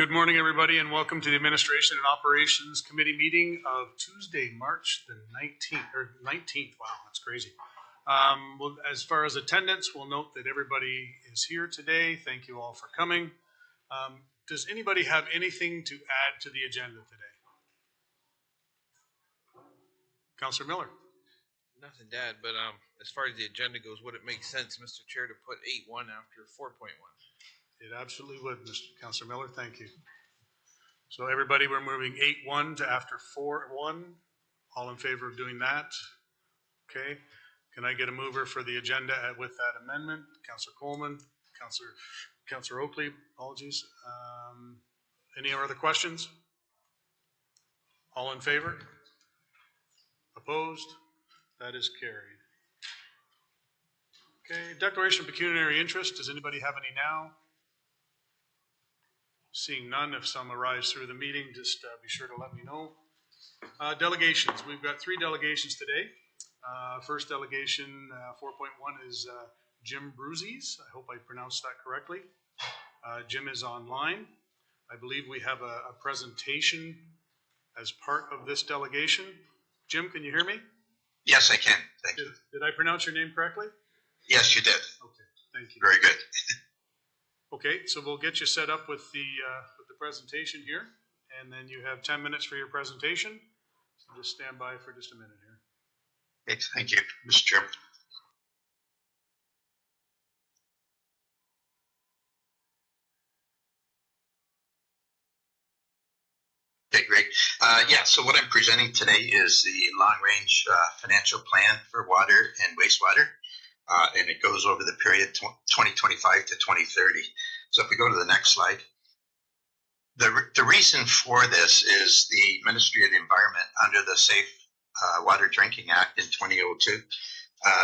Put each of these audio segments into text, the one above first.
Good morning, everybody, and welcome to the Administration and Operations Committee meeting of Tuesday, March the 19th. Wow, that's crazy. Well, as far as attendance, we'll note that everybody is here today. Thank you all for coming. Does anybody have anything to add to the agenda today? Councillor Miller. Nothing to add, but as far as the agenda goes, would it make sense, Mr. Chair, to put 8.1 after 4.1? It absolutely would, Mr. Councillor Miller. Thank you. So everybody, we're moving 8.1 to after 4.1. All in favor of doing that? Okay. Can I get a mover for the agenda with that amendment? Councillor Coleman, Councillor Oakley, apologies. Any other questions? All in favor? Opposed? That is carried. Okay, declaration of pecuniary interest. Does anybody have any now? Seeing none, if some arise through the meeting, just be sure to let me know. Delegations. We've got 3 delegations today. First delegation, 4.1, is Jim Bruzies. I hope I pronounced that correctly. Jim is online. I believe we have a presentation as part of this delegation. Jim, can you hear me? Yes, I can. Thank you. Did I pronounce your name correctly? Yes, you did. Okay, thank you. Very good. Okay, so we'll get you set up with the presentation here, and then you have 10 minutes for your presentation. So just stand by for just a minute here. Okay, thank you, Mr. Chairman. Okay, great. So what I'm presenting today is the long-range financial plan for water and wastewater, and it goes over the period 2025 to 2030. So if we go to the next slide. The reason for this is the Ministry of the Environment, under the Safe Water Drinking Act in 2002,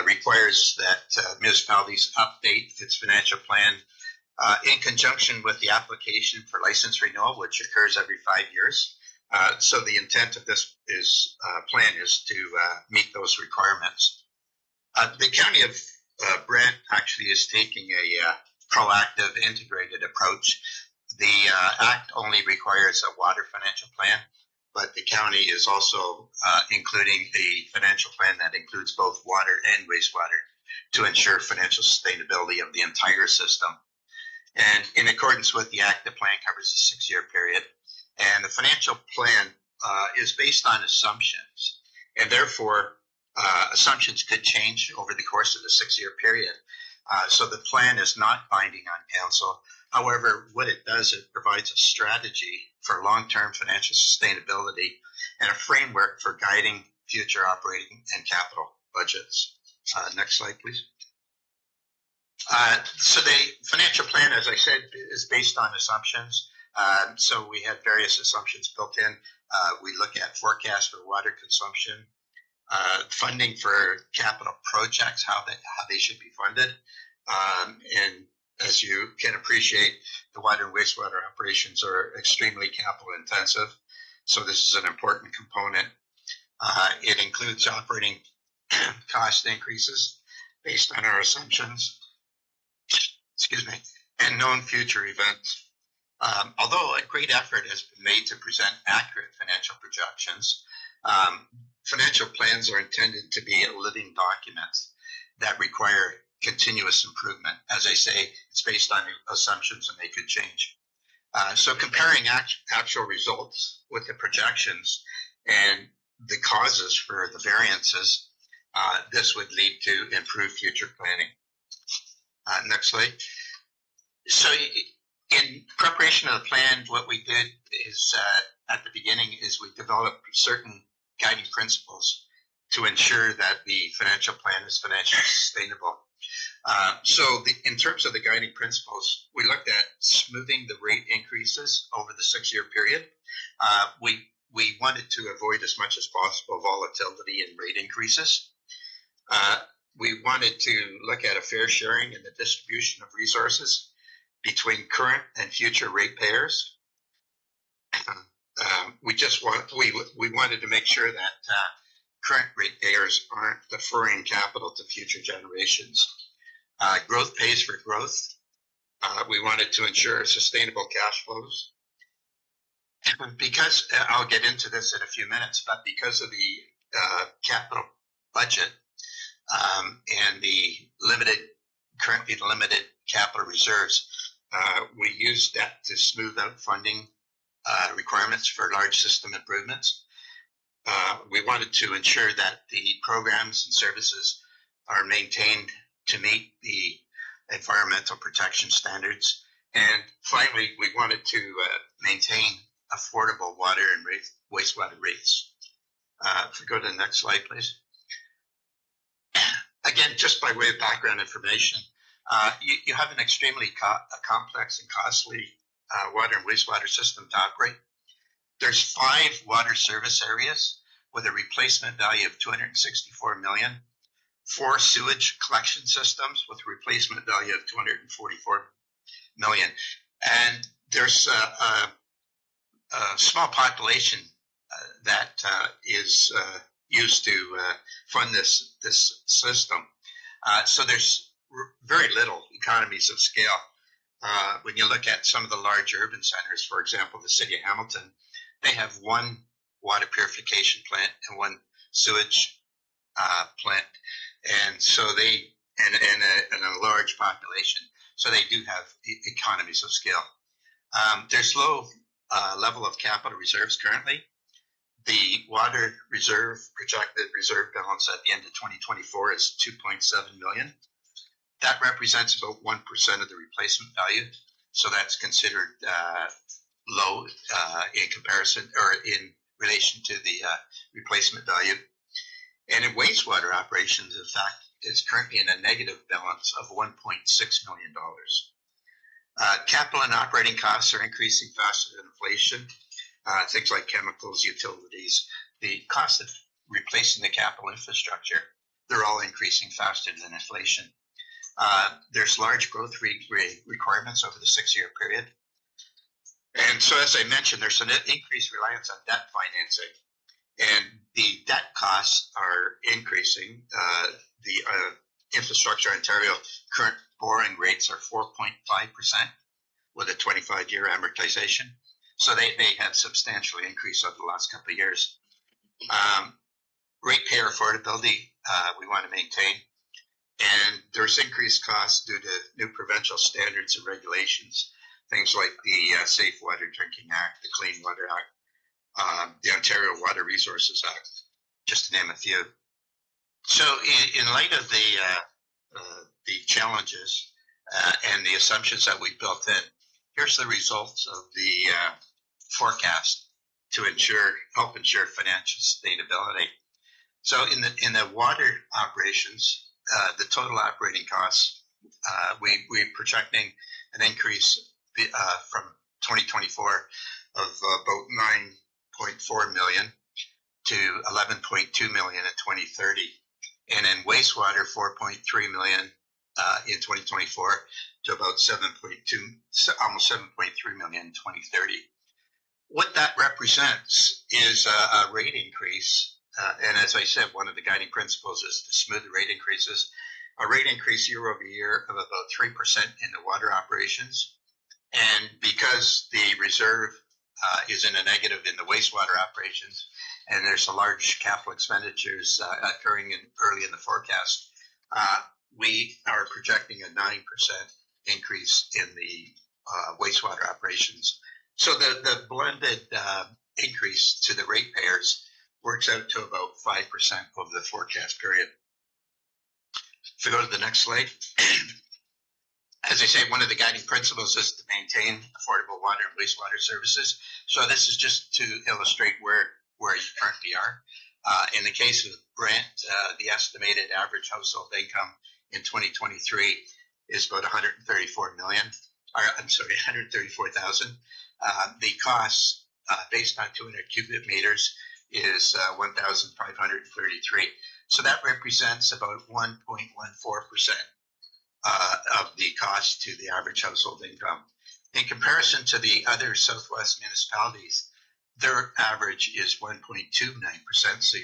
requires that municipalities update its financial plan in conjunction with the application for license renewal, which occurs every 5 years. So the intent of this plan is to meet those requirements. The County of Brent actually is taking a proactive, integrated approach. The Act only requires a water financial plan, but the county is also including a financial plan that includes both water and wastewater to ensure financial sustainability of the entire system. And in accordance with the Act, the plan covers a 6-year period, and the financial plan is based on assumptions, and therefore assumptions could change over the course of the 6-year period. So the plan is not binding on council. However, what it does, it provides a strategy for long-term financial sustainability and a framework for guiding future operating and capital budgets. Next slide, please. So the financial plan, as I said, is based on assumptions. So we had various assumptions built in. We look at forecast for water consumption, funding for capital projects, how they should be funded. And as you can appreciate, the water and wastewater operations are extremely capital intensive. So this is an important component. It includes operating cost increases based on our assumptions, and known future events. Although a great effort has been made to present accurate financial projections, financial plans are intended to be living documents that require continuous improvement. As I say, it's based on assumptions and they could change. So comparing actual results with the projections and the causes for the variances, this would lead to improved future planning. Next slide. So in preparation of the plan, what we did is at the beginning is we developed certain guiding principles to ensure that the financial plan is financially sustainable. In terms of the guiding principles, we looked at smoothing the rate increases over the 6-year period. We wanted to avoid as much as possible volatility in rate increases. We wanted to look at a fair sharing in the distribution of resources between current and future ratepayers. We wanted to make sure that current ratepayers aren't deferring capital to future generations. Growth pays for growth. We wanted to ensure sustainable cash flows because I'll get into this in a few minutes, but because of the capital budget and currently the limited capital reserves, we use that to smooth out funding requirements for large system improvements. We wanted to ensure that the programs and services are maintained to meet the environmental protection standards. And finally, we wanted to maintain affordable water and wastewater rates. If we go to the next slide, please. Again, just by way of background information, you have an extremely complex and costly water and wastewater system to operate. There's 5 water service areas with a replacement value of $264 million, 4 sewage collection systems with a replacement value of $244 million. And there's a small population that is used to fund this system. So there's very little economies of scale. When you look at some of the large urban centers, for example, the city of Hamilton, they have 1 water purification plant and 1 sewage plant, and so and a large population, so they do have economies of scale. There's low level of capital reserves currently. The water reserve projected reserve balance at the end of 2024 is $2.7 million. That represents about 1% of the replacement value, so that's considered low in comparison or in relation to the replacement value. And in wastewater operations, in fact, it's currently in a negative balance of $1.6 million. Capital and operating costs are increasing faster than inflation. Things like chemicals, utilities, the cost of replacing the capital infrastructure, they're all increasing faster than inflation. There's large growth requirements over the 6-year period. And so, as I mentioned, there's an increased reliance on debt financing, and the debt costs are increasing. The Infrastructure Ontario current borrowing rates are 4.5% with a 25-year amortization. So they have substantially increased over the last couple of years. Ratepayer affordability, we want to maintain. And there's increased costs due to new provincial standards and regulations, things like the Safe Water Drinking Act, the Clean Water Act, the Ontario Water Resources Act, just to name a few. So in light of the challenges and the assumptions that we built in, here's the results of the forecast to help ensure financial sustainability. So in the water operations, the total operating costs, we're projecting an increase from 2024 of about $9.4 million to $11.2 million in 2030, and in wastewater, $4.3 million in 2024 to about almost $7.3 million in 2030. What that represents is a rate increase, and as I said, one of the guiding principles is to smooth the rate increases. A rate increase year over year of about 3% in the water operations, and because the reserve is in a negative in the wastewater operations, and there's a large capital expenditures occurring early in the forecast, we are projecting a 9% increase in the wastewater operations. So the blended increase to the ratepayers works out to about 5% over the forecast period. If we go to the next slide. As I say, one of the guiding principles is to maintain affordable water and wastewater services. So this is just to illustrate where you currently are. In the case of Brent, the estimated average household income in 2023 is about $134,000. The cost based on 200 cubic meters is 1,533. So that represents about 1.14% of the cost to the average household income. In comparison to the other Southwest municipalities, their average is 1.29%, so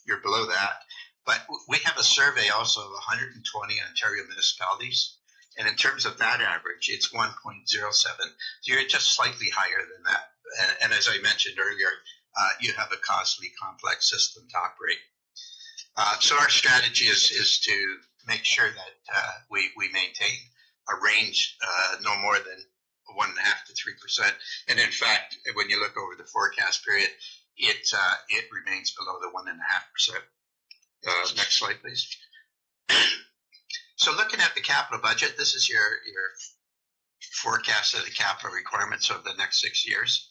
you're below that. But we have a survey also of 120 Ontario municipalities, and in terms of that average, it's 1.07. So you're just slightly higher than that and as I mentioned earlier, you have a costly, complex system to operate. So our strategy is to make sure that we maintain a range no more than 1.5% to 3%. And in fact, when you look over the forecast period, it remains below the 1.5%. Next slide, please. So looking at the capital budget, this is your forecast of the capital requirements over the next 6 years.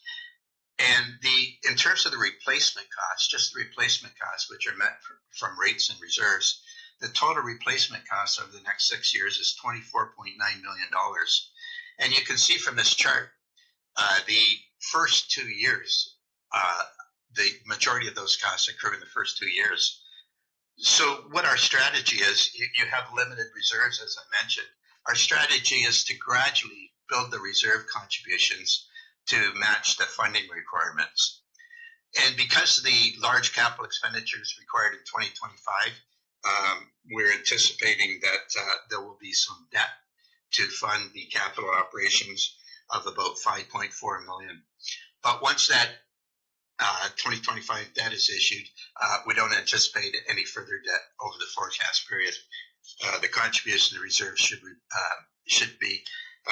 And in terms of the replacement costs, just the replacement costs, which are met from rates and reserves, the total replacement cost over the next 6 years is $24.9 million. And you can see from this chart, the first 2 years, the majority of those costs occur in the first 2 years. So what our strategy is, you have limited reserves, as I mentioned. Our strategy is to gradually build the reserve contributions to match the funding requirements. And because of the large capital expenditures required in 2025, we're anticipating that there will be some debt to fund the capital operations of about $5.4 million. But once that 2025 debt is issued, we don't anticipate any further debt over the forecast period. The contribution to reserves should be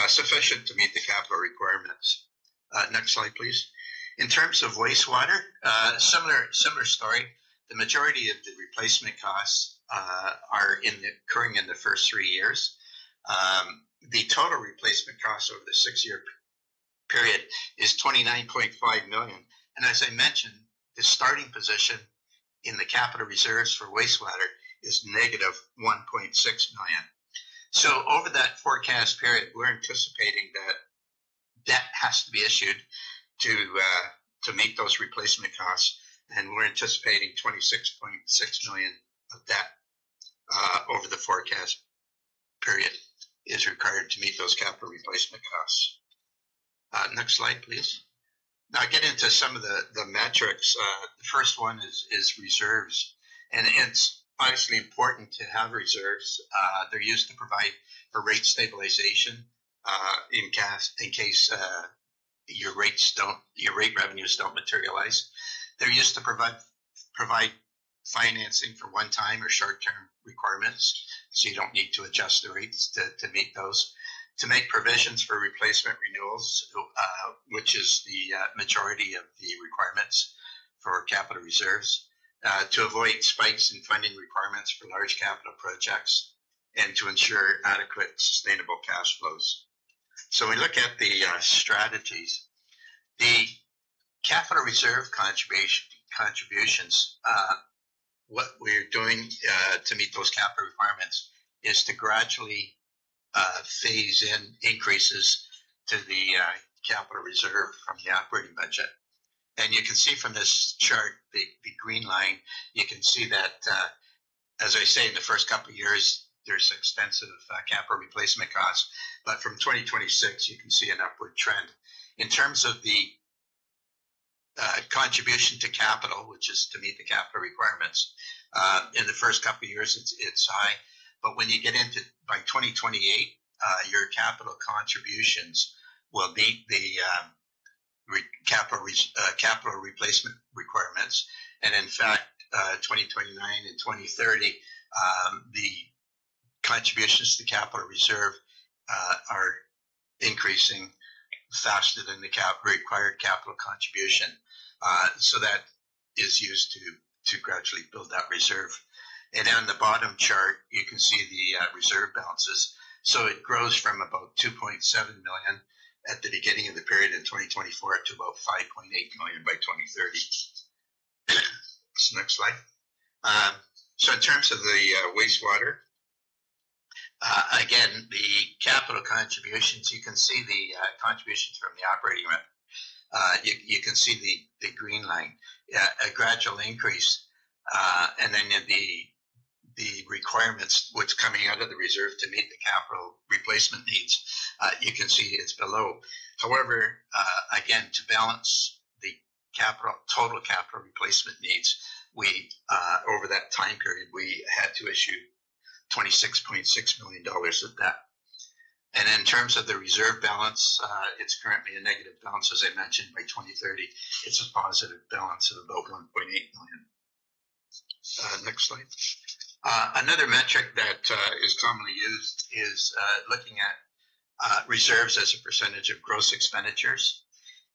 sufficient to meet the capital requirements. Next slide, please. In terms of wastewater, similar story. The majority of the replacement costs are occurring in the first 3 years. The total replacement cost over the 6-year period is $29.5 million. And as I mentioned, the starting position in the capital reserves for wastewater is negative $1.6 million. So over that forecast period, we're anticipating that debt has to be issued to meet those replacement costs, and we're anticipating $26.6 million of debt over the forecast period is required to meet those capital replacement costs. Next slide, please. Now I get into some of the metrics. The first one is reserves, and it's obviously important to have reserves. They're used to provide for rate stabilization in case your rate revenues don't materialize. They're used to provide financing for one-time or short-term requirements, so you don't need to adjust the rates to meet those. To make provisions for replacement renewals, which is the majority of the requirements for capital reserves, to avoid spikes in funding requirements for large capital projects, and to ensure adequate sustainable cash flows. So we look at the strategies. The capital reserve contributions, what we're doing to meet those capital requirements is to gradually phase in increases to the capital reserve from the operating budget. And you can see from this chart, the green line, you can see that, as I say, in the first couple of years, there's extensive capital replacement costs. But from 2026, you can see an upward trend. In terms of the contribution to capital, which is to meet the capital requirements, in the first couple of years, it's high. But when you get into, by 2028, your capital contributions will meet the capital replacement requirements. And in fact, 2029 and 2030, the contributions to the capital reserve are increasing faster than the required capital contribution. So that is used to gradually build that reserve. And on the bottom chart, you can see the reserve balances. So it grows from about 2.7 million at the beginning of the period in 2024 to about 5.8 million by 2030. So next slide. So in terms of the wastewater, again, the capital contributions, you can see the contributions from the operating rent. You can see the green line, a gradual increase, and then the requirements, what's coming out of the reserve to meet the capital replacement needs, you can see it's below. However, again, to balance the total capital replacement needs, we over that time period, we had to issue $26.6 million of debt. And in terms of the reserve balance, it's currently a negative balance, as I mentioned. By 2030, it's a positive balance of about 1.8 million. Next slide. Another metric that is commonly used is looking at reserves as a percentage of gross expenditures.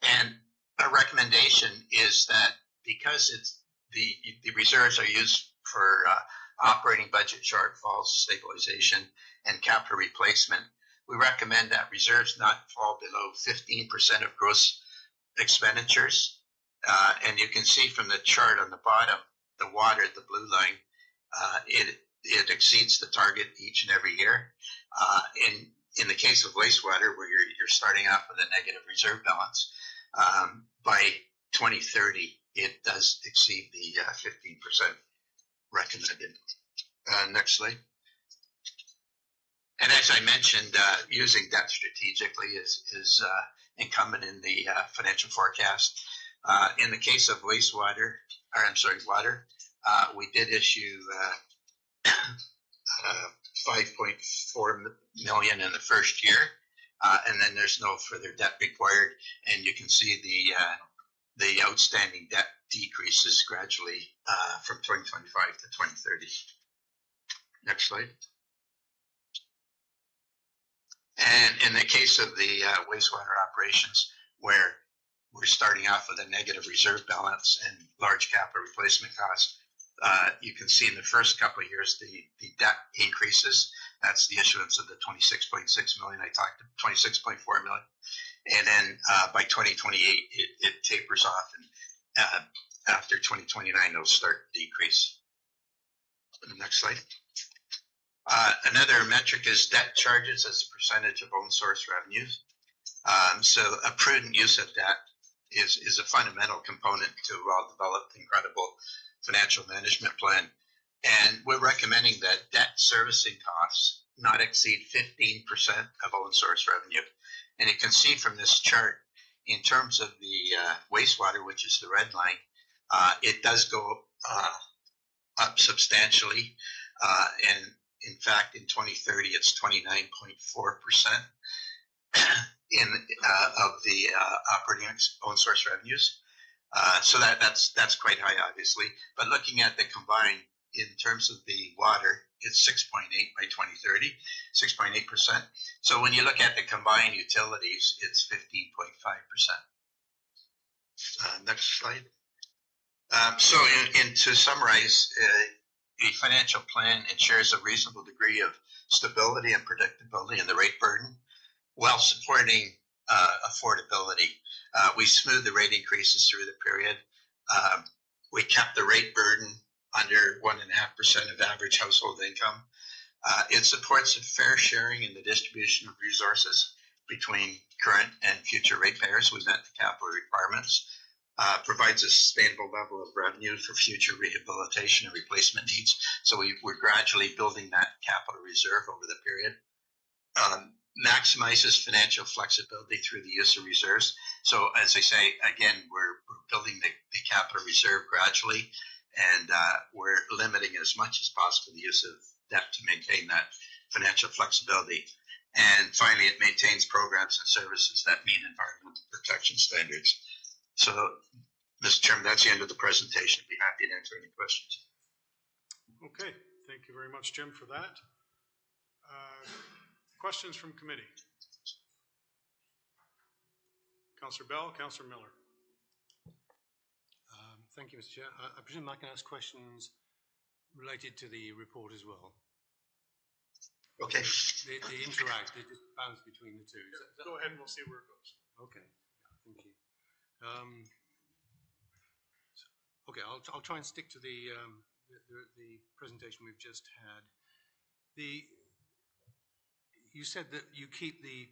And our recommendation is that because it's the reserves are used for operating budget shortfalls, stabilization, and capital replacement, we recommend that reserves not fall below 15% of gross expenditures. And you can see from the chart on the bottom, the water, the blue line, it exceeds the target each and every year. In the case of wastewater, where you're starting off with a negative reserve balance, by 2030, it does exceed the 15% recommended. Next slide. And as I mentioned, using debt strategically is incumbent in the financial forecast. In the case of water, we did issue 5.4 million in the first year, and then there's no further debt required. And you can see the outstanding debt decreases gradually from 2025 to 2030. Next slide. And in the case of the wastewater operations, where we're starting off with a negative reserve balance and large capital replacement costs, you can see in the first couple of years the debt increases. That's the issuance of the 26.6 million I talked about, 26.4 million. And then by 2028, it tapers off, and after 2029, it'll start to decrease. Next slide. Another metric is debt charges as a percentage of own source revenues. So a prudent use of debt is a fundamental component to a well-developed and credible financial management plan. And we're recommending that debt servicing costs not exceed 15% of own source revenue. And you can see from this chart, in terms of the wastewater, which is the red line, it does go up substantially. And in fact, in 2030, it's 29.4% of the operating own source revenues. So that's quite high, obviously. But looking at the combined, in terms of the water, it's 6.8 by 2030, 6.8%. So when you look at the combined utilities, it's 15.5%. Next slide. So to summarize, the financial plan ensures a reasonable degree of stability and predictability in the rate burden, while supporting affordability. We smoothed the rate increases through the period. We kept the rate burden under 1.5% of average household income. It supports a fair sharing in the distribution of resources between current and future ratepayers. We met the capital requirements. Provides a sustainable level of revenue for future rehabilitation and replacement needs. So we're gradually building that capital reserve over the period. Maximizes financial flexibility through the use of reserves. So as I say, again, we're building the capital reserve gradually, and we're limiting as much as possible the use of debt to maintain that financial flexibility. And finally, it maintains programs and services that meet environmental protection standards. So, Mr. Chairman, that's the end of the presentation. I'd be happy to answer any questions. Okay, thank you very much, Jim, for that. Questions from committee? Councillor Bell, Councillor Miller. Thank you, Mr. Chair. I presume I can ask questions related to the report as well. Okay. They interact, they just bounce between the two. Go ahead and we'll see where it goes. Okay, thank you. Okay, I'll try and stick to the presentation we've just had. You said that you keep the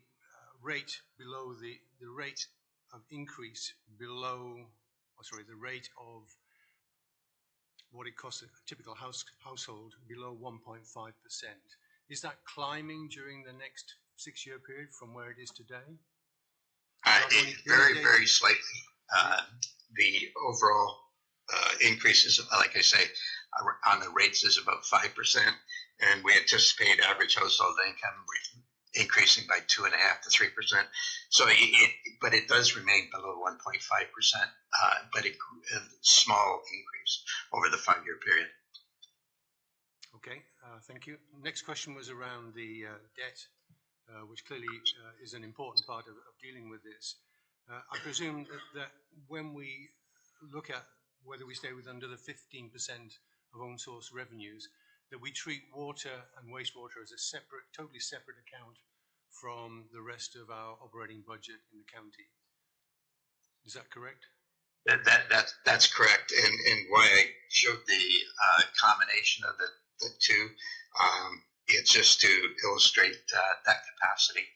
rate below the rate of increase below, the rate of what it costs a typical household below 1.5%. Is that climbing during the next 6-year period from where it is today? Very slightly. The overall increases, like I say, on the rates is about 5%, and we anticipate average household income increasing by 2.5% to 3%. So but it does remain below 1.5%, but a small increase over the 5-year period. Okay, thank you. Next question was around the debt, which clearly is an important part of dealing with this. I presume that when we look at whether we stay with under the 15% of own source revenues, that we treat water and wastewater as a separate, totally separate account from the rest of our operating budget in the county. Is that correct? That's correct, and why I showed the combination of the two, it's just to illustrate that capacity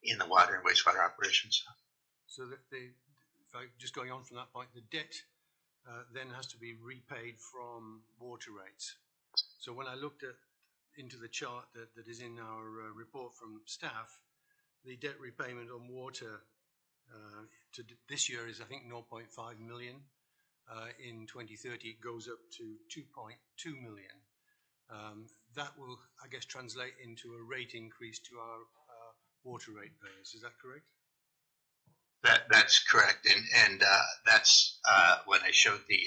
in the water and wastewater operations. So that if I just going on from that point, the debt then has to be repaid from water rates. So when I looked into the chart that is in our report from staff, the debt repayment on water to this year is, I think, 0.5 million. In 2030, it goes up to 2.2 million. That will, I guess, translate into a rate increase to our water rate payers. Is that correct? That's correct, and that's when I showed the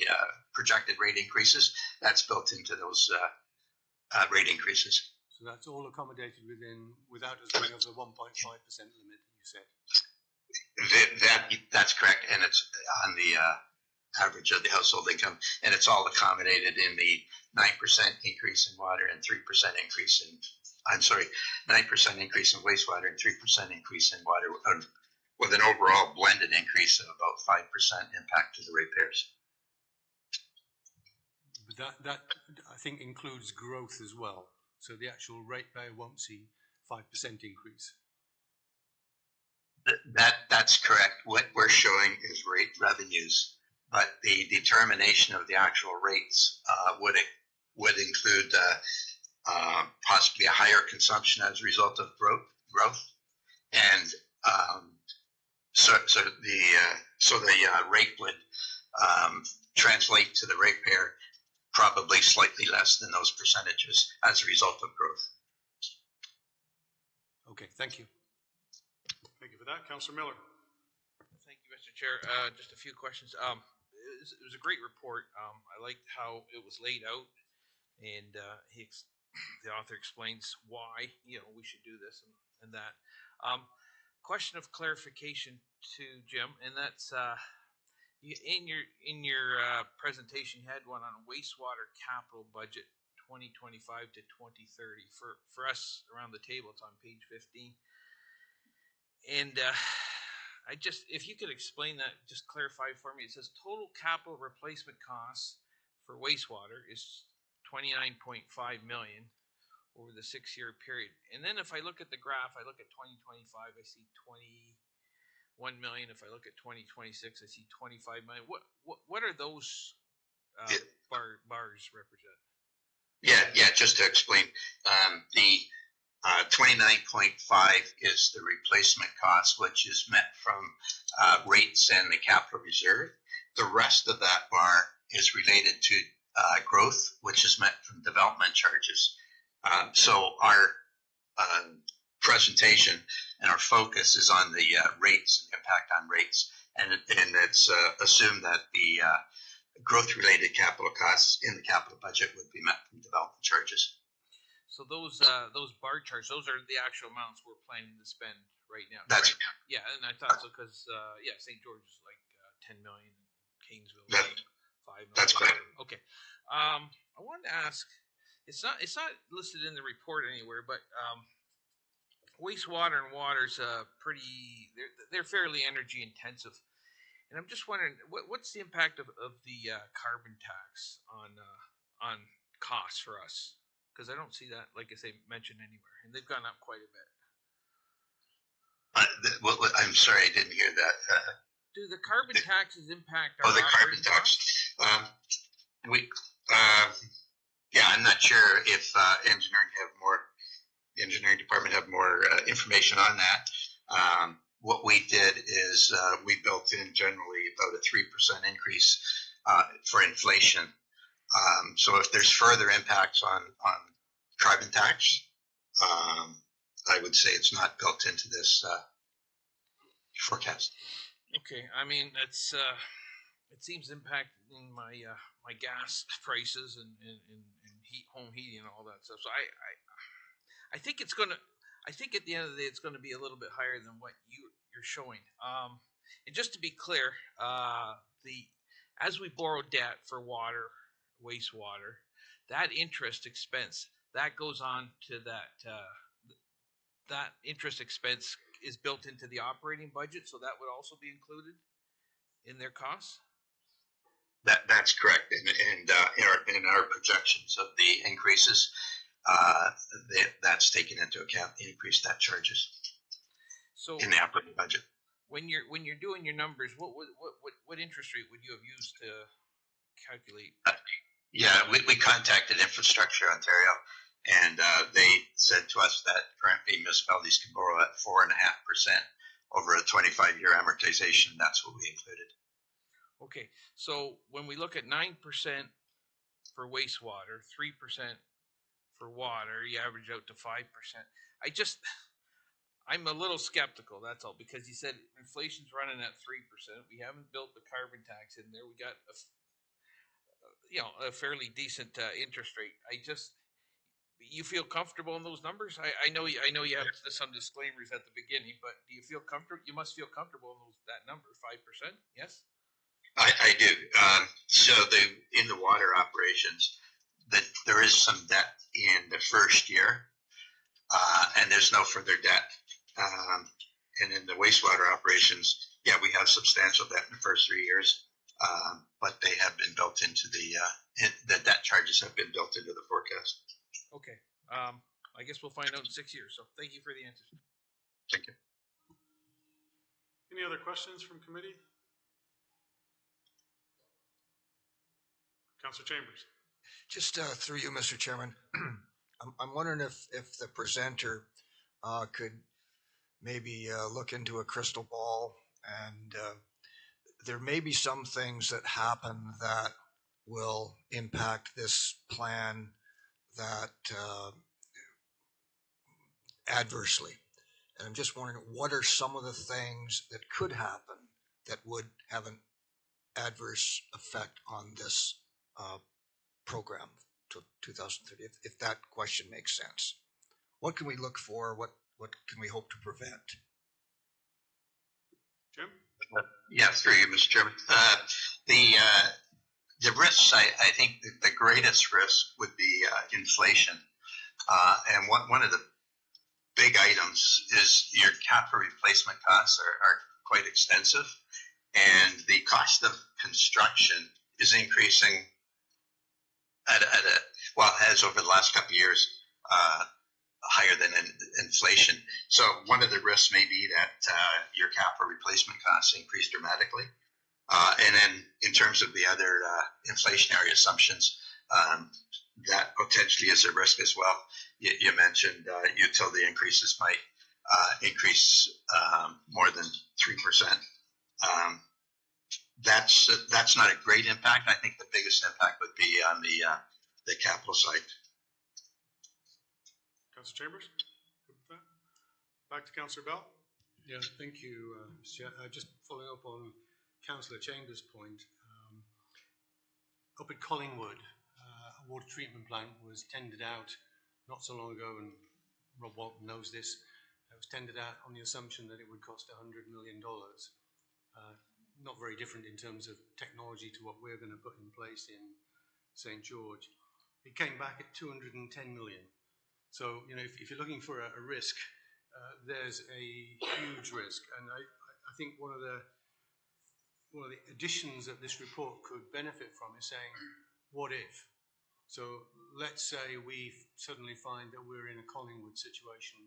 projected rate increases. That's built into those rate increases. So that's all accommodated without us going over the 1.5% limit that you said. That's correct, and it's on the average of the household income, and it's all accommodated in the 9% increase in water and 3% increase in. 9% increase in wastewater and 3% increase in water, with an overall blended increase of about 5% impact to the ratepayers. But that I think includes growth as well. So the actual ratepayer won't see 5% increase. That's correct. What we're showing is rate revenues, but the determination of the actual rates would include possibly a higher consumption as a result of growth, and so the rate would translate to the ratepayer probably slightly less than those percentages as a result of growth. Okay, thank you. Thank you for that. Councillor Miller. Thank you, Mr. Chair. Just a few questions. It was a great report. I liked how it was laid out, and the author explains why we should do this and that. Question of clarification to Jim, and that's in your presentation you had one on wastewater capital budget 2025 to 2030. For us around the table, it's on page 15. And if you could explain that, just clarify for me. It says total capital replacement costs for wastewater is 29.5 million over the 6-year period. And then if I look at the graph, I look at 2025, I see 21 million. If I look at 2026, I see 25 million. What are those bars represent? Yeah. Just to explain, the 29.5 is the replacement cost, which is met from rates and the capital reserve. The rest of that bar is related to growth, which is met from development charges. So our presentation and our focus is on the rates and impact on rates, and it's assumed that the growth-related capital costs in the capital budget would be met from development charges. So those bar charts, those are the actual amounts we're planning to spend right now. That's right? Yeah, and I thought so because St. George is like 10 million, Kingsville 5 million. That's correct. Okay, I wanted to ask. It's not listed in the report anywhere, but wastewater and water's they're fairly energy intensive, and I'm just wondering what's the impact of the carbon tax on costs for us. Because I don't see that, like I say, mentioned anywhere, and they've gone up quite a bit. I'm sorry, I didn't hear that. Do the carbon taxes impact our the carbon tax? I'm not sure if engineering department have more information on that. What we did is we built in generally about a 3% increase for inflation. So if there's further impacts on carbon tax, I would say it's not built into this forecast. Okay, I mean, that's, it seems impacting my gas prices and home heating and all that stuff. So I think it's gonna, I think at the end of the day, it's gonna be a little bit higher than what you're showing. And just to be clear, the, as we borrow debt for water, wastewater, that interest expense, that goes on to that interest expense is built into the operating budget, so that would also be included in their costs? That's correct. And in our projections of the increases, that's taken into account, the increased debt charges So in the operating budget. when you're doing your numbers, what interest rate would you have used to calculate? Yeah, we contacted Infrastructure Ontario, and they said to us that currently municipalities can borrow at 4.5% over a 25-year amortization. That's what we included. Okay, so when we look at 9% for wastewater, 3% for water, you average out to 5%. I'm a little skeptical. That's all, because you said inflation's running at 3%. We haven't built the carbon tax in there. We got a fairly decent interest rate. You feel comfortable in those numbers? I know you have some disclaimers at the beginning, but do you feel comfortable? You must feel comfortable in that number, 5%. Yes. I do. So in the water operations, that there is some debt in the first year, and there's no further debt. And in the wastewater operations, yeah, we have substantial debt in the first 3 years, but they have been built into the debt charges have been built into the forecast. Okay. I guess we'll find out in 6 years. So thank you for the answers. Thank you. Any other questions from committee? Councillor Chambers. Just through you, Mr. Chairman, I'm wondering if the presenter could maybe look into a crystal ball, and there may be some things that happen that will impact this plan that adversely. And I'm just wondering, what are some of the things that could happen that would have an adverse effect on this program to 2030, if that question makes sense? What can we look for? What can we hope to prevent? Jim? Yeah, through you, Mr. Chairman. The risks, I think the greatest risk would be inflation. And one of the big items is your capital replacement costs are quite extensive, and the cost of construction is increasing has over the last couple of years, higher than inflation. So one of the risks may be that your capital replacement costs increase dramatically. And then in terms of the other inflationary assumptions, that potentially is a risk as well. You mentioned utility increases might increase more than 3%. That's not a great impact. I think the biggest impact would be on the capital side. Councillor Chambers? Good with that? Back to Councillor Bell. Yeah, thank you, just following up on Councillor Chambers' point. Up at Collingwood, a water treatment plant was tendered out not so long ago, and Rob Walton knows this. It was tendered out on the assumption that it would cost $100 million. Not very different in terms of technology to what we're going to put in place in St. George. It came back at 210 million. So, if you're looking for a risk, there's a huge risk. And I think one of the additions that this report could benefit from is saying, what if? So let's say we suddenly find that we're in a Collingwood situation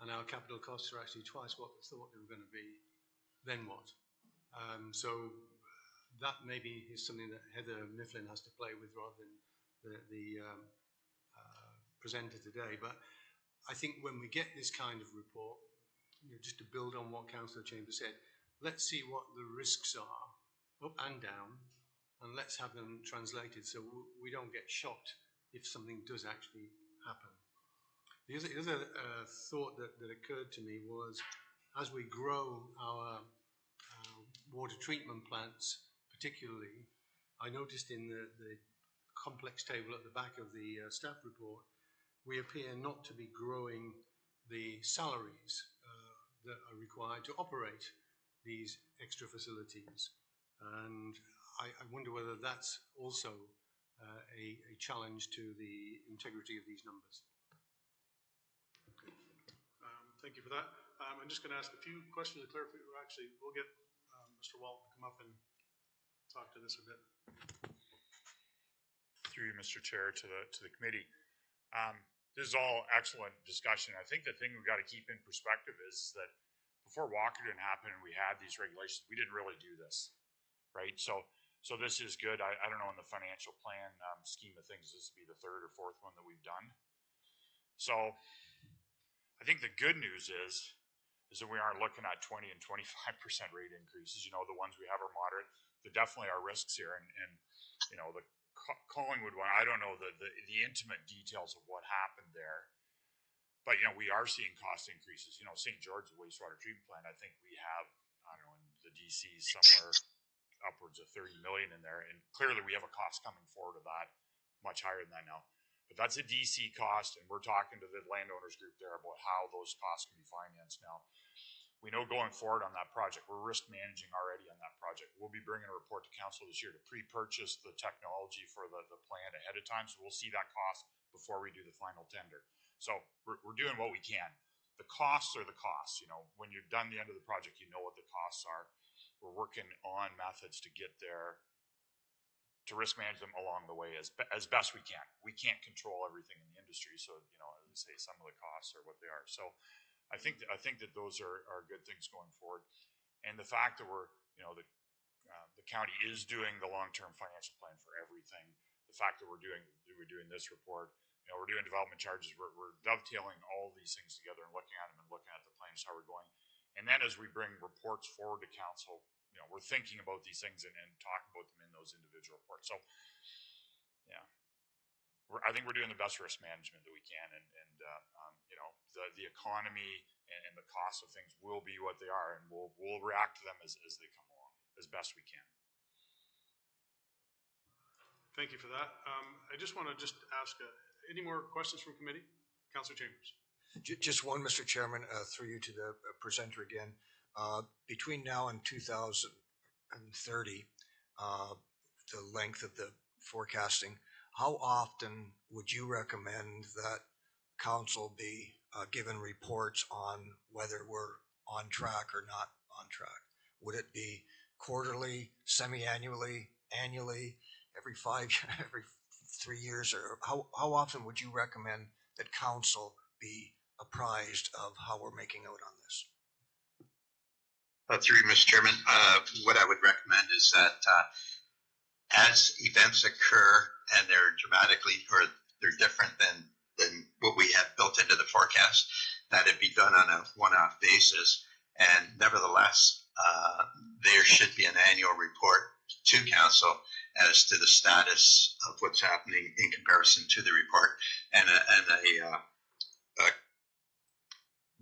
and our capital costs are actually twice what we thought they were going to be. Then what? So that maybe is something that Heather Mifflin has to play with rather than the presenter today. But I think when we get this kind of report, just to build on what Councillor Chambers said, let's see what the risks are, up and down, and let's have them translated so we don't get shocked if something does actually happen. The other thought that occurred to me was, as we grow our water treatment plants, particularly, I noticed in the complex table at the back of the staff report, we appear not to be growing the salaries that are required to operate these extra facilities. And I wonder whether that's also a challenge to the integrity of these numbers. Thank you for that. I'm just going to ask a few questions to clarify. Actually, we'll get Mr. Walton to come up and talk to this a bit. Through you, Mr. Chair, to the committee. This is all excellent discussion. I think the thing we've got to keep in perspective is that before Walkerton happened and we had these regulations, we didn't really do this, right? So this is good. I don't know, in the financial plan scheme of things, this would be the third or fourth one that we've done. So I think the good news is that we aren't looking at 20 and 25% rate increases. You know, the ones we have are moderate. There definitely are risks here. And you know, the Collingwood one, I don't know the intimate details of what happened there. But, you know, we are seeing cost increases. You know, St. George's wastewater treatment plant, I think we have, I don't know, in the DCs somewhere upwards of 30 million in there. And clearly we have a cost coming forward of that, much higher than that now. But that's a DC cost, and we're talking to the landowners group there about how those costs can be financed now. We know going forward on that project, we're risk managing already on that project. We'll be bringing a report to council this year to pre-purchase the technology for the plant ahead of time, so we'll see that cost before we do the final tender. So we're doing what we can. The costs are the costs. You know, when you're done the end of the project, you know what the costs are. We're working on methods to get there, to risk manage them along the way as best we can. We can't control everything in the industry, so, you know, as I say, some of the costs are what they are. So I think that those are good things going forward, and the fact that we're, you know, the county is doing the long-term financial plan for everything. The fact that we're doing this report, you know, we're doing development charges. We're dovetailing all these things together and looking at them and looking at the plans, how we're going, and then as we bring reports forward to council, you know, we're thinking about these things and talking about them in those individual reports. So, yeah, I think we're doing the best risk management that we can, and you know, the economy and the cost of things will be what they are, and we'll react to them as they come along as best we can. Thank you for that. I just want to ask, any more questions from committee? Councillor Chambers. Just one, Mr. Chairman, through you to the presenter again. Between now and 2030, the length of the forecasting, how often would you recommend that council be given reports on whether we're on track or not on track? Would it be quarterly, semi-annually, annually, every 3 years, or how often would you recommend that council be apprised of how we're making out on this? Through you, Mr. Chairman, what I would recommend is that as events occur and they're dramatically, or they're different than what we have built into the forecast, that it be done on a one-off basis. And nevertheless, there should be an annual report to council as to the status of what's happening in comparison to the report, and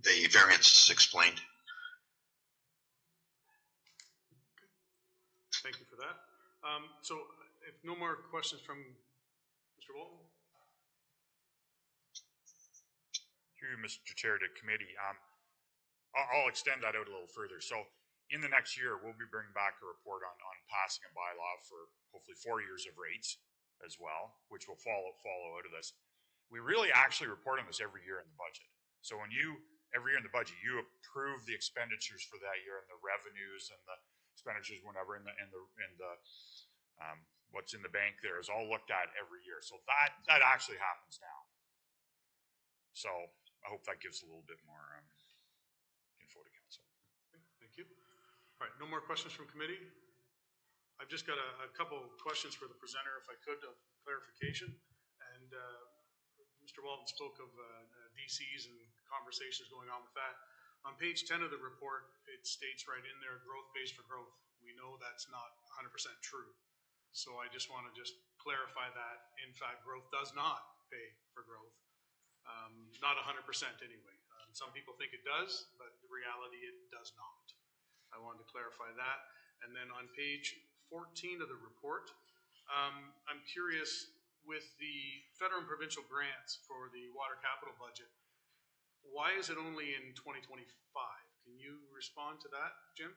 the variance explained. Thank you for that. So if no more questions from Mr. Walton. Through you, Mr. Chair, to committee, I'll extend that out a little further. So in the next year, we'll be bringing back a report on passing a bylaw for hopefully 4 years of rates as well, which will follow out of this. We really actually report on this every year in the budget. So when every year in the budget, you approve the expenditures for that year and the revenues and the expenditures, whenever, and the what's in the bank there is all looked at every year. So that actually happens now. So I hope that gives a little bit more info to council. Okay, thank you. All right, no more questions from committee. I've just got a couple questions for the presenter, if I could, of clarification. And Mr. Walton spoke of DCs and conversations going on with that. On page 10 of the report, it states right in there, growth pays for growth. We know that's not 100% true. So I just want to clarify that, in fact, growth does not pay for growth. Not 100% anyway. Some people think it does, but in reality, it does not. I wanted to clarify that. And then on page 14 of the report, I'm curious with the federal and provincial grants for the water capital budget, why is it only in 2025? Can you respond to that, Jim?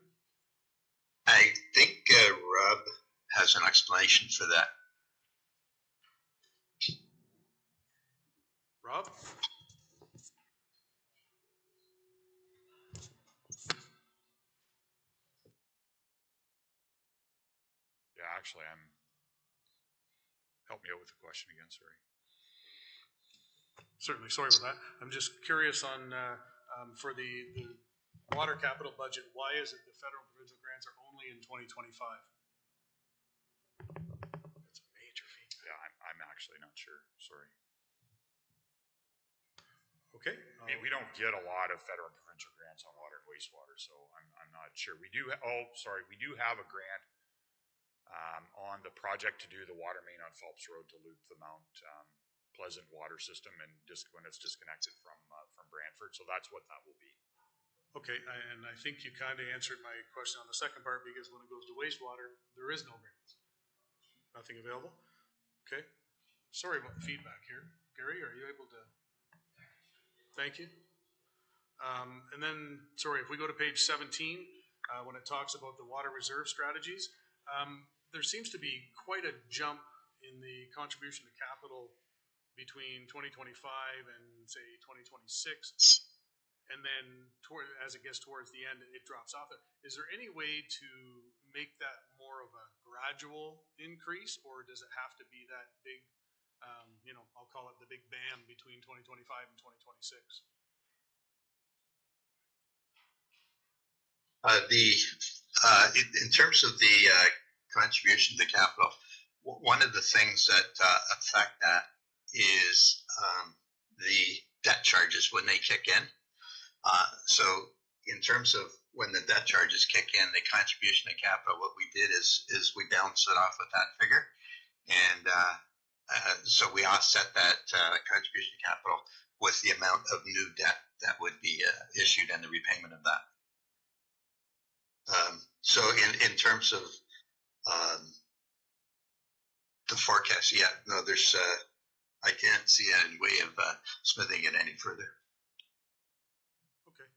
I think Rob has an explanation for that. Rob? Yeah, actually, help me out with the question again, sorry. Certainly, sorry about that. I'm just curious on, for the water capital budget, why is it the federal and provincial grants are only in 2025? That's a major feedback. Yeah, I'm actually not sure, sorry. Okay. I mean, we don't get a lot of federal and provincial grants on water and wastewater, so I'm not sure. We do, we do have a grant on the project to do the water main on Phelps Road to loop the Mount Pleasant water system and when it's disconnected from Brantford, so that's what that will be. Okay, and I think you kind of answered my question on the second part, because when it goes to wastewater, there is no grants. Nothing available? Okay. Sorry about the feedback here. Gary, are you able to? Thank you. And then, sorry, if we go to page 17, when it talks about the water reserve strategies, there seems to be quite a jump in the contribution to capital between 2025 and say 2026. And then as it gets towards the end, it drops off there. Is there any way to make that more of a gradual increase, or does it have to be that big, I'll call it the big bam between 2025 and 2026? In terms of the contribution to capital, one of the things that affect that is the debt charges when they kick in. So in terms of when the debt charges kick in, the contribution to capital, what we did is we balanced it off with that figure. And so we offset that contribution to capital with the amount of new debt that would be issued and the repayment of that. So in terms of the forecast, yeah, no, there's I can't see any way of smoothing it any further. Okay.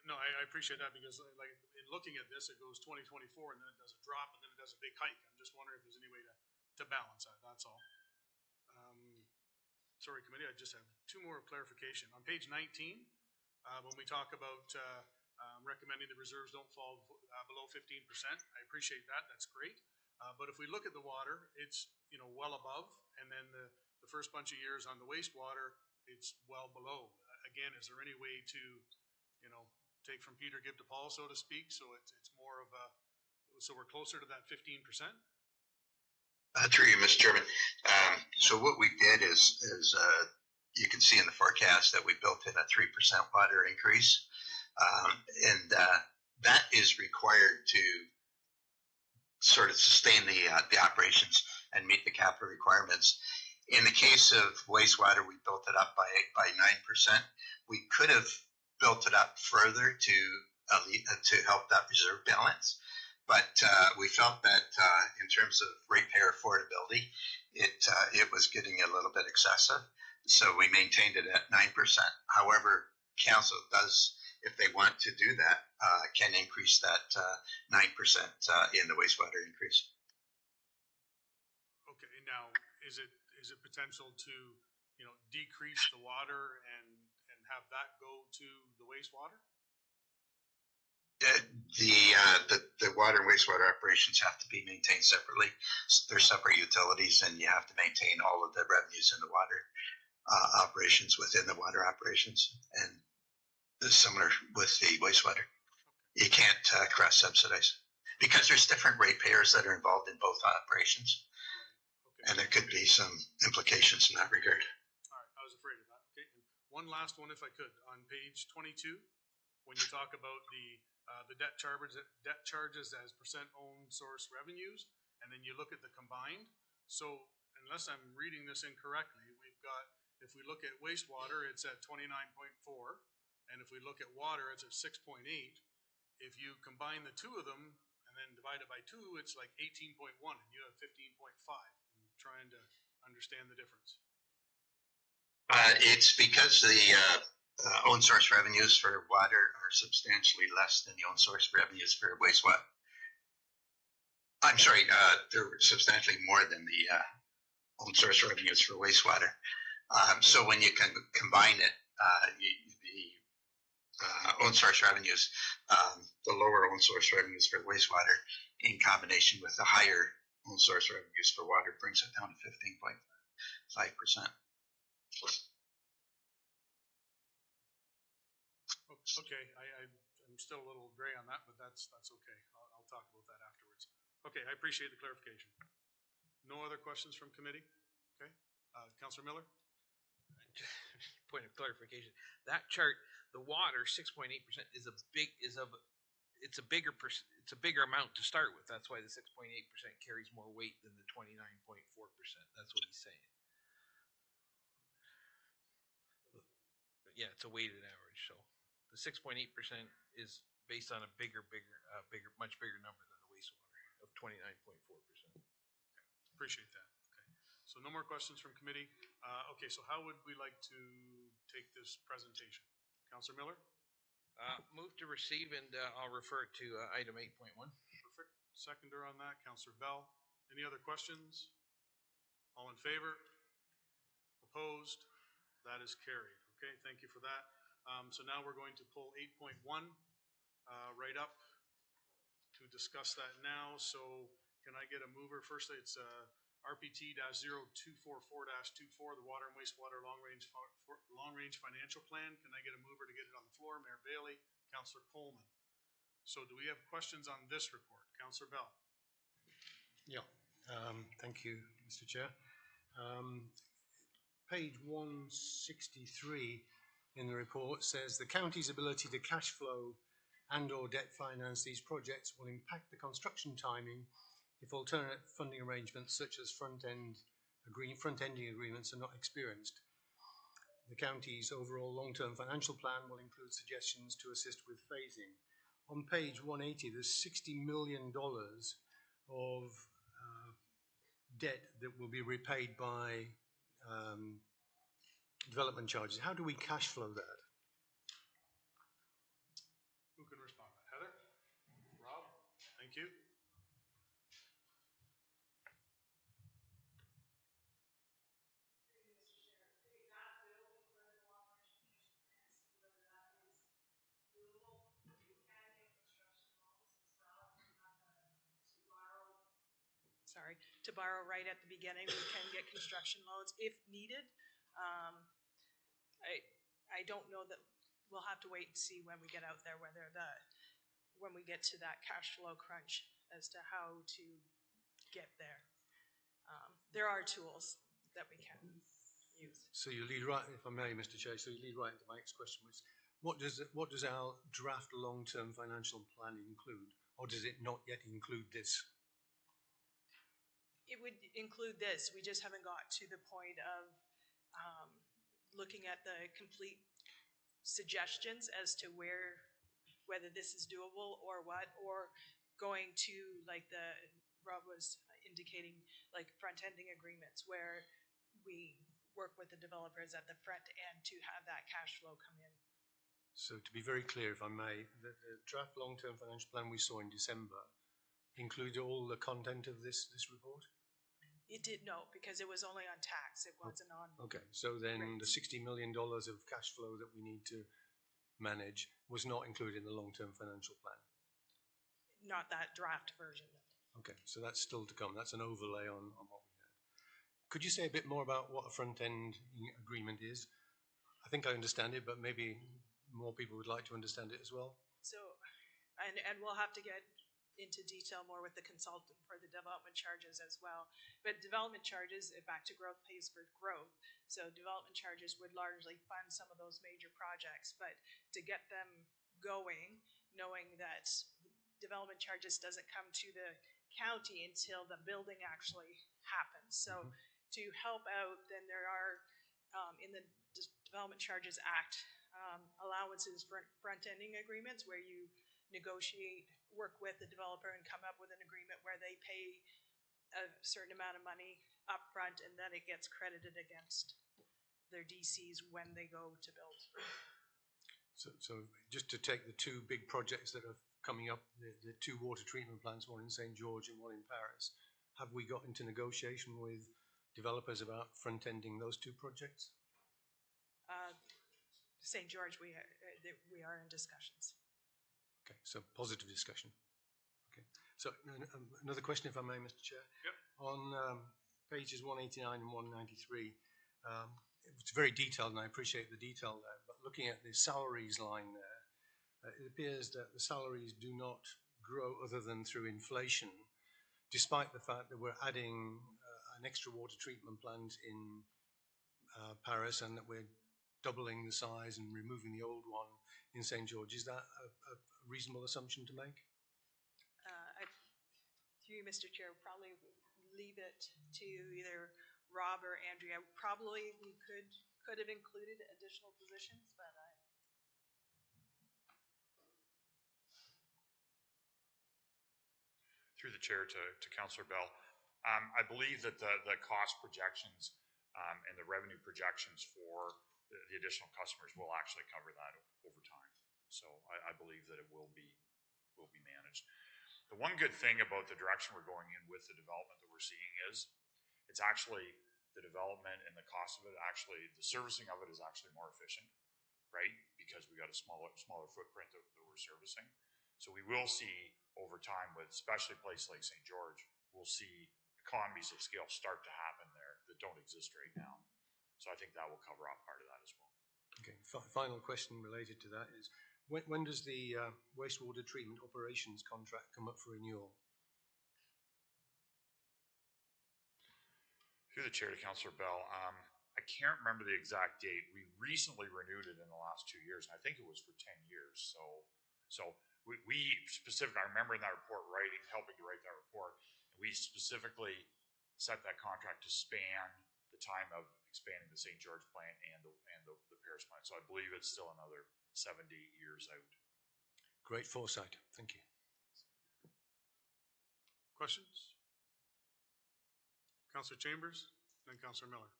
No, I appreciate that, because like in looking at this, it goes 2024 and then it does a drop and then it does a big hike. I'm just wondering if there's any way to balance that. That's all. Sorry, committee, I just have two more clarification. On page 19, when we talk about recommending the reserves don't fall below 15%, I appreciate that. That's great. But if we look at the water, it's well above, and then the first bunch of years on the wastewater, it's well below. Again, is there any way to take from Peter, give to Paul, so to speak? So it's more of a, so we're closer to that 15%. Through you, Mr. Chairman. So what we did is you can see in the forecast that we built in a 3% water increase, and that is required to sort of sustain the operations and meet the capital requirements. In the case of wastewater, we built it up by 9%. We could have built it up further to help that reserve balance, but we felt that in terms of ratepayer affordability, it was getting a little bit excessive, so we maintained it at 9%. However, council does, if they want to do that, can increase that 9% in the wastewater increase. Okay, now is it potential to decrease the water and have that go to the wastewater? The water and wastewater operations have to be maintained separately. They're separate utilities, and you have to maintain all of the revenues in the water operations within the water operations, and similar with the wastewater. You can't cross subsidize because there's different ratepayers that are involved in both operations, and there could be some implications in that regard. All right, I was afraid of that. Okay, and one last one, if I could, on page 22, when you talk about the debt charges as percent owned source revenues, and then you look at the combined. So unless I'm reading this incorrectly, we've got If we look at wastewater, it's at 29.4, and if we look at water, it's at 6.8. If you combine the two of them and then divide it by 2, it's like 18.1, and you have 15.5. I'm trying to understand the difference. It's because the own source revenues for water are substantially less than the own source revenues for wastewater. I'm sorry, they're substantially more than the own source revenues for wastewater. So when you can combine it, the own source revenues, the lower own source revenues for wastewater, in combination with the higher own source revenues for water, brings it down to 15.5%. Okay, I'm still a little gray on that, but that's okay. I'll talk about that afterwards. Okay, I appreciate the clarification. No other questions from committee? Okay, Councillor Miller? Point of clarification, that chart, the water, 6.8% is a bigger amount to start with. That's why the 6.8% carries more weight than the 29.4%. That's what he's saying. But yeah, it's a weighted average. So the 6.8% is based on a much bigger number than the wastewater of 29.4%. Appreciate that. Okay, so no more questions from committee. Okay, so how would we like to take this presentation? Councillor Miller? Move to receive, and I'll refer to item 8.1. Perfect. Seconder on that, Councillor Bell. Any other questions? All in favor? Opposed? That is carried. Okay, thank you for that. So now we're going to pull 8.1 right up to discuss that now. So can I get a mover? Firstly, it's RPT-0244-24, the Water and Wastewater Long Range Financial Plan. Can I get a mover to get it on the floor? Mayor Bailey, Councillor Coleman. So do we have questions on this report? Councillor Bell. Yeah, thank you, Mr. Chair. Page 163 in the report says the county's ability to cash flow and or debt finance these projects will impact the construction timing if alternate funding arrangements such as front-ending agreements are not experienced. The county's overall long-term financial plan will include suggestions to assist with phasing. On page 180, there's $60 million of debt that will be repaid by development charges. How do we cash flow that? Who can respond to that? Heather? Rob? Thank you. Sorry, to borrow right at the beginning. We can get construction loans if needed. I don't know that, we'll have to wait and see when we get out there when we get to that cash flow crunch as to how to get there. There are tools that we can use. So you lead right, if I may, Mr. Chair, so you lead right into my next question, which what does our draft long-term financial plan include, or does it not yet include this? It would include this. We just haven't got to the point of looking at the complete suggestions as to whether this is doable or what, or going to, like Rob was indicating, like front-ending agreements where we work with the developers at the front end to have that cash flow come in. So to be very clear, if I may, the draft long-term financial plan we saw in December include all the content of this report? It did no, because it was only on tax. It wasn't on. Okay, so then rates. the $60 million of cash flow that we need to manage was not included in the long-term financial plan. Not that draft version. Okay, so that's still to come. That's an overlay on what we had. Could you say a bit more about what a front-end agreement is? I think I understand it, but maybe more people would like to understand it as well. So, and we'll have to get into detail more with the consultant for the development charges as well. But development charges, Back to Growth pays for growth. So development charges would largely fund some of those major projects. But to get them going, knowing that development charges doesn't come to the county until the building actually happens. So to help out, then there are in the Development Charges Act, allowances for front-ending agreements where you negotiate, work with the developer and come up with an agreement where they pay a certain amount of money upfront and then it gets credited against their DCs when they go to build. So just to take the two big projects that are coming up, the two water treatment plants, one in St. George and one in Paris, have we got into negotiation with developers about front-ending those two projects? St. George, we are in discussions. Okay, so positive discussion. Okay, so another question, if I may, Mr. Chair. Yep. On pages 189 and 193, it's very detailed, and I appreciate the detail there. But looking at the salaries line there, it appears that the salaries do not grow other than through inflation, despite the fact that we're adding an extra water treatment plant in Paris and that we're doubling the size and removing the old one in St. George. Is that a reasonable assumption to make? Through you, Mr. Chair, probably leave it to either Rob or Andrea. Probably we could have included additional positions, but Through the chair to Councillor Bell, I believe that the cost projections and the revenue projections for the additional customers will actually cover that over time. So I believe that it will be managed. The one good thing about the direction we're going in with the development that we're seeing is it's actually the development and the cost of it, actually the servicing of it is actually more efficient, right? Because we got a smaller footprint that we're servicing. So we will see over time with especially places like St. George, we'll see economies of scale start to happen there that don't exist right now. So I think that will cover off part of that as well. Okay, final question related to that is, when does the wastewater treatment operations contract come up for renewal? Through the chair to Councillor Bell, I can't remember the exact date. We recently renewed it in the last 2 years, and I think it was for 10 years. So we specifically, I remember in that report helping to write that report, and we specifically set that contract to span the time of expanding the St. George plant and the Paris plant. So I believe it's still another 7 to 8 years out. Great foresight. Thank you. Questions? Councillor Chambers and Councillor Miller.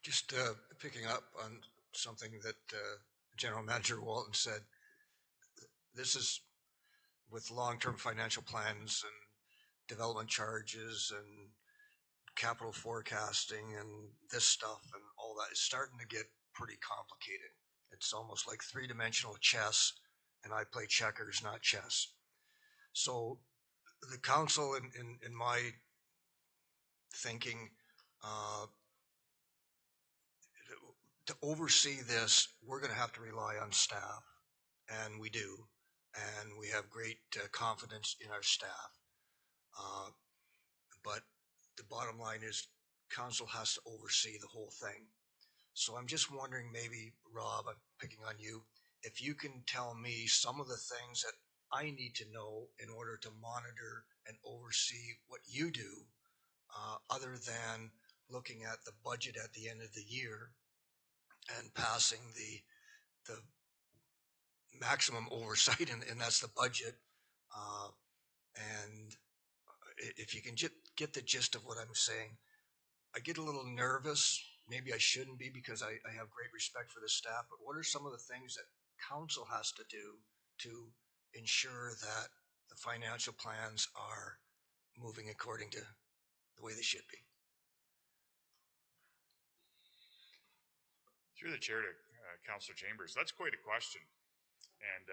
Just picking up on something that General Manager Walton said, this is with long-term financial plans and development charges and capital forecasting and this stuff and all that is starting to get pretty complicated. It's almost like three-dimensional chess, and I play checkers, not chess. So the council, in my thinking, to oversee this, we're going to have to rely on staff, and we do, and we have great confidence in our staff. But the bottom line is council has to oversee the whole thing. So I'm just wondering, maybe, Rob, I'm picking on you, if you can tell me some of the things that I need to know in order to monitor and oversee what you do, other than looking at the budget at the end of the year and passing the maximum oversight, and that's the budget. And if you can get the gist of what I'm saying, I get a little nervous. Maybe I shouldn't be, because I have great respect for the staff, but what are some of the things that council has to do to ensure that the financial plans are moving according to the way they should be? Through the chair to Councillor Chambers, that's quite a question. And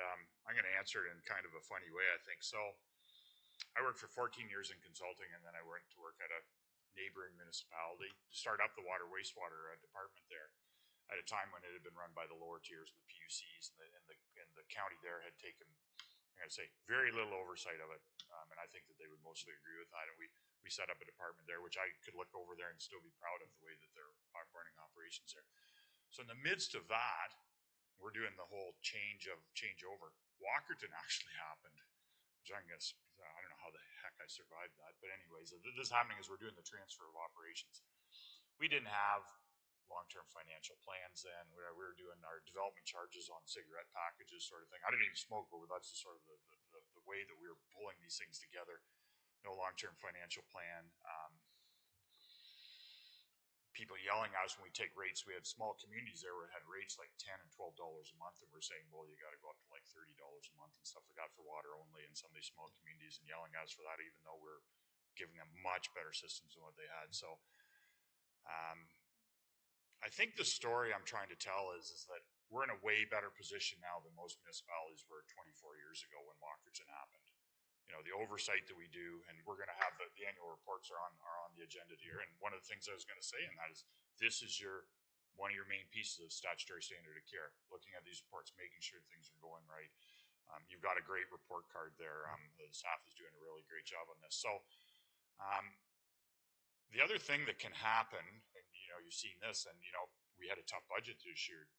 I'm going to answer it in kind of a funny way, I think. So I worked for 14 years in consulting, and then I went to work at a neighboring municipality to start up the wastewater department there at a time when it had been run by the lower tiers and the PUCs, and the county there had taken, I'm going to say, very little oversight of it. And I think that they would mostly agree with that. And we set up a department there, which I could look over there and still be proud of the way that they're running operations there. So in the midst of that, we're doing the whole changeover. Walkerton actually happened, which I don't know how the heck I survived that. But anyways, this is happening as we're doing the transfer of operations. we didn't have long-term financial plans then. We were doing our development charges on cigarette packages, sort of thing. I didn't even smoke, but that's the sort of the way that we were pulling these things together. No long-term financial plan. People yelling at us when we take rates. We had small communities there where it had rates like $10 and $12 a month, and we're saying, well, you got to go up to like $30 a month and stuff like that for water only in some of these small communities, and yelling at us for that, even though we're giving them much better systems than what they had. So I think the story I'm trying to tell is that we're in a way better position now than most municipalities were 24 years ago when Walkerton happened. You know, the oversight that we do, and we're going to have the annual reports are on the agenda here. And one of the things I was going to say in that is this is one of your main pieces of statutory standard of care, looking at these reports, making sure things are going right. You've got a great report card there. The staff is doing a really great job on this. So the other thing that can happen, and you've seen this, and we had a tough budget this year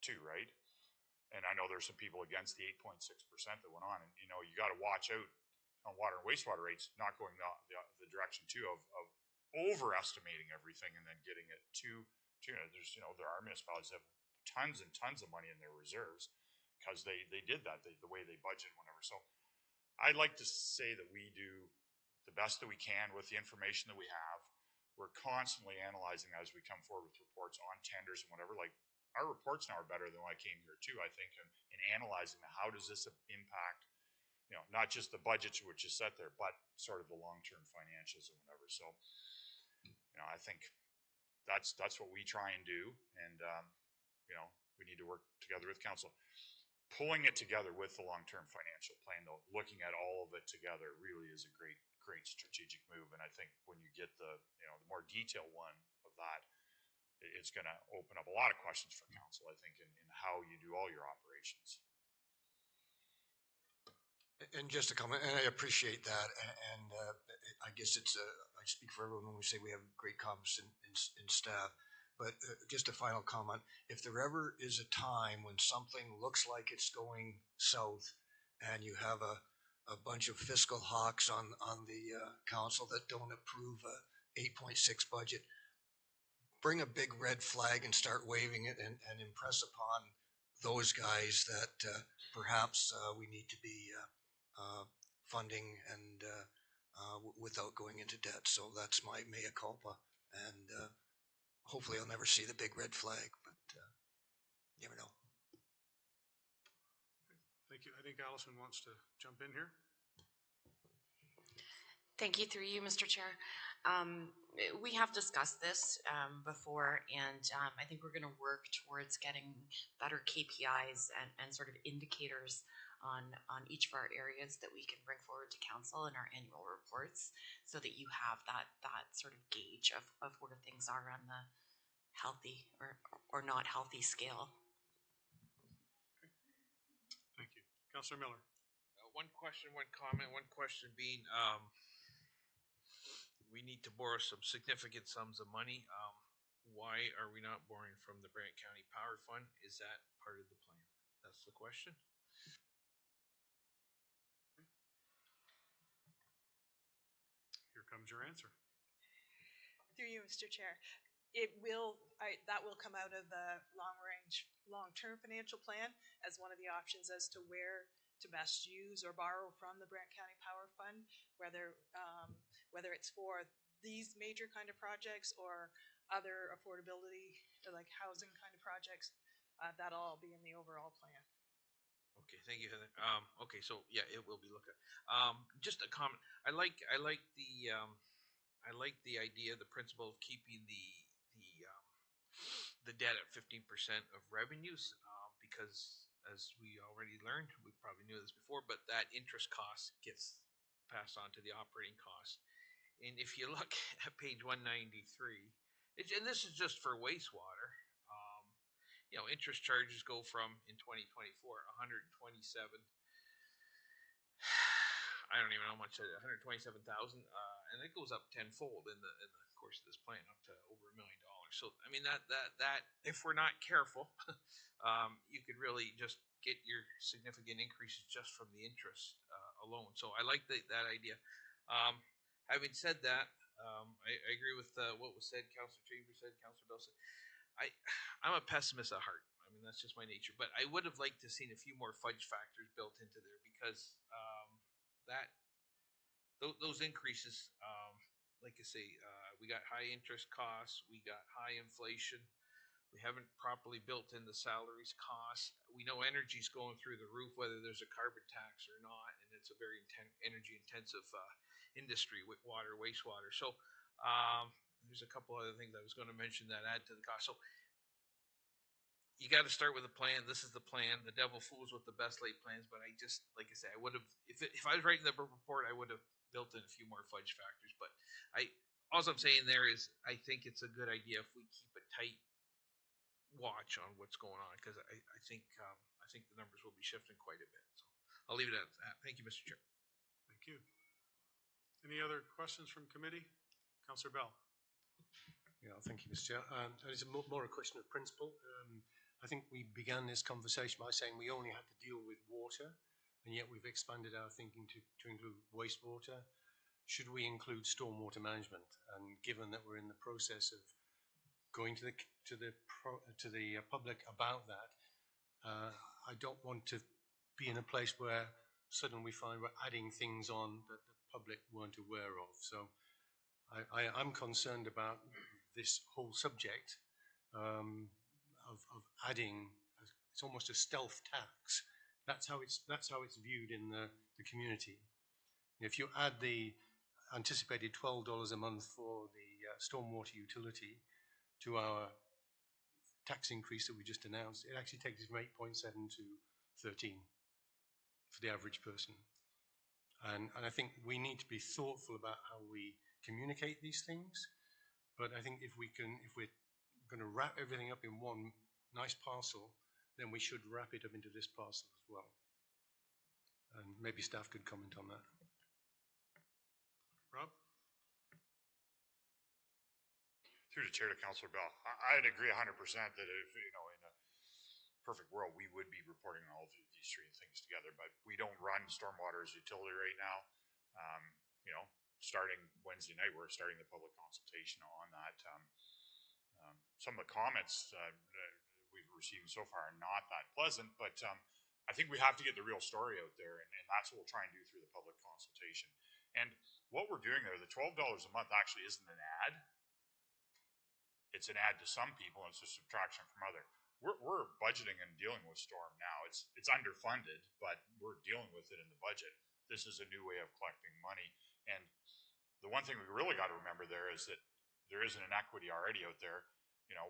too, right? And I know there's some people against the 8.6% that went on, and you got to watch out on water and wastewater rates not going the direction too of overestimating everything and then getting it too. There's there are municipalities that have tons and tons of money in their reserves because they did that the way they budget whenever. So I'd like to say that we do the best that we can with the information that we have. We're constantly analyzing as we come forward with reports on tenders and whatever. Like our reports now are better than when I came here too, I think, in analyzing how does this impact, not just the budgets which is set there, but sort of the long-term financials and whatever. So, I think that's what we try and do. And, we need to work together with council. Pulling it together with the long-term financial plan, though, looking at all of it together really is a great strategic move. And I think when you get the more detailed one of that, it's going to open up a lot of questions for council, I think, in how you do all your operations. And just a comment, and I appreciate that, and I guess I speak for everyone when we say we have great confidence in staff, but just a final comment, if there ever is a time when something looks like it's going south and you have a bunch of fiscal hawks on the council that don't approve a 8.6 budget, bring a big red flag and start waving it and impress upon those guys that perhaps we need to be funding and without going into debt. So that's my mea culpa, and hopefully I'll never see the big red flag, but you never know. Thank you. I think Allison wants to jump in here. Thank you, through you, Mr. Chair. We have discussed this before, and I think we're going to work towards getting better KPIs and sort of indicators on each of our areas that we can bring forward to council in our annual reports, so that you have that sort of gauge of where things are on the healthy or not healthy scale. Okay. Thank you. Councillor Miller. One question, one comment. One question being, we need to borrow some significant sums of money. Why are we not borrowing from the Brant County Power Fund? Is that part of the plan? That's the question. Here comes your answer. Through you, Mr. Chair. That will come out of the long-term financial plan as one of the options as to where to best use or borrow from the Brant County Power Fund, whether it's for these major kind of projects or other affordability, like housing kind of projects. That'll all be in the overall plan. Okay, thank you, Heather. Okay, so yeah, it will be looked at. Just a comment. I like the idea, the principle of keeping the debt at 15% of revenues, because as we already learned, we probably knew this before, but that interest cost gets passed on to the operating cost. And if you look at page 193, and this is just for wastewater, interest charges go from, in 2024, 127. I don't even know how much, 127,000, and it goes up tenfold in the course of this plan, up to over $1 million. So I mean that if we're not careful, you could really just get your significant increases just from the interest alone. So I like that idea. Having said that, I agree with what was said. Councillor Chambers said. Councillor Bell said. I'm a pessimist at heart. I mean, that's just my nature. But I would have liked to seen a few more fudge factors built into there because that those increases, like I say, we got high interest costs, we got high inflation. We haven't properly built in the salaries costs. We know energy's going through the roof, whether there's a carbon tax or not, and it's a very energy intensive industry with water, wastewater. So there's a couple other things I was going to mention that add to the cost. So you got to start with a plan. This is the plan. The devil fools with the best laid plans. But I just, like I say, I would have, if I was writing the report, I would have built in a few more fudge factors. But all I'm saying there is, I think it's a good idea if we keep a tight watch on what's going on because I think the numbers will be shifting quite a bit. So I'll leave it at that. Thank you, Mr. Chair. Thank you. Any other questions from committee? Councillor Bell. Yeah, thank you, Mr. Chair. It's more a question of principle. I think we began this conversation by saying we only had to deal with water, and yet we've expanded our thinking to include wastewater. Should we include stormwater management? And given that we're in the process of going to the public about that, I don't want to be in a place where suddenly we find we're adding things on that the public weren't aware of. So I'm concerned about this whole subject of adding. It's almost a stealth tax. That's how it's viewed in the community. If you add the anticipated $12 a month for the stormwater utility to our tax increase that we just announced, it actually takes it from 8.7 to 13 for the average person. And I think we need to be thoughtful about how we communicate these things. But I think if we're going to wrap everything up in one nice parcel, then we should wrap it up into this parcel as well. And maybe staff could comment on that. Rob? Through the chair to Councillor Bell, I'd agree 100% that if, in a perfect world, we would be reporting all of these three things together, but we don't run stormwater as utility right now. Starting Wednesday night, we're starting the public consultation on that. Some of the comments we've received so far are not that pleasant, but I think we have to get the real story out there, and that's what we'll try and do through the public consultation. And what we're doing there, the $12 a month actually isn't an ad. It's an add to some people, and it's a subtraction from other. We're budgeting and dealing with storm now. It's underfunded, but we're dealing with it in the budget. This is a new way of collecting money. And the one thing we really got to remember there is that there is an inequity already out there.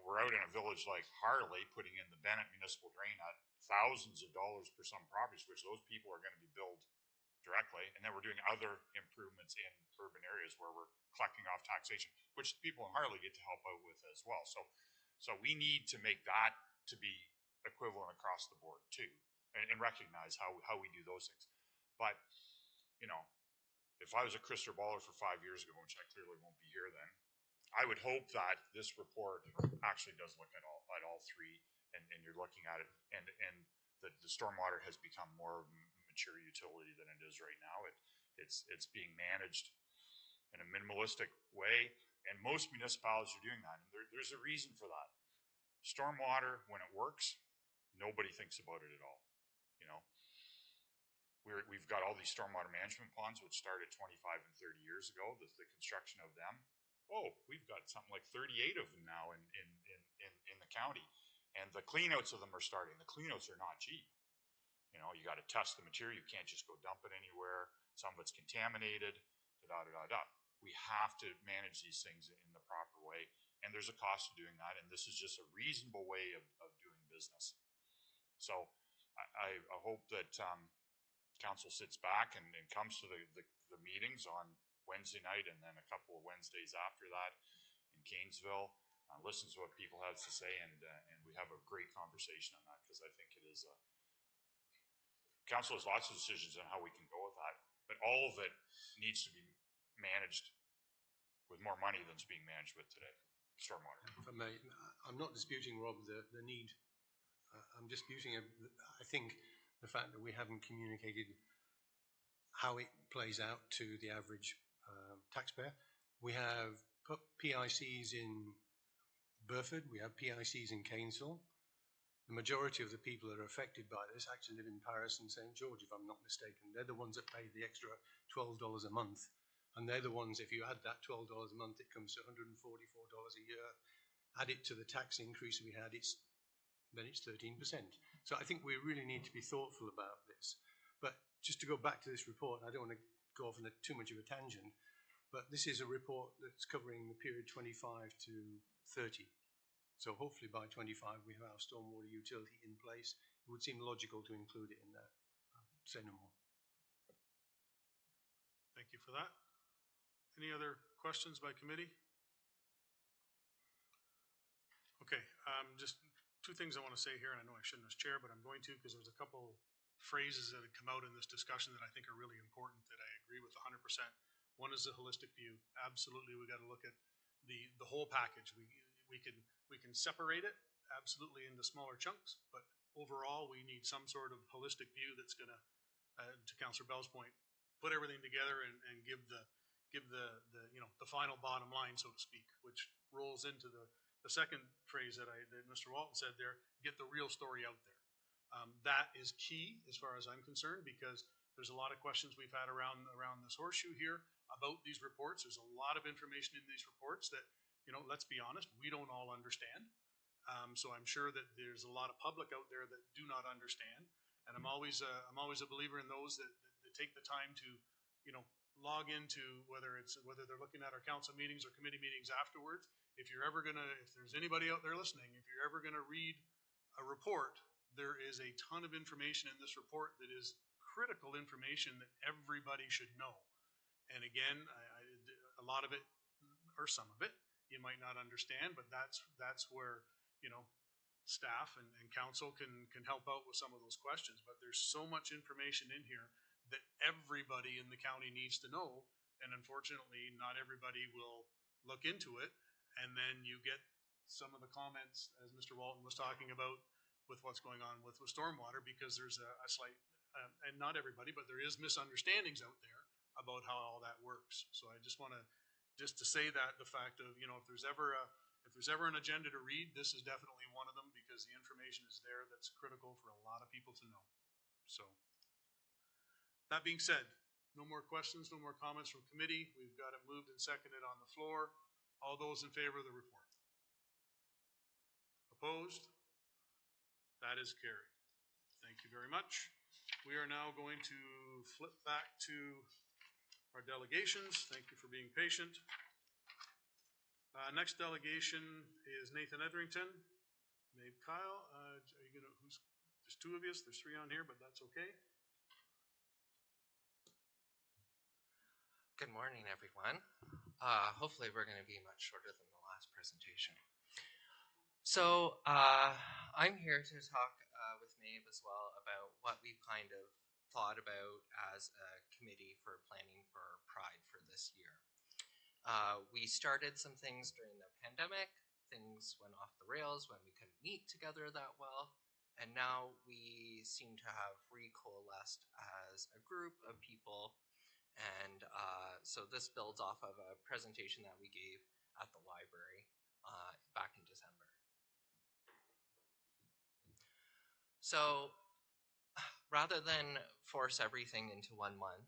We're out in a village like Harley putting in the Bennett Municipal Drain at thousands of dollars for some properties, which those people are going to be billed directly. And then we're doing other improvements in urban areas where we're collecting off taxation, which people in Harley get to help out with as well. So we need to make that to be equivalent across the board too, and recognize how we do those things. But, if I was a crystal baller for 5 years ago, which I clearly won't be here then, I would hope that this report actually does look at all three, and you're looking at it, and the stormwater has become more of a mature utility than it is right now. It's being managed in a minimalistic way, and most municipalities are doing that, and there's a reason for that. Stormwater, when it works, nobody thinks about it at all. We've got all these stormwater management ponds, which started 25 and 30 years ago, the construction of them. Oh, we've got something like 38 of them now in the county. And the cleanouts of them are starting. The cleanouts are not cheap. You got to test the material. You can't just go dump it anywhere. Some of it's contaminated, We have to manage these things in the proper way. And there's a cost to doing that. And this is just a reasonable way of doing business. So I hope that council sits back and comes to the meetings on Wednesday night and then a couple of Wednesdays after that in Cairnsville, listens to what people have to say, and we have a great conversation on that, because I think it is council has lots of decisions on how we can go with that, but all of it needs to be managed with more money than it's being managed with today. Stormwater. If I may, I'm not disputing, Rob, the need. I'm disputing, I think, the fact that we haven't communicated how it plays out to the average taxpayer. We have PICs in Burford, we have PICs in Cainsville. The majority of the people that are affected by this actually live in Paris and St. George, if I'm not mistaken. They're the ones that pay the extra $12 a month. And they're the ones, if you add that $12 a month, it comes to $144 a year. Add it to the tax increase we had, then it's 13%. So I think we really need to be thoughtful about this. But just to go back to this report, I don't want to go off on too much of a tangent, but this is a report that's covering the period 25 to 30. So hopefully by 25 we have our stormwater utility in place. It would seem logical to include it in there. Say no more. Thank you for that. Any other questions by committee? Okay, just two things I want to say here, and I know I shouldn't as chair, but I'm going to because there's a couple phrases that have come out in this discussion that I think are really important that I agree with 100%. One is the holistic view. Absolutely, we got to look at the whole package. We can separate it absolutely into smaller chunks, but overall we need some sort of holistic view that's going to Councillor Bell's point, put everything together and give the final bottom line, so to speak, which rolls into the second phrase that Mr. Walton said there, get the real story out there. That is key as far as I'm concerned, because there's a lot of questions we've had around this horseshoe here about these reports. There's a lot of information in these reports that, let's be honest, we don't all understand. So I'm sure that there's a lot of public out there that do not understand. And I'm always a believer in those that take the time to, log into whether they're looking at our council meetings or committee meetings afterwards. If there's anybody out there listening, if you're ever gonna read a report, there is a ton of information in this report that is critical information that everybody should know. And again, a lot of it, or some of it, you might not understand, but that's where, staff and council can help out with some of those questions. But there's so much information in here that everybody in the county needs to know. And unfortunately, not everybody will look into it. And then you get some of the comments, as Mr. Walton was talking about, with what's going on with stormwater, because there's a slight, and not everybody, but there is misunderstandings out there about how all that works. So I just want to say that the fact of, if there's ever an agenda to read, this is definitely one of them, because the information is there that's critical for a lot of people to know. So that being said, no more questions, no more comments from committee. We've got it moved and seconded on the floor. All those in favor of the report? Opposed? That is carried. Thank you very much. We are now going to flip back to our delegations. Thank you for being patient. Next delegation is Nathan Etherington. Maeve Kyle, are you gonna, there's two of you, there's three on here, but that's okay. Good morning, everyone. Hopefully we're going to be much shorter than the last presentation. So I'm here to talk with Maeve as well about what we've kind of thought about as a committee for planning for Pride for this year. We started some things during the pandemic. Things went off the rails when we couldn't meet together that well. And now we seem to have recoalesced as a group of people. And so this builds off of a presentation that we gave at the library back in December. So rather than force everything into 1 month,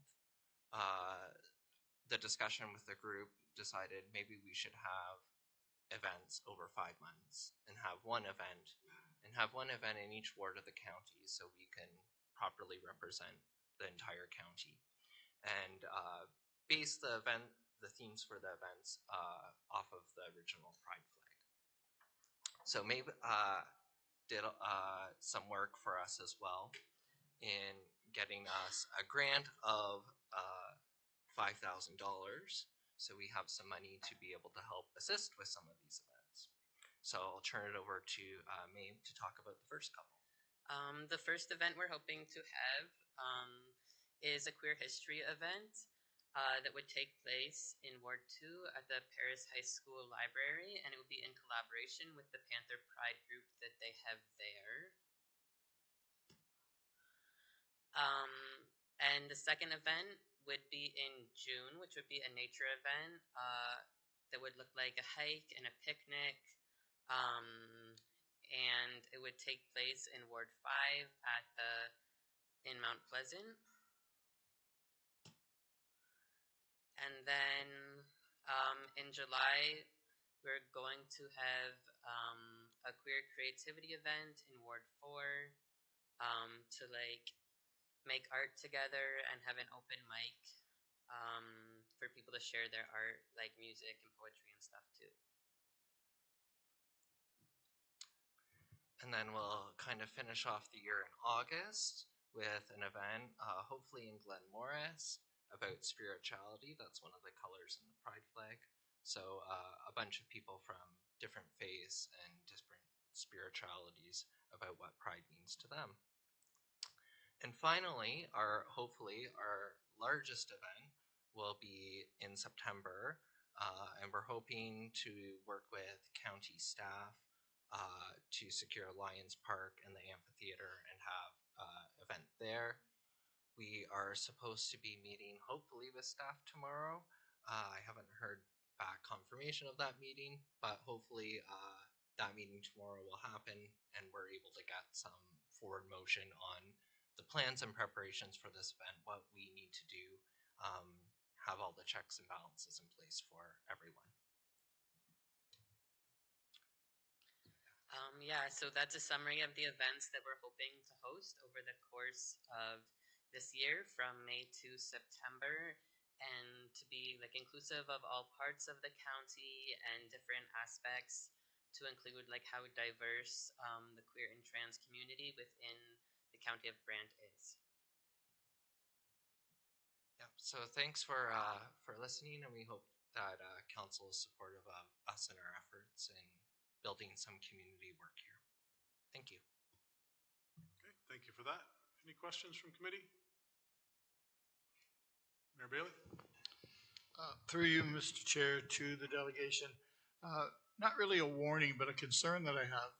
the discussion with the group decided maybe we should have events over 5 months and have one event in each ward of the county so we can properly represent the entire county. And base the themes for the events off of the original Pride flag. So Maeve did some work for us as well in getting us a grant of $5,000, so we have some money to be able to help assist with some of these events. So I'll turn it over to Maeve to talk about the first couple. The first event we're hoping to have is a queer history event that would take place in Ward 2 at the Paris High School Library, and it would be in collaboration with the Panther Pride group that they have there. And then the second event would be in June, which would be a nature event that would look like a hike and a picnic. And it would take place in Ward 5 in Mount Pleasant. And then in July, we're going to have a queer creativity event in Ward 4 to like make art together and have an open mic for people to share their art, like music and poetry and stuff too. And then we'll kind of finish off the year in August with an event, hopefully in Glen Morris, about spirituality. That's one of the colors in the pride flag. So a bunch of people from different faiths and different spiritualities about what pride means to them. And finally, hopefully our largest event will be in September, and we're hoping to work with county staff to secure Lions Park and the amphitheater and have an event there. We are supposed to be meeting hopefully with staff tomorrow. I haven't heard back confirmation of that meeting, but hopefully that meeting tomorrow will happen and we're able to get some forward motion on the plans and preparations for this event, what we need to do, have all the checks and balances in place for everyone. Yeah, so that's a summary of the events that we're hoping to host over the course of this year from May to September, and to be like inclusive of all parts of the county and different aspects, to include like how diverse the queer and trans community within the county of Brant is. Yeah, so thanks for listening, and we hope that council is supportive of us and our efforts in building some community work here. Thank you. Okay, thank you for that. Any questions from committee? Mayor Bailey? Through you, Mr. Chair, to the delegation. Not really a warning, but a concern that I have.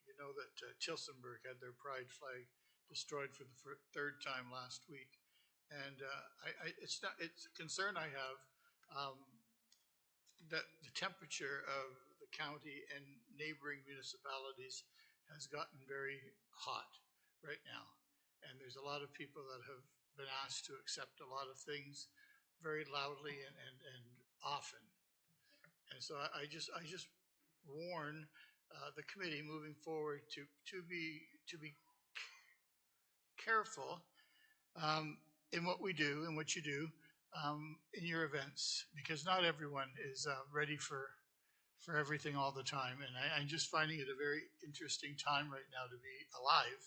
You know that Tillsonburg had their pride flag destroyed for the third time last week. And it's a concern I have that the temperature of the county and neighboring municipalities has gotten very hot right now. And there's a lot of people that have been asked to accept a lot of things very loudly and often. And so I just warn the committee moving forward to be careful in what we do and what you do in your events, because not everyone is ready for everything all the time. And I'm just finding it a very interesting time right now to be alive.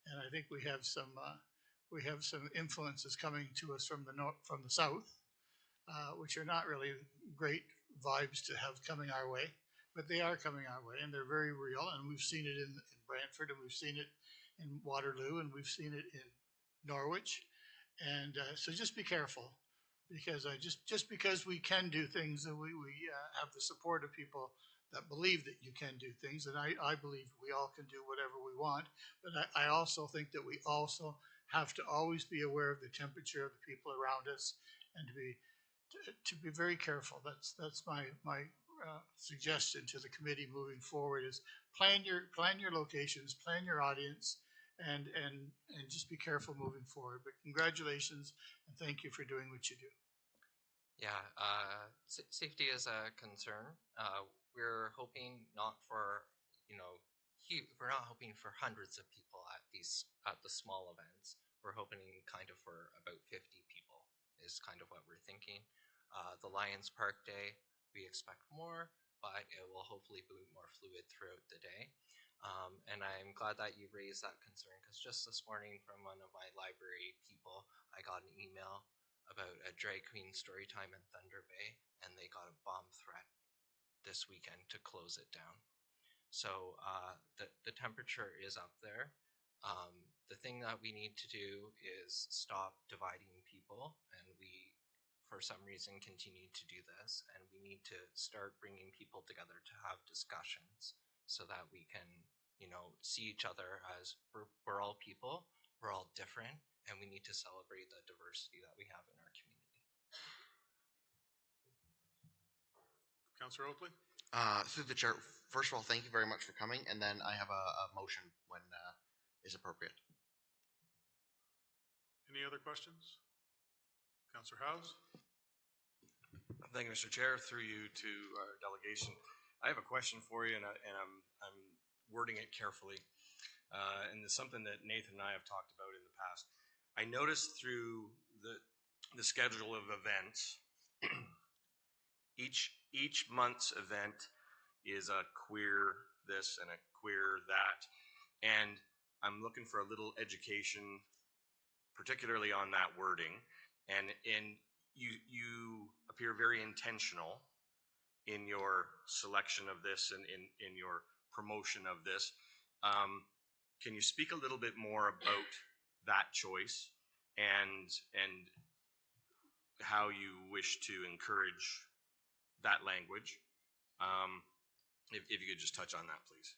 And I think we have some influences coming to us from the south, which are not really great vibes to have coming our way, but they are coming our way, and they're very real. And we've seen it in Brantford, and we've seen it in Waterloo, and we've seen it in Norwich. And so just be careful, because just because we can do things, and we have the support of people that believe that you can do things, and I believe we all can do whatever we want, but I also think that we also have to always be aware of the temperature of the people around us, and to be very careful. That's my suggestion to the committee moving forward: is plan your locations, plan your audience, and just be careful moving forward. But congratulations, and thank you for doing what you do. Yeah, safety is a concern. We're hoping not for, we're not hoping for hundreds of people at the small events. We're hoping kind of for about 50 people is kind of what we're thinking. The Lions Park Day, we expect more, but it will hopefully be more fluid throughout the day. And I'm glad that you raised that concern, because just this morning from one of my library people, I got an email about a drag queen story time in Thunder Bay, and they got a bomb threat this weekend to close it down. So the temperature is up there. The thing that we need to do is stop dividing people, and we, for some reason, continue to do this, and we need to start bringing people together to have discussions so that we can, see each other as we're all people, we're all different, and we need to celebrate the diversity that we have in our community. Councillor Oakley? Through the chair, first of all, thank you very much for coming, and then I have a motion when is appropriate. Any other questions? Councillor House? Thank you, Mr. Chair. Through you to our delegation, I have a question for you, and I'm wording it carefully. And it's something that Nathan and I have talked about in the past. I noticed through the schedule of events, each month's event is a queer this and a queer that, and I'm looking for a little education, particularly on that wording. And you appear very intentional in your selection of this and in your promotion of this. Can you speak a little bit more about that choice and how you wish to encourage that language? If you could just touch on that, please.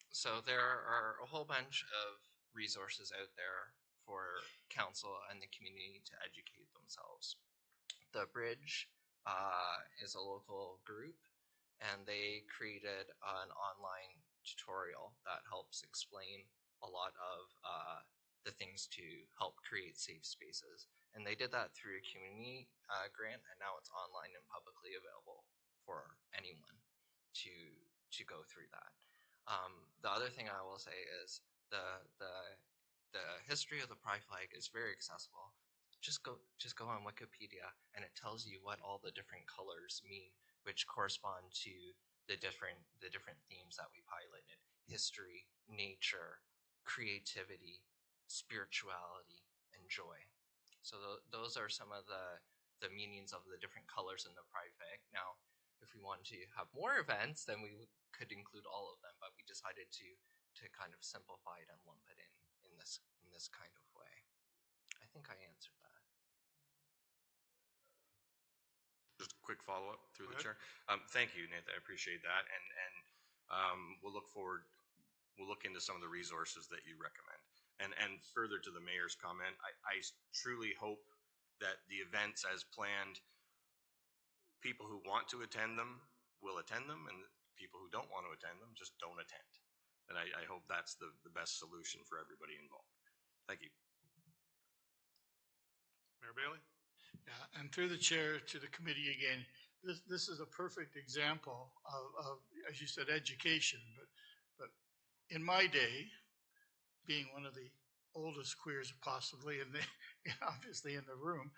So there are a whole bunch of resources out there for council and the community to educate themselves. The Bridge is a local group, and they created an online tutorial that helps explain a lot of the things to help create safe spaces. And they did that through a community grant, and now it's online and publicly available for anyone to go through that. The other thing I will say is the history of the pride flag is very accessible. Just go on Wikipedia, and it tells you what all the different colors mean, which correspond to the different themes that we've highlighted: history, nature, creativity, spirituality, and joy. So those are some of the meanings of the different colors in the pride flag. Now, if we want to have more events, then we could include all of them, but we decided to kind of simplify it and lump it in this kind of way. I think I answered that. Just a quick follow-up through the chair. Thank you, Nathan. I appreciate that, and we'll look forward. We'll look into some of the resources that you recommend. And further to the mayor's comment, I truly hope that the events as planned, people who want to attend them will attend them, and people who don't want to attend them just don't attend. And I hope that's the best solution for everybody involved. Thank you. Mayor Bailey? Yeah, and through the chair to the committee again, this is a perfect example of, as you said, education. But in my day, being one of the oldest queers possibly, and obviously in the room,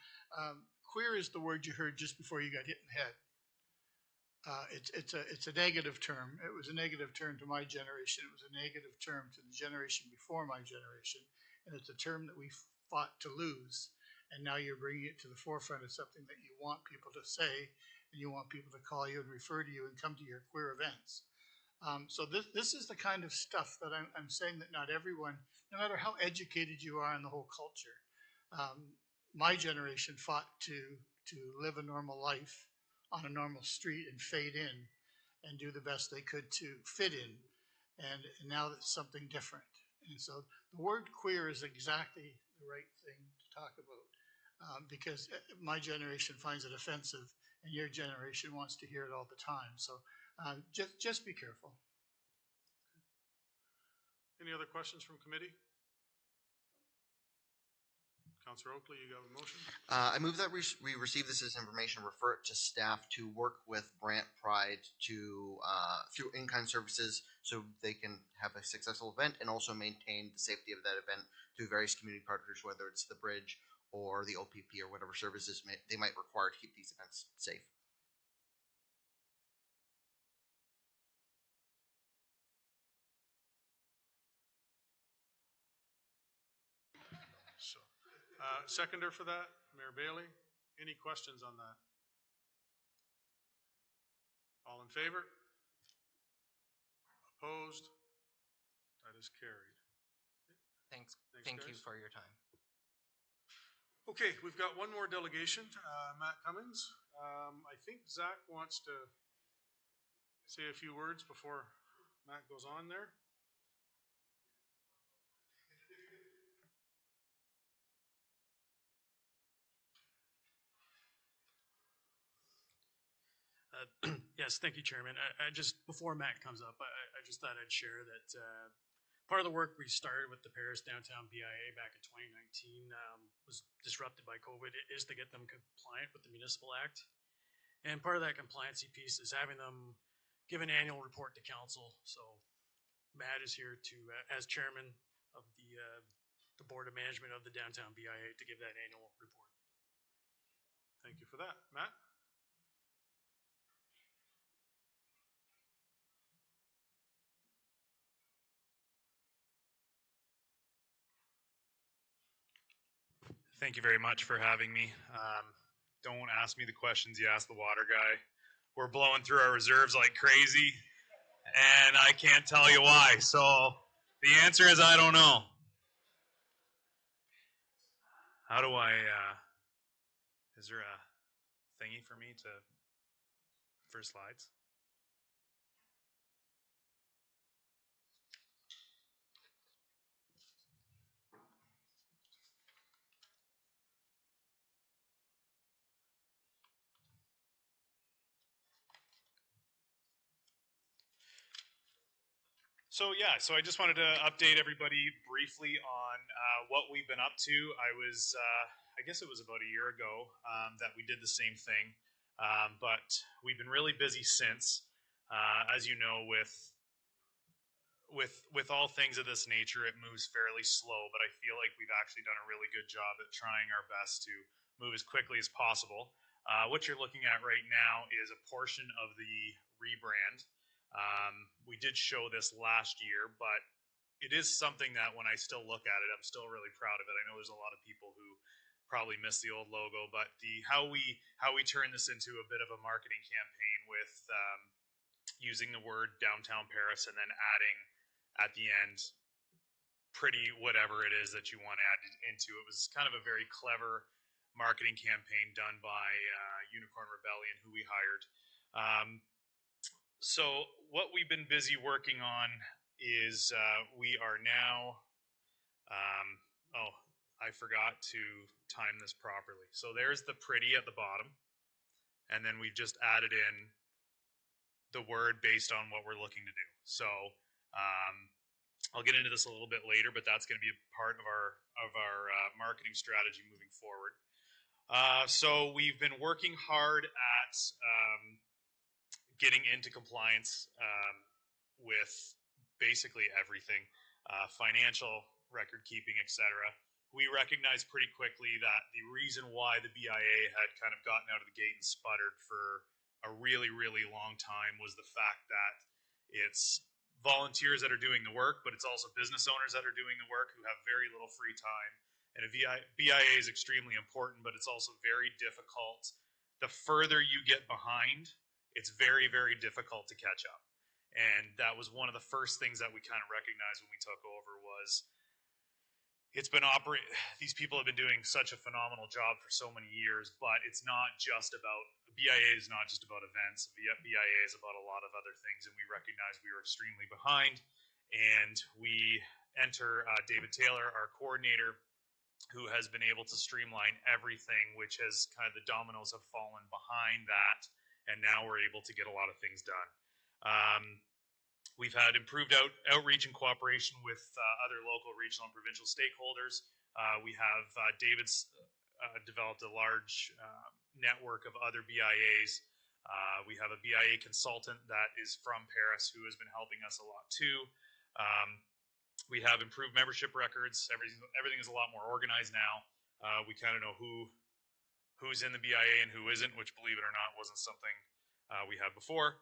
queer is the word you heard just before you got hit in the head. It's a negative term. It was a negative term to my generation. It was a negative term to the generation before my generation, and it's a term that we fought to lose. And now you're bringing it to the forefront of something that you want people to say, and you want people to call you and refer to you and come to your queer events. So this is the kind of stuff that I'm saying that not everyone, no matter how educated you are in the whole culture, my generation fought to live a normal life on a normal street and fade in and do the best they could to fit in. And now it's something different. And so the word queer is exactly the right thing to talk about. Because my generation finds it offensive, and your generation wants to hear it all the time. So just be careful. Any other questions from committee? Councillor Oakley, you have a motion? I move that we receive this as information, refer it to staff to work with Brant Pride to through in-kind services so they can have a successful event and also maintain the safety of that event through various community partners, whether it's the Bridge or the OPP or whatever services they might require to keep these events safe. So, seconder for that, Mayor Bailey. Any questions on that? All in favor? Opposed? That is carried. Thanks. Thank you guys. for your time. Okay, we've got one more delegation, Matt Cummings. I think Zach wants to say a few words before Matt goes on there. Yes, thank you, Chairman. I just, before Matt comes up, I just thought I'd share that part of the work we started with the Paris Downtown BIA back in 2019 was disrupted by COVID, is to get them compliant with the Municipal Act. And part of that compliancy piece is having them give an annual report to council. So Matt is here to, as chairman of the Board of Management of the Downtown BIA, to give that annual report. Thank you for that. Matt? Thank you very much for having me. Don't ask me the questions you ask the water guy. We're blowing through our reserves like crazy, and I can't tell you why. So the answer is I don't know. How do I, is there a thingy for me for slides? So yeah, so I just wanted to update everybody briefly on what we've been up to. I guess it was about a year ago that we did the same thing, but we've been really busy since. As you know, with all things of this nature, it moves fairly slow, but I feel like we've actually done a really good job at trying our best to move as quickly as possible. What you're looking at right now is a portion of the rebrand. We did show this last year, but it is something that when I still look at it, I'm still really proud of it. I know there's a lot of people who probably miss the old logo, but how we turn this into a bit of a marketing campaign with using the word downtown Paris and then adding at the end pretty whatever it is that you want added into it. Was kind of a very clever marketing campaign done by Unicorn Rebellion, who we hired. So what we've been busy working on is we are now, oh, I forgot to time this properly. So there's the pretty at the bottom. And then we've just added in the word based on what we're looking to do. So I'll get into this a little bit later, but that's going to be a part of our marketing strategy moving forward. So we've been working hard at getting into compliance with basically everything, financial, record keeping, etc. We recognized pretty quickly that the reason why the BIA had kind of gotten out of the gate and sputtered for a really, really long time was the fact that it's volunteers that are doing the work, but it's also business owners that are doing the work who have very little free time. And a BIA is extremely important, but it's also very difficult. The further you get behind, it's very, very difficult to catch up. And that was one of the first things that we kind of recognized when we took over was these people have been doing such a phenomenal job for so many years, but it's not just about, BIA is not just about events. BIA is about a lot of other things, and we recognized we were extremely behind. And we enter David Taylor, our coordinator, who has been able to streamline everything, which has kind of the dominoes have fallen behind that. And now we're able to get a lot of things done. We've had improved outreach and cooperation with other local, regional, and provincial stakeholders. We have David's developed a large network of other BIAs. We have a BIA consultant that is from Paris who has been helping us a lot too. We have improved membership records. Everything is a lot more organized now. We kind of know who's in the BIA and who isn't, which, believe it or not, wasn't something we had before.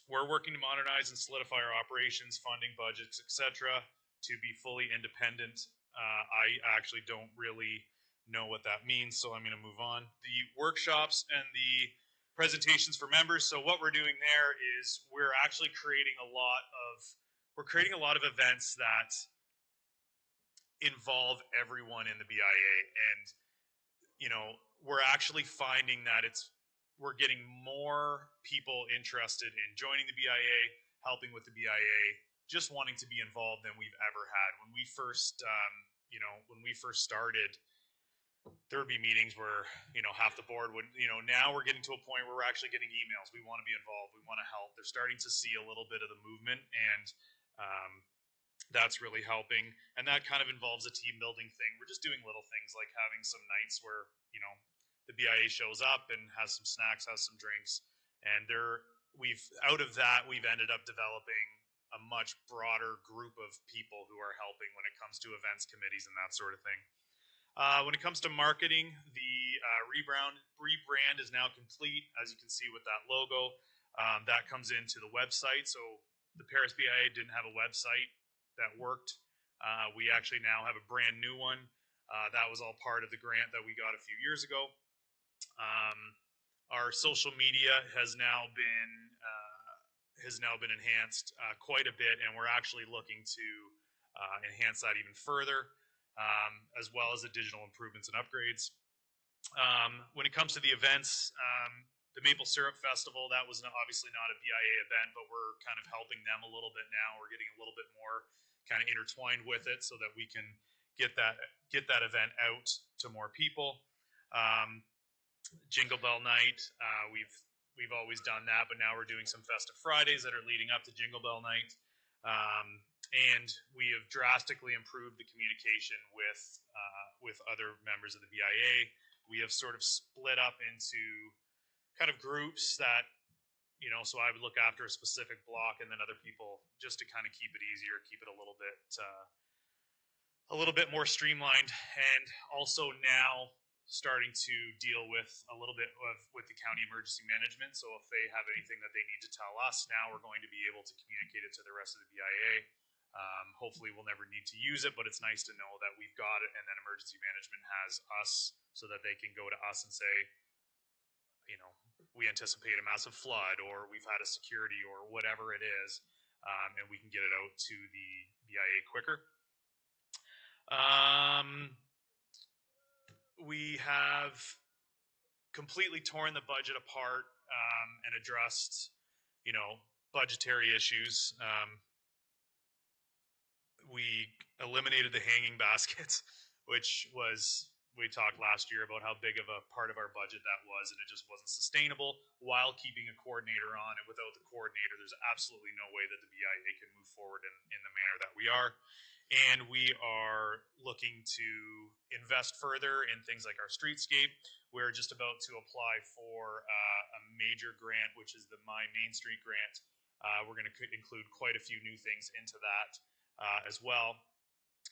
We're working to modernize and solidify our operations, funding, budgets, etc., to be fully independent. I actually don't really know what that means, so I'm going to move on. The workshops and the presentations for members. So what we're doing there is we're actually creating a lot of events that involve everyone in the BIA, and we're actually finding that we're getting more people interested in joining the BIA, helping with the BIA, just wanting to be involved than we've ever had. When we first started, there would be meetings where, you know, half the board would, you know, now we're getting to a point where we're actually getting emails. We want to be involved. We want to help. They're starting to see a little bit of the movement, and that's really helping. And that kind of involves a team building thing. We're just doing little things like having some nights where, you know, the BIA shows up and has some snacks, has some drinks. And out of that, we've ended up developing a much broader group of people who are helping when it comes to events committees and that sort of thing. When it comes to marketing, the rebrand is now complete, as you can see with that logo. That comes into the website. So the Paris BIA didn't have a website that worked. We actually now have a brand new one. That was all part of the grant that we got a few years ago. Our social media has now been enhanced quite a bit, and we're actually looking to enhance that even further, as well as the digital improvements and upgrades. When it comes to the events, the Maple Syrup Festival, that was obviously not a BIA event, but we're kind of helping them a little bit now. We're getting a little bit more kind of intertwined with it so that we can get that event out to more people. Jingle Bell Night, we've always done that, but now we're doing some festive Fridays that are leading up to Jingle Bell Night. And we have drastically improved the communication with other members of the BIA. We have sort of split up into kind of groups that, you know, so I would look after a specific block and then other people, just to kind of keep it easier, keep it a little bit more streamlined, and also now starting to deal with a little bit with the county emergency management. So if they have anything that they need to tell us, now we're going to be able to communicate it to the rest of the BIA. Hopefully we'll never need to use it, but it's nice to know that we've got it, and then emergency management has us so that they can go to us and say, you know, we anticipate a massive flood, or we've had a security, or whatever it is, and we can get it out to the BIA quicker. We have completely torn the budget apart and addressed, you know, budgetary issues. We eliminated the hanging baskets, which was, we talked last year about how big of a part of our budget that was, and it just wasn't sustainable while keeping a coordinator on. And without the coordinator, there's absolutely no way that the BIA can move forward in the manner that we are. And we are looking to invest further in things like our streetscape. We're just about to apply for a major grant, which is the My Main Street grant. We're going to include quite a few new things into that as well,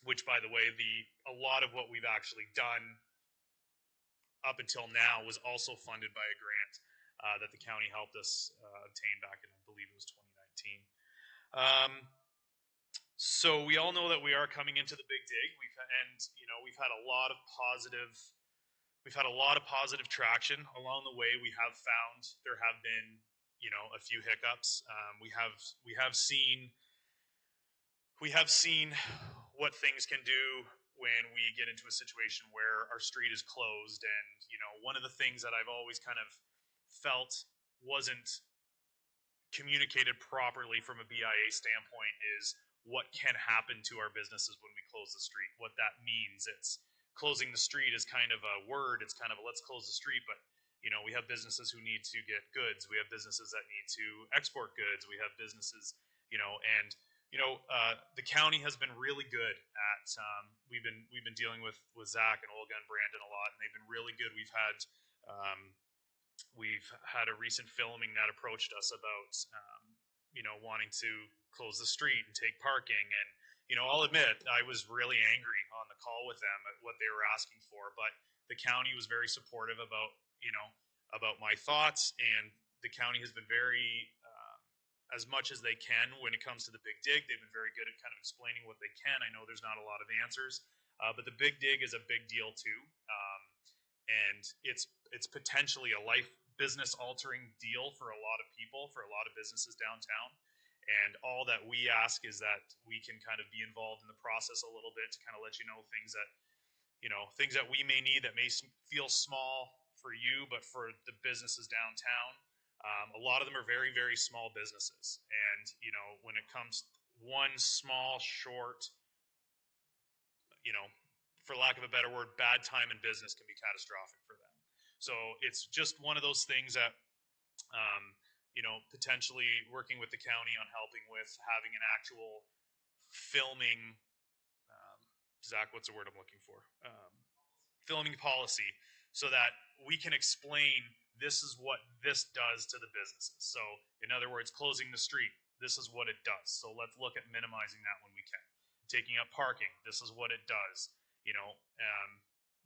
which, by the way, a lot of what we've actually done up until now was also funded by a grant that the county helped us obtain back in, I believe it was 2019. So we all know that we are coming into the big dig. We've had a lot of positive traction along the way. We have found there have been, you know, a few hiccups. We have seen what things can do when we get into a situation where our street is closed. And, you know, one of the things that I've always kind of felt wasn't communicated properly from a BIA standpoint is what can happen to our businesses when we close the street, what that means. It's closing the street is kind of a word. It's kind of a let's close the street, but you know, we have businesses who need to get goods. We have businesses that need to export goods. We have businesses, you know, and you know, the county has been really good at. We've been dealing with Zach and Olga and Brandon a lot, and they've been really good. We've had a recent filming that approached us about, you know, wanting to close the street and take parking. And you know, I'll admit I was really angry on the call with them at what they were asking for, but the county was very supportive about, you know, about my thoughts, and the county has been very, as much as they can when it comes to the big dig. They've been very good at kind of explaining what they can. I know there's not a lot of answers, but the big dig is a big deal too. And it's potentially a business altering deal for a lot of people, for a lot of businesses downtown. And all that we ask is that we can kind of be involved in the process a little bit to kind of let you know things that we may need that may feel small for you, but for the businesses downtown, a lot of them are very, very small businesses. And, you know, when it comes one small, short, you know, for lack of a better word, bad time in business can be catastrophic for them. So it's just one of those things that, potentially working with the county on helping with having an actual filming, Zach, what's the word I'm looking for? Filming policy, so that we can explain this is what this does to the businesses. So in other words, closing the street, this is what it does. So let's look at minimizing that when we can. Taking up parking, this is what it does.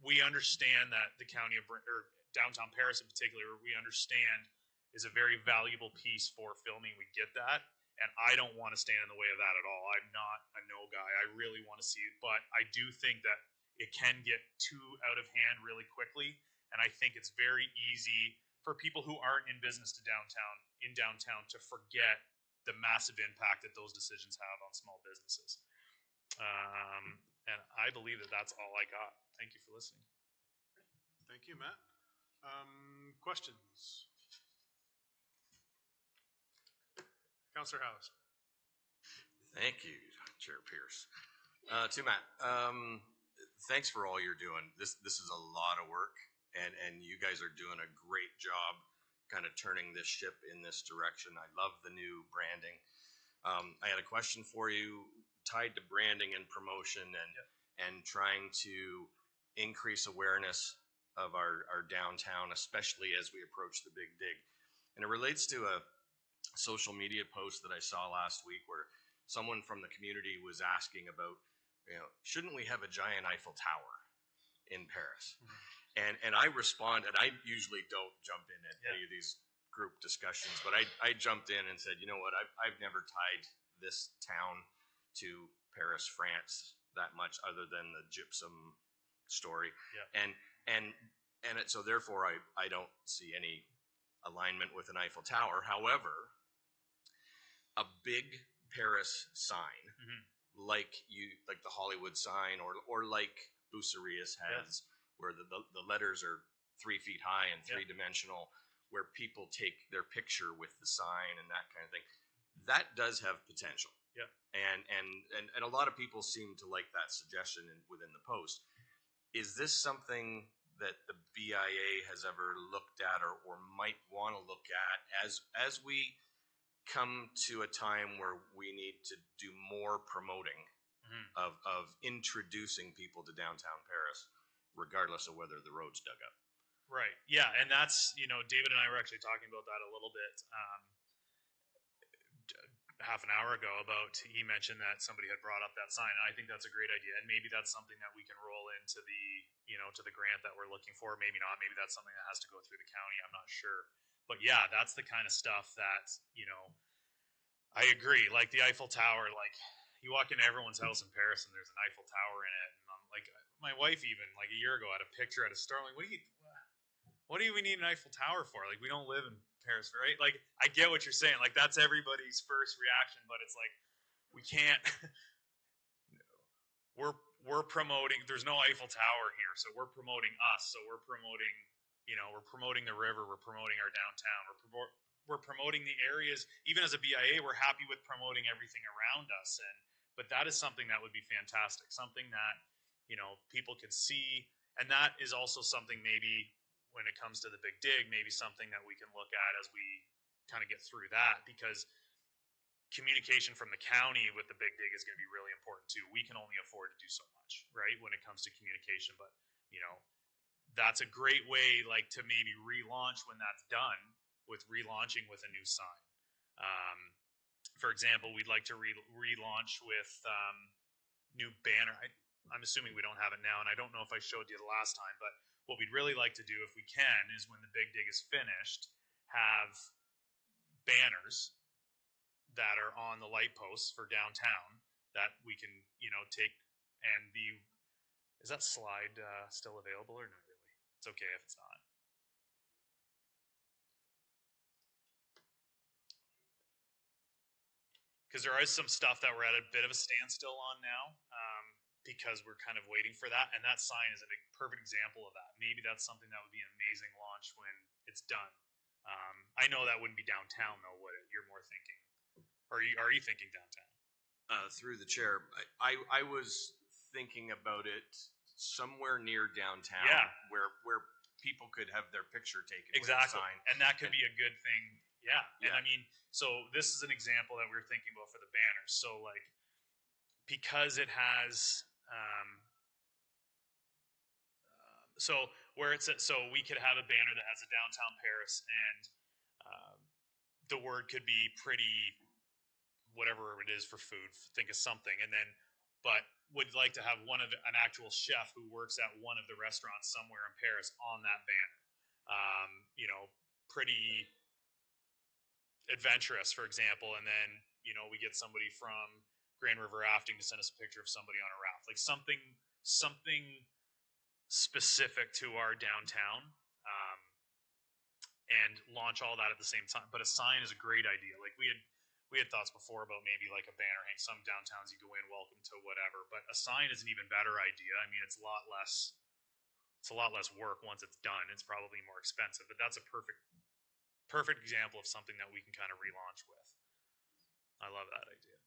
We understand that the county of or downtown Paris in particular, we understand is a very valuable piece for filming. We get that. And I don't want to stand in the way of that at all. I'm not a no guy. I really want to see it. But I do think that it can get too out of hand really quickly. And I think it's very easy for people who aren't in business in downtown to forget the massive impact that those decisions have on small businesses. And I believe that that's all I got. Thank you for listening. Thank you, Matt. Questions? Councillor House. Thank you, Chair Pierce. To Matt, thanks for all you're doing. This is a lot of work, and you guys are doing a great job kind of turning this ship in this direction. I love the new branding. I had a question for you tied to branding and promotion and trying to increase awareness of our downtown, especially as we approach the Big Dig. And it relates to a social media post that I saw last week where someone from the community was asking about, shouldn't we have a giant Eiffel Tower in Paris? Mm-hmm. And I responded, I usually don't jump in at any of these group discussions, but I jumped in and said, you know what, I've never tied this town to Paris, France that much other than the gypsum story. Yeah. So therefore I don't see any alignment with an Eiffel Tower. However, a big Paris sign, mm-hmm. like the Hollywood sign or like Bucerius has, where the letters are 3 feet high and three-dimensional, where people take their picture with the sign and that kind of thing. That does have potential. Yeah. And a lot of people seem to like that suggestion within the post. Is this something that the BIA has ever looked at or might want to look at as we come to a time where we need to do more promoting mm-hmm. of introducing people to downtown Paris, regardless of whether the road's dug up? Right. Yeah. And that's, David and I were actually talking about that a little bit half an hour ago he mentioned that somebody had brought up that sign. And I think that's a great idea. And maybe that's something that we can roll into to the grant that we're looking for. Maybe not. Maybe that's something that has to go through the county. I'm not sure. But yeah, that's the kind of stuff that, I agree. Like the Eiffel Tower, like you walk into everyone's house in Paris and there's an Eiffel Tower in it. And I'm like, my wife even like a year ago had a picture at a store. I'm like, what do we need an Eiffel Tower for? Like, we don't live in Paris, right? Like, I get what you're saying. Like, that's everybody's first reaction, but it's like, we can't, we're promoting, there's no Eiffel Tower here. So we're promoting us. So we're promoting, we're promoting the river. We're promoting our downtown. We're promoting the areas. Even as a BIA, we're happy with promoting everything around us. But that is something that would be fantastic. Something that, people could see. And that is also something maybe when it comes to the Big Dig, maybe something that we can look at as we kind of get through that, because communication from the county with the Big Dig is going to be really important too. We can only afford to do so much, right, when it comes to communication. But, that's a great way, like, to maybe relaunch when that's done, with relaunching with a new sign. For example, we'd like to relaunch with new banner. I'm assuming we don't have it now, and I don't know if I showed you the last time, but what we'd really like to do, if we can, is when the Big Dig is finished, have banners that are on the light posts for downtown that we can, take and is that slide still available or not really? It's okay if it's not. Because there is some stuff that we're at a bit of a standstill on now. Because we're kind of waiting for that, and that sign is a perfect example of that. Maybe that's something that would be an amazing launch when it's done. I know that wouldn't be downtown though, would it? You're more thinking, or are you thinking downtown? Through the chair, I was thinking about it somewhere near downtown. Yeah. Where people could have their picture taken Exactly. with a sign. And that could be a good thing. Yeah. And Yeah. I mean, so this is an example that we were thinking about for the banners. So like, because it has, so where it's at, so we could have a banner that has a downtown Paris, and the word could be pretty, whatever it is for food, think of something. And then, but would like to have an actual chef who works at one of the restaurants somewhere in Paris on that banner. You know, pretty adventurous, for example, and then, you know, we get somebody from Grand River Rafting to send us a picture of somebody on a raft, like something specific to our downtown, and launch all that at the same time. But a sign is a great idea. Like we had thoughts before about maybe like a banner hang. Some downtowns you go in, welcome to whatever, but a sign is an even better idea. I mean, it's a lot less work once it's done. It's probably more expensive, but that's a perfect example of something that we can kind of relaunch with. I love that idea.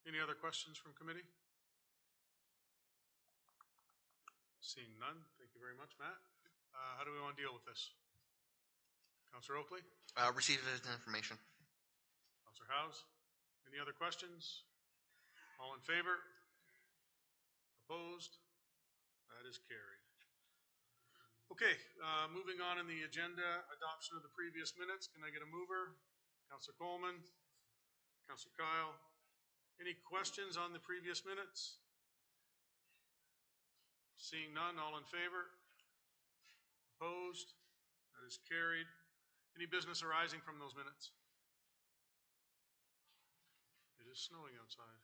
Any other questions from committee? Seeing none, thank you very much, Matt. How do we want to deal with this? Councillor Oakley? Receive it as information. Councillor Howes? Any other questions? All in favor? Opposed? That is carried. Okay, moving on in the agenda, adoption of the previous minutes. Can I get a mover? Councillor Coleman? Councillor Kyle? Any questions on the previous minutes? Seeing none, all in favor? Opposed? That is carried. Any business arising from those minutes? It is snowing outside.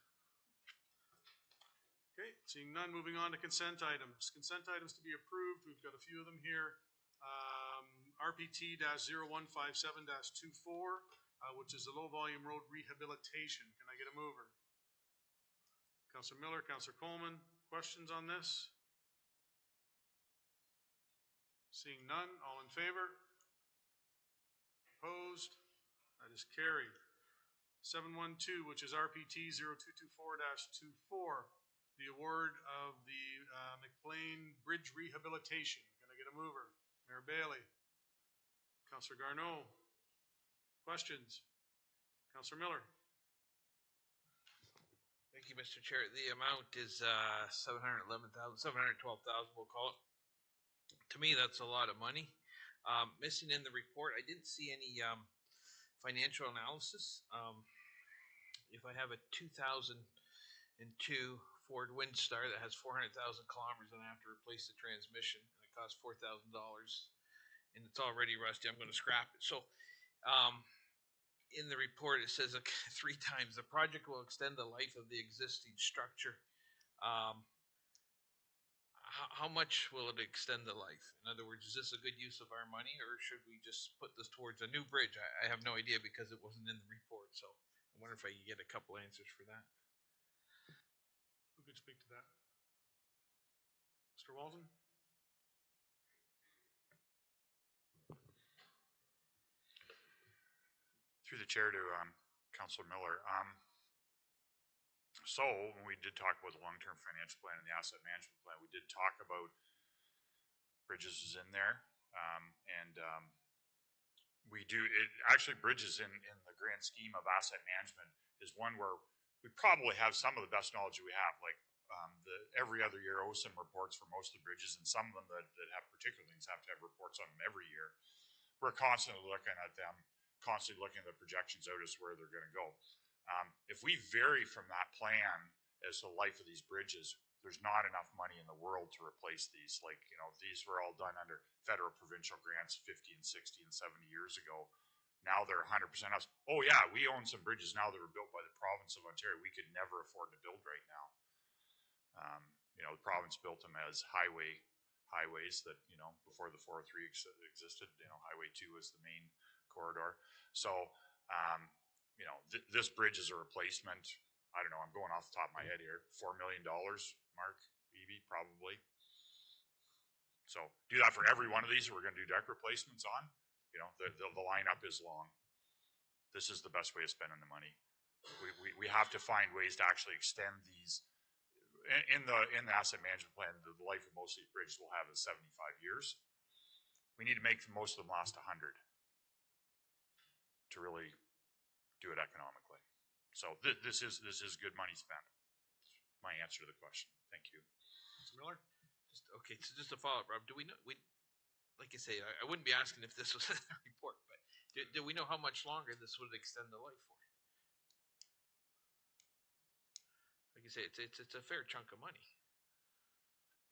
Okay, seeing none, moving on to consent items. Consent items to be approved, we've got a few of them here. RPT-0157-24, which is the low-volume road rehabilitation. Can I get a mover? Councillor Miller, Councillor Coleman, questions on this? Seeing none, all in favor? Opposed? That is carried. 712, which is RPT 0224-24, the award of the McLean Bridge Rehabilitation. Can I get a mover? Mayor Bailey. Councillor Garneau. Questions? Councillor Miller. Thank you, Mr. Chair. The amount is $712,000, we'll call it. To me, that's a lot of money. Missing in the report, I didn't see any financial analysis. If I have a 2002 Ford Windstar that has 400,000 kilometers and I have to replace the transmission and it costs $4,000 and it's already rusty, I'm going to scrap it. So in the report, it says 3 times the project will extend the life of the existing structure. How much will it extend the life? In other words, is this a good use of our money, or should we just put this towards a new bridge? I have no idea because it wasn't in the report, so I wonder if I could get a couple answers for that. Who could speak to that? Mr. Walton? Through the chair to Councillor Miller. So when we did talk about the long-term financial plan and the asset management plan, we did talk about bridges is in there. We do, actually bridges in the grand scheme of asset management is one where we probably have some of the best knowledge we have. Like every other year OSIM reports for most of the bridges, and some of them that have particular things have to have reports on them every year. We're constantly looking at them, constantly looking at the projections out as where they're going to go. If we vary from that plan as to the life of these bridges, there's not enough money in the world to replace these. Like, you know, these were all done under federal provincial grants 50 and 60 and 70 years ago. Now they're 100% us. Oh yeah, we own some bridges now that were built by the province of Ontario we could never afford to build right now. You know, the province built them as highways that, you know, before the 403 existed, you know, Highway 2 was the main corridor. So, you know, this bridge is a replacement. I don't know, I'm going off the top of my head here. $4 million, Mark, Eby, probably. So do that for every one of these that we're going to do deck replacements on. You know, the lineup is long. This is the best way of spending the money. We have to find ways to actually extend these in the asset management plan, the life of most of these bridges will have is 75 years. We need to make most of them last 100 to really do it economically. So this is good money spent. My answer to the question. Thank you. Mr. Miller? Okay, so just to follow up, Rob, do we know, like I say, I wouldn't be asking if this was in the report, but do we know how much longer this would extend the life for? Like you say, it's a fair chunk of money.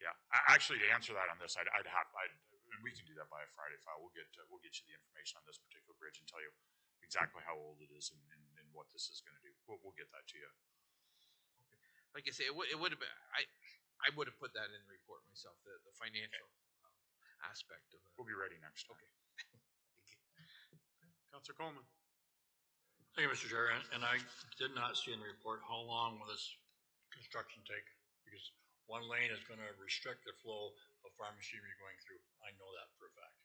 Yeah, actually, to answer that on this, and we can do that by a Friday file. We'll get you the information on this particular bridge and tell you exactly how old it is and what this is going to do. We'll get that to you. Okay, like I say, it would have been. I would have put that in the report myself, the financial aspect of it. We'll be ready next time. Okay. Thank you. Councillor Coleman? Thank you, Mr. Chair. And I did not see in the report how long will this construction take? Because one lane is going to restrict the flow of farm machinery going through. I know that for a fact.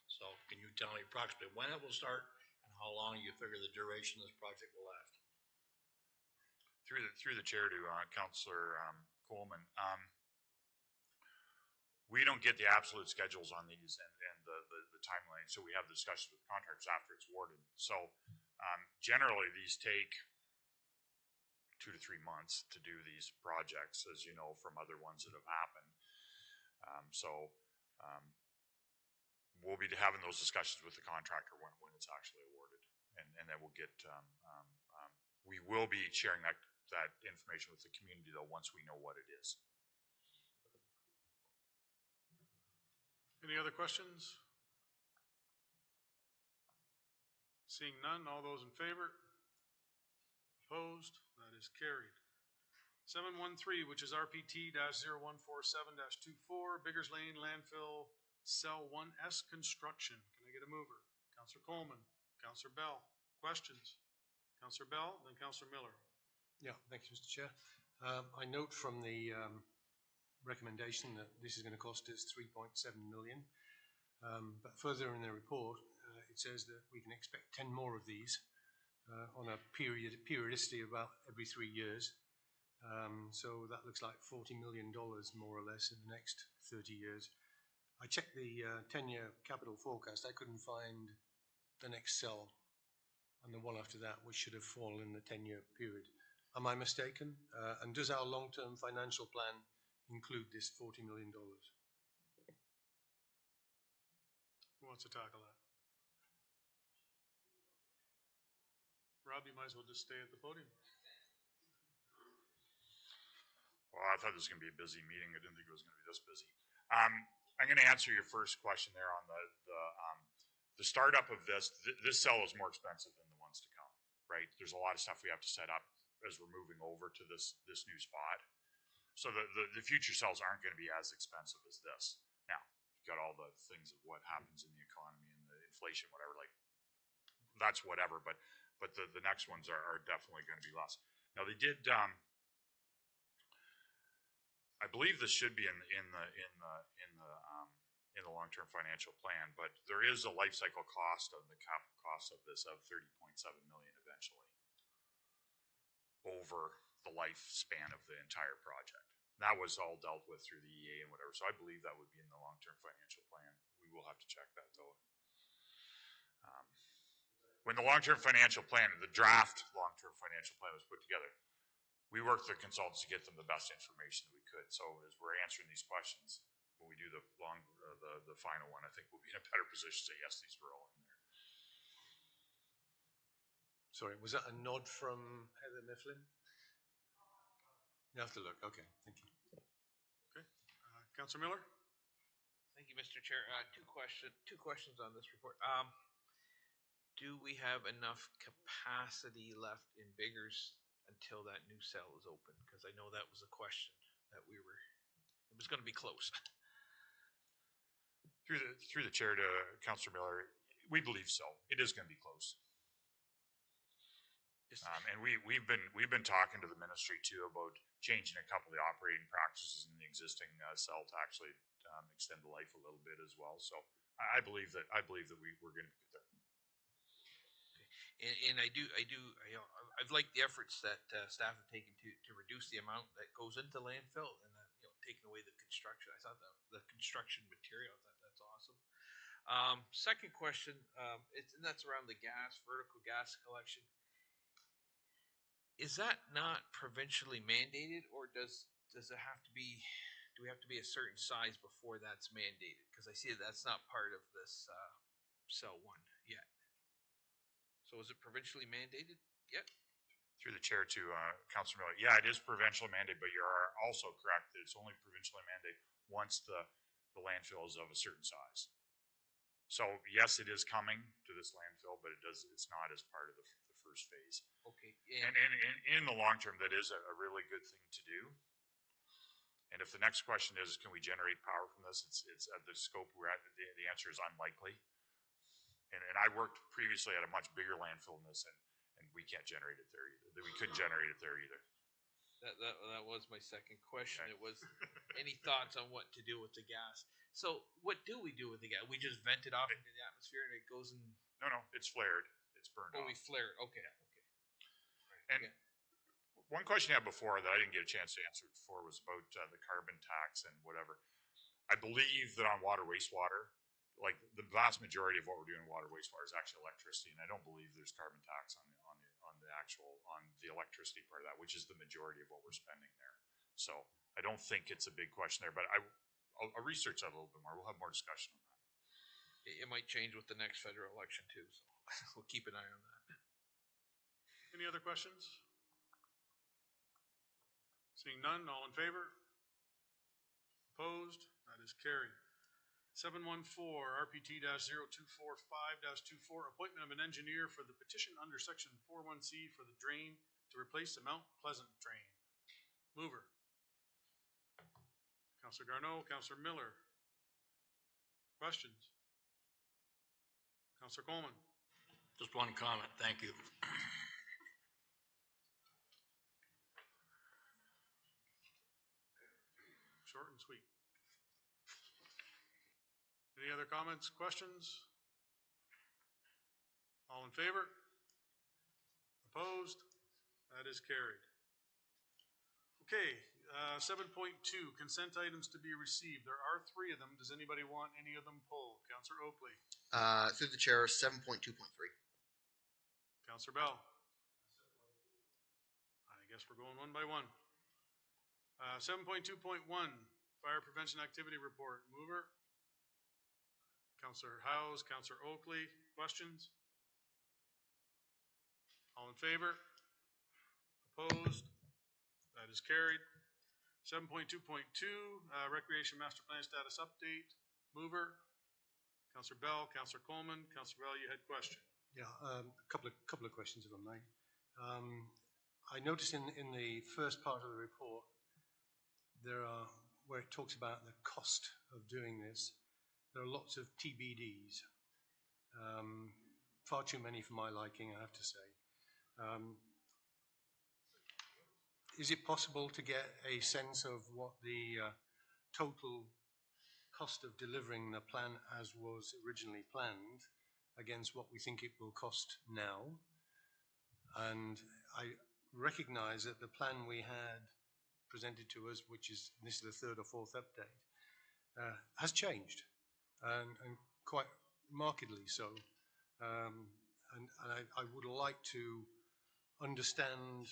So can you tell me approximately when it will start and how long you figure the duration of this project will last? Through the chair to Councillor Coleman, we don't get the absolute schedules on these and the timeline, so we have the discussions with contractors after it's awarded. So generally, these take 2 to 3 months to do these projects, as you know from other ones that have happened. We'll be having those discussions with the contractor when it's actually awarded, and then we'll get. We will be sharing that information with the community though once we know what it is. Any other questions? Seeing none, all those in favor? Opposed? That is carried. 713, which is RPT-0147-24, Biggers Lane Landfill Cell 1S Construction. Can I get a mover? Councillor Coleman, Councillor Bell. Questions? Councillor Bell, then Councillor Miller. Yeah, thank you, Mr. Chair. I note from the recommendation that this is going to cost us 3.7 million. But further in the report, it says that we can expect 10 more of these on a periodicity of about every 3 years. So that looks like $40 million more or less in the next 30 years. I checked the 10-year capital forecast. I couldn't find the next cell and the one after that, which should have fallen in the 10-year period. Am I mistaken? And does our long-term financial plan include this $40 million? Who wants to tackle that? Rob, you might as well just stay at the podium. Well, I thought this was going to be a busy meeting. I didn't think it was going to be this busy. I'm going to answer your first question there on the startup of this. This cell is more expensive than the ones to come, right? There's a lot of stuff we have to set up as we're moving over to this new spot. So the future cells aren't going to be as expensive as this. Now, you've got all the things of what happens in the economy and the inflation, whatever, like that's whatever, but the next ones are definitely going to be less. Now they did, I believe this should be in the long-term financial plan, but there is a life cycle cost of the capital cost of this of 30.7 million eventually over the lifespan of the entire project. That was all dealt with through the EA and whatever, so I believe that would be in the long-term financial plan. We will have to check that though. When the long-term financial plan, the draft long-term financial plan was put together, we worked with the consultants to get them the best information that we could. So as we're answering these questions, when we do the final one, I think we'll be in a better position to say, yes, these were all in there. Sorry, was that a nod from Heather Mifflin? You have to look. Okay, thank you. Okay. Councillor Miller? Thank you, Mr. Chair. Two questions on this report. Do we have enough capacity left in Biggers until that new cell is open? Because I know that was a question that it was going to be close. Through the chair to Councillor Miller, we believe so. It is going to be close. And we've been talking to the ministry too about changing a couple of the operating practices in the existing cell to actually extend the life a little bit as well. So I believe that we're going to be good there. And I've liked the efforts that staff have taken to reduce the amount that goes into landfill and taking away the construction. I thought the construction material, that's awesome. Second question, and that's around the vertical gas collection. Is that not provincially mandated, or does it have to be? Do we have to be a certain size before that's mandated? Because I see that's not part of this cell one yet. So is it provincially mandated yet? Through the chair to Councilor Miller. Yeah, it is provincially mandated, but you are also correct that it's only provincially mandated once the landfill is of a certain size. So yes, it is coming to this landfill, but it's not as part of the first phase. Okay. And in the long term, that is a really good thing to do. And if the next question is, can we generate power from this? It's at the scope we're at. The answer is unlikely. And I worked previously at a much bigger landfill than this, and we can't generate it there either. We couldn't generate it there either. That was my second question. Okay. It was any thoughts on what to do with the gas? So what do we do with the gas? We just vent it off into the atmosphere and it goes in. No, it's flared. It's burned off. We flare it. Okay. Yeah. Okay. And one question I had before that I didn't get a chance to answer before was about the carbon tax and whatever. I believe that on water, wastewater, like the vast majority of what we're doing in water, wastewater is actually electricity, and I don't believe there's carbon tax on the electricity part of that, which is the majority of what we're spending there. So I don't think it's a big question there, but I'll research that a little bit more. We'll have more discussion on that. It might change with the next federal election too, so we'll keep an eye on that. Any other questions? Seeing none, all in favor? Opposed? That is carried. 714 RPT-0245-24, appointment of an engineer for the petition under section 41C for the drain to replace the Mount Pleasant drain. Mover. Councillor Garneau, Councillor Miller. Questions? Councillor Coleman. Just one comment. Thank you. Short and sweet. Any other comments, questions? All in favor? Opposed? That is carried. Okay, 7.2, consent items to be received. There are 3 of them. Does anybody want any of them pulled? Councillor Oakley. Through the chair, 7.2.3. Councillor Bell. I guess we're going one by one. 7.2.1, fire prevention activity report. Mover. Councillor Howes, Councillor Oakley. Questions? All in favor? Opposed? That is carried. 7.2.2, recreation master plan status update. Mover. Councillor Bell, Councillor Coleman. Councillor Bell, you had a question. Yeah, a couple of questions, if I may. I noticed in the first part of the report, where it talks about the cost of doing this, there are lots of TBDs. Far too many for my liking, I have to say. Is it possible to get a sense of what the total cost of delivering the plan as was originally planned against what we think it will cost now? And I recognize that the plan we had presented to us, which is, this is the 3rd or 4th update, has changed, and quite markedly so. And I would like to understand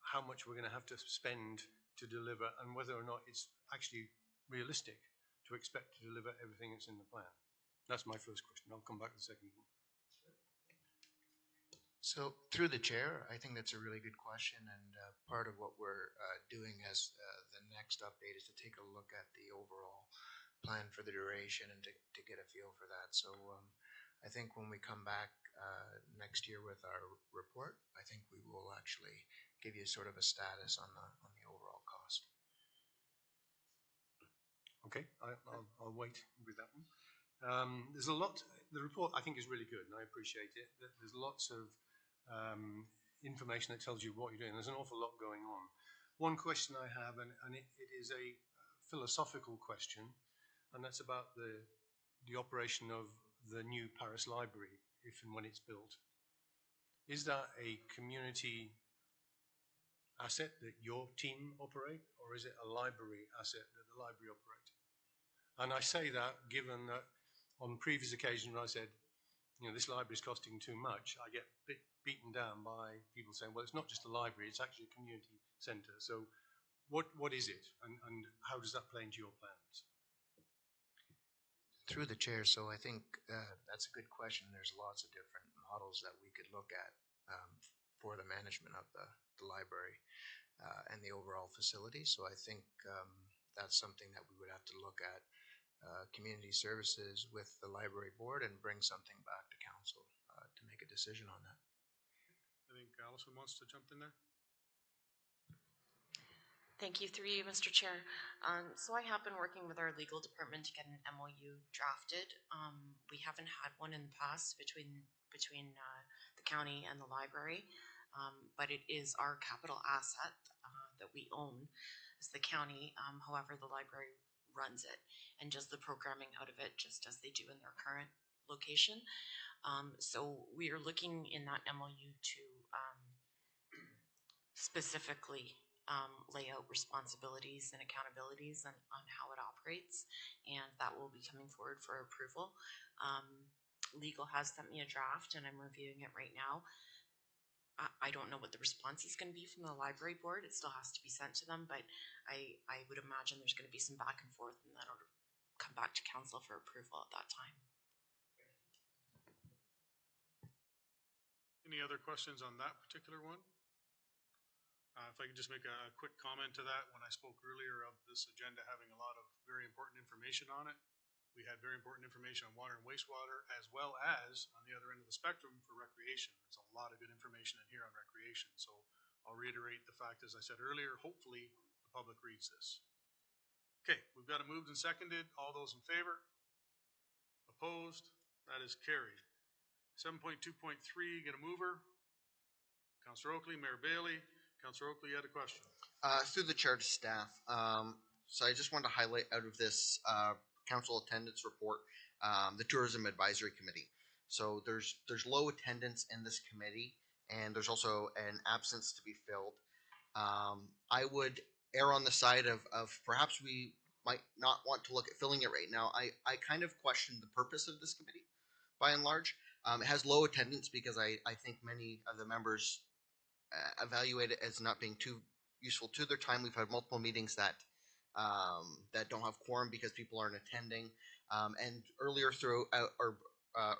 how much we're going to have to spend to deliver, and whether or not it's actually realistic to expect to deliver everything that's in the plan. That's my first question. I'll come back to the second one. So through the chair, I think that's a really good question, and part of what we're doing as the next update is to take a look at the overall plan for the duration and to get a feel for that. So I think when we come back next year with our report, I think we will actually give you sort of a status on the overall cost. Okay, I'll wait with that one. There's a lot. The report I think is really good, and I appreciate it. There's lots of information that tells you what you're doing. There's an awful lot going on. One question I have, and it is a philosophical question, and that's about the operation of the new Paris Library, if and when it's built. is that a community asset that your team operate, or is it a library asset that the library operate? And I say that given that on previous occasions when I said, you know, this library is costing too much, I get beaten down by people saying, well, it's not just a library, it's actually a community centre. So what is it, and how does that play into your plans? Through the chair, so I think that's a good question. There's lots of different models that we could look at for the management of the library and the overall facility. So I think that's something that we would have to look at community services with the library board and bring something back to council to make a decision on that. I think Allison wants to jump in there. Thank you, through you, Mr. Chair. So I have been working with our legal department to get an MOU drafted. We haven't had one in the past between the county and the library, but it is our capital asset that we own as the county. However, the library runs it and does the programming out of it just as they do in their current location. So we are looking in that MOU to specifically lay out responsibilities and accountabilities on how it operates, and that will be coming forward for approval. Legal has sent me a draft and I'm reviewing it right now. I don't know what the response is going to be from the library board. It still has to be sent to them, but I would imagine there's going to be some back and forth, and that'll come back to council for approval at that time. Any other questions on that particular one? If I could just make a quick comment to that, when I spoke earlier of this agenda having a lot of very important information on it, we had very important information on water and wastewater, as well as on the other end of the spectrum for recreation. There's a lot of good information in here on recreation. So I'll reiterate the fact, as I said earlier, hopefully the public reads this. Okay, we've got it moved and seconded. All those in favor? Opposed? That is carried. 7.2.3, get a mover. Councillor Oakley, Mayor Bailey. Councillor Oakley, you had a question. Through the chair to staff. So I just wanted to highlight out of this council attendance report, the Tourism Advisory Committee. So there's low attendance in this committee, and there's also an absence to be filled. I would err on the side of perhaps we might not want to look at filling it right now. I kind of question the purpose of this committee, by and large. It has low attendance because I think many of the members evaluate it as not being too useful to their time. We've had multiple meetings that don't have quorum because people aren't attending. And earlier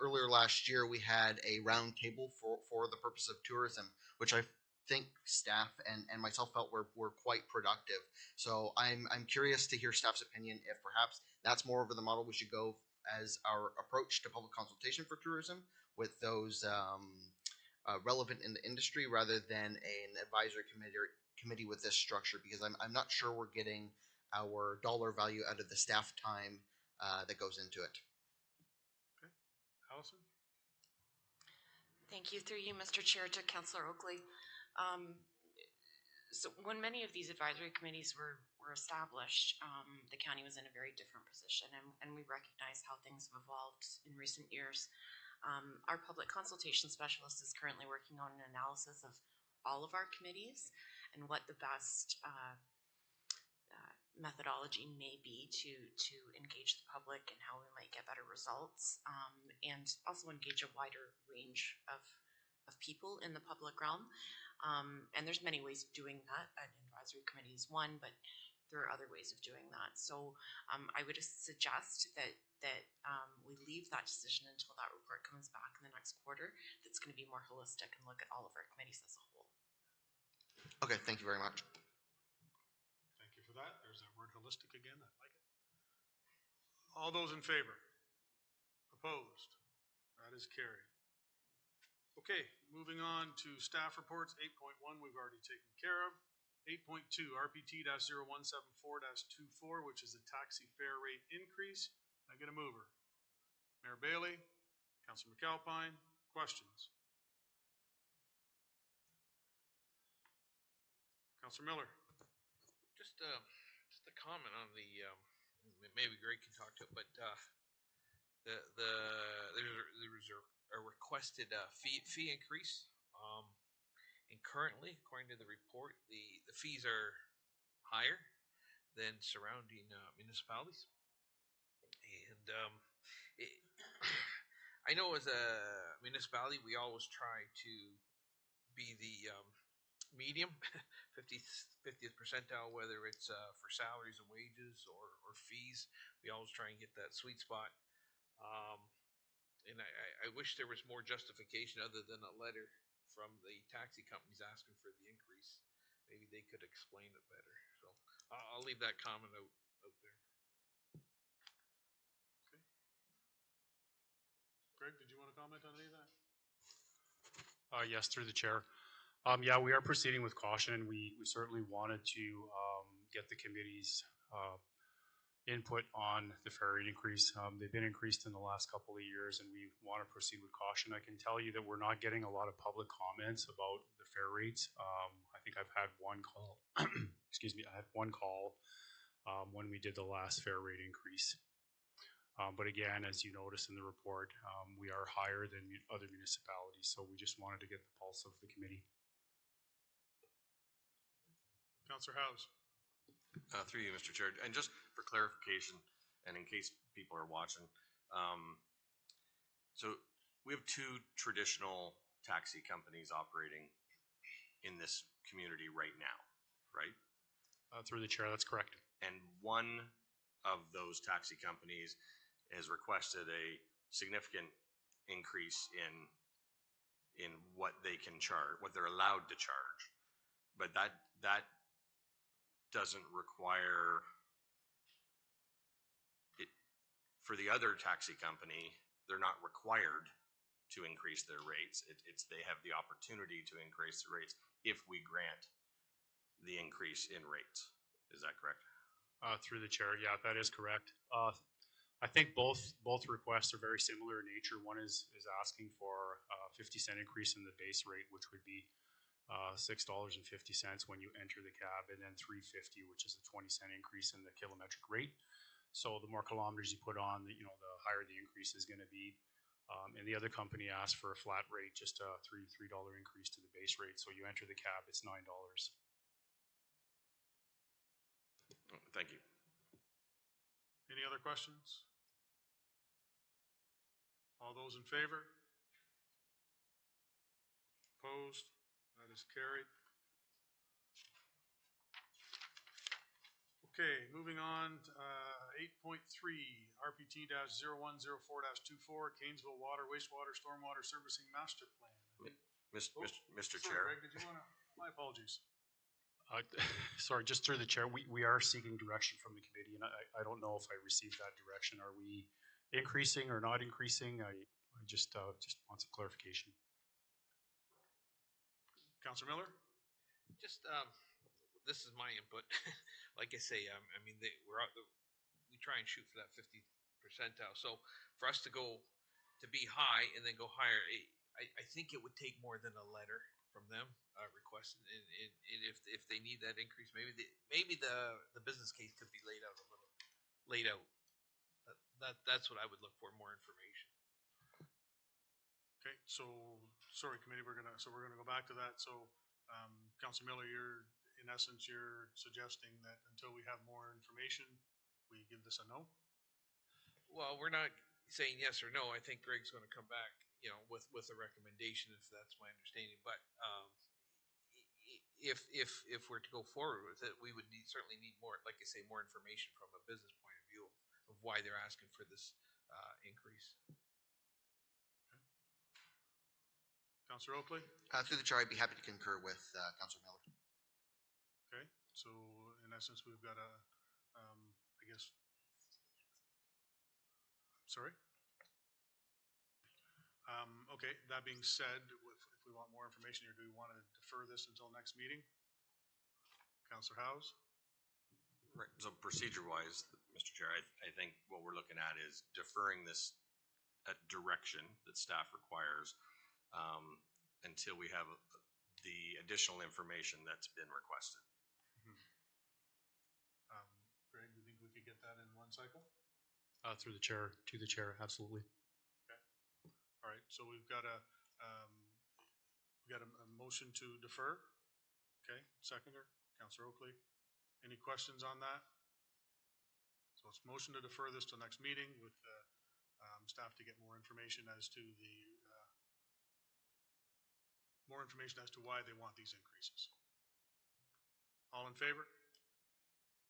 earlier last year, we had a round table for the purpose of tourism, which I think staff and myself felt were quite productive. So I'm curious to hear staff's opinion if perhaps that's more of the model we should go as our approach to public consultation for tourism, with those relevant in the industry, rather than an advisory committee with this structure, because I'm not sure we're getting our dollar value out of the staff time that goes into it. Okay, Allison? Thank you, through you, Mr. Chair, to Councillor Oakley. So when many of these advisory committees were established, the county was in a very different position, and we recognize how things have evolved in recent years. Our public consultation specialist is currently working on an analysis of all of our committees and what the best methodology may be to engage the public and how we might get better results, and also engage a wider range of people in the public realm. And there's many ways of doing that. An advisory committee is one, but there are other ways of doing that. So I would suggest that we leave that decision until that report comes back in the next quarter. That's going to be more holistic and look at all of our committees as a whole. Okay, thank you very much. Thank you for that. There's that word holistic again. I like it. All those in favor? Opposed? That is carried. Okay, moving on to staff reports. 8.1 we've already taken care of. 8.2 RPT-0174-24, which is a taxi fare rate increase. I get a mover. Mayor Bailey, Councilor McAlpine, questions? Councilor Miller. Just a comment on the maybe Greg can talk to it, but there was a requested fee increase And currently, according to the report, the fees are higher than surrounding municipalities. And it, I know as a municipality, we always try to be the medium, 50th percentile, whether it's for salaries and wages or fees. We always try and get that sweet spot. And I wish there was more justification other than a letter from the taxi companies asking for the increase. Maybe they could explain it better. So I'll leave that comment out there. Greg, did you want to comment on any of that? Yes, through the chair. Yeah, we are proceeding with caution, and we certainly wanted to get the committee's input on the fare rate increase. They've been increased in the last couple of years, and we want to proceed with caution. I can tell you that we're not getting a lot of public comments about the fare rates. I think I've had one call. Excuse me, I had one call when we did the last fare rate increase. But again, as you notice in the report, we are higher than other municipalities, so we just wanted to get the pulse of the committee. Councillor House. Through you, Mr. Chair, and just for clarification, and in case people are watching, so we have two traditional taxi companies operating in this community right now, right? Through the chair, that's correct. And one of those taxi companies has requested a significant increase in what they can charge, what they're allowed to charge, but that doesn't require it for the other taxi company. They're not required to increase their rates. It's they have the opportunity to increase the rates if we grant the increase in rates. Is that correct? Through the chair, yeah, that is correct. I think both requests are very similar in nature. One is asking for a 50-cent increase in the base rate, which would be $6.50 when you enter the cab, and then $3.50, which is a 20-cent increase in the kilometric rate. So the more kilometers you put on, the higher the increase is going to be. And the other company asked for a flat rate, just a $3 increase to the base rate. So you enter the cab, it's $9. Thank you. Any other questions? All those in favor? Opposed? That is carried. Okay, moving on to 8.3, RPT-0104-24, Canesville Water, Wastewater, Stormwater Servicing Master Plan. Mr. Sorry, Chair. Greg, did you want to? My apologies. Sorry, just through the chair, we are seeking direction from the committee, and I don't know if I received that direction. Are we increasing or not increasing? I just want some clarification. Councillor Miller? Just this is my input. Like I say, I mean, we try and shoot for that 50 percentile. So for us to be high and then go higher, I think it would take more than a letter from them requested. And if they need that increase, maybe the business case could be laid out a little. That's what I would look for, more information. Okay, so sorry, committee, we're gonna go back to that. So, Councillor Miller, in essence, you're suggesting that until we have more information, we give this a no? Well, we're not saying yes or no. I think Greg's going to come back, with a recommendation, if that's my understanding. But if we're to go forward with it, we would certainly need more, like I say, more information from a business point of view of why they're asking for this increase. Councillor Oakley? Through the chair, I'd be happy to concur with Councillor Miller. Okay, so in essence, we've got I guess, sorry? Okay, that being said, if we want more information here, do we want to defer this until next meeting? Councillor Howes? Right. So procedure-wise, Mr. Chair, I think what we're looking at is deferring this direction that staff requires until we have the additional information that's been requested. Greg, do you think we could get that in one cycle? Through the chair, to the chair, absolutely. Okay. All right. So we've got We got a motion to defer. Okay, seconder, Councillor Oakley. Any questions on that? So it's motion to defer this to next meeting with staff to get more information as to why they want these increases. All in favor?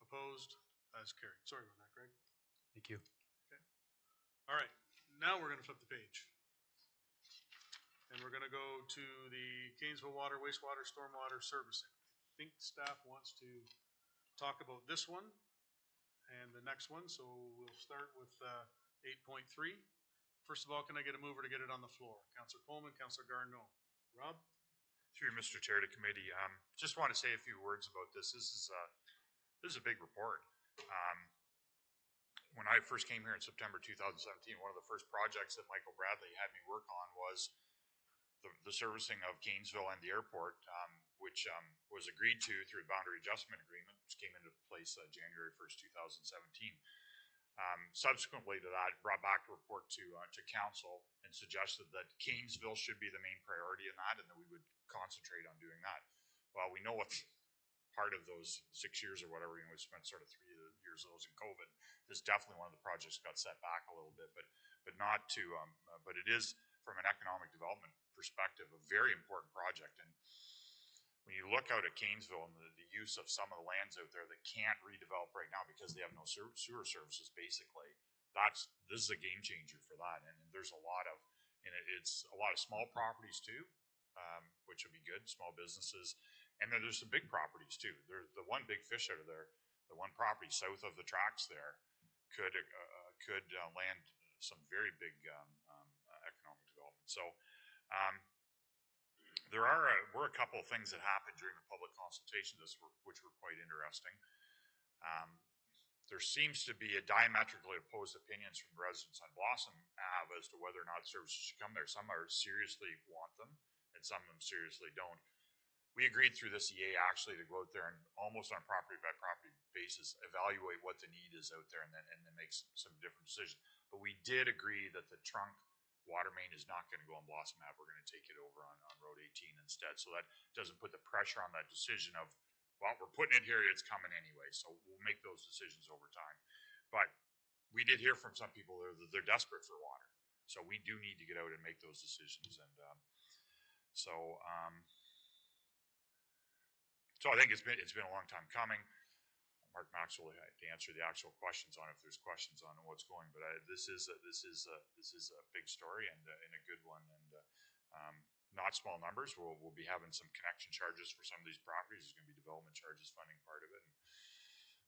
Opposed? That's carried. Sorry about that, Greg. Thank you. Okay. All right. Now we're going to flip the page. And we're going to go to the Gainesville Water, Wastewater, Stormwater Servicing. I think staff wants to talk about this one and the next one. So we'll start with 8.3. First of all, can I get a mover to get it on the floor? Councillor Coleman, Councillor Garneau. Rob? Through Mr. Chair to committee, just want to say a few words about this. This is a big report. When I first came here in September 2017, one of the first projects that Michael Bradley had me work on was the servicing of Gainesville and the airport, which was agreed to through a boundary adjustment agreement, which came into place January 1st, 2017. Subsequently to that, brought back a report to council and suggested that Gainesville should be the main priority in that, and that we would concentrate on doing that. Well, we know what part of those 6 years or whatever, we spent sort of 3 years of those in COVID. This is definitely one of the projects got set back a little bit, but not to, but it is from an economic development perspective a very important project. And when you look out at Gainesville and the use of some of the lands out there that can't redevelop right now because they have no sewer services, basically, this is a game changer for that. And there's a lot of, and it's a lot of small properties too, which would be good, small businesses. And then there's some big properties too. There's the one big fish out of there, the one property south of the tracks there could land some very big economic development. So were a couple of things that happened during the public consultation, which were quite interesting. There seems to be a diametrically opposed opinions from residents on Blossom Ave as to whether or not services should come there. Some are seriously want them, and some of them seriously don't. We agreed through this EA actually to go out there and almost on a property by property basis evaluate what the need is out there and then make some different decisions. But we did agree that the trunk water main is not going to go on Blossom Ave. We're going to take it over on Road 18 instead. So that doesn't put the pressure on that decision of, well, we're putting it here, it's coming anyway. So we'll make those decisions over time. But we did hear from some people that they're desperate for water. So we do need to get out and make those decisions. And so I think it's been a long time coming. Mark Maxwell to answer the actual questions on if there's questions on what's going, but this is a big story and a good one, and not small numbers. We'll be having some connection charges for some of these properties. There's going to be development charges funding part of it, and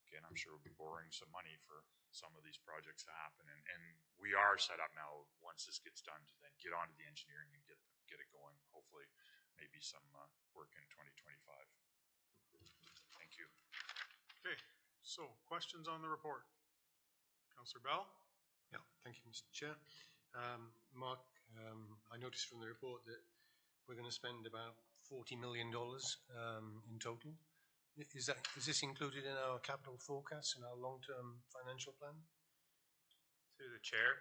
again, I'm sure we'll be borrowing some money for some of these projects to happen. And we are set up now once this gets done to then get onto the engineering and get it going. Hopefully, maybe some work in 2025. Thank you. Okay. So, questions on the report? Councillor Bell? Yeah, thank you, Mr. Chair. Mark, I noticed from the report that we're going to spend about $40 million in total. Is this included in our capital forecast and our long-term financial plan? Through the chair,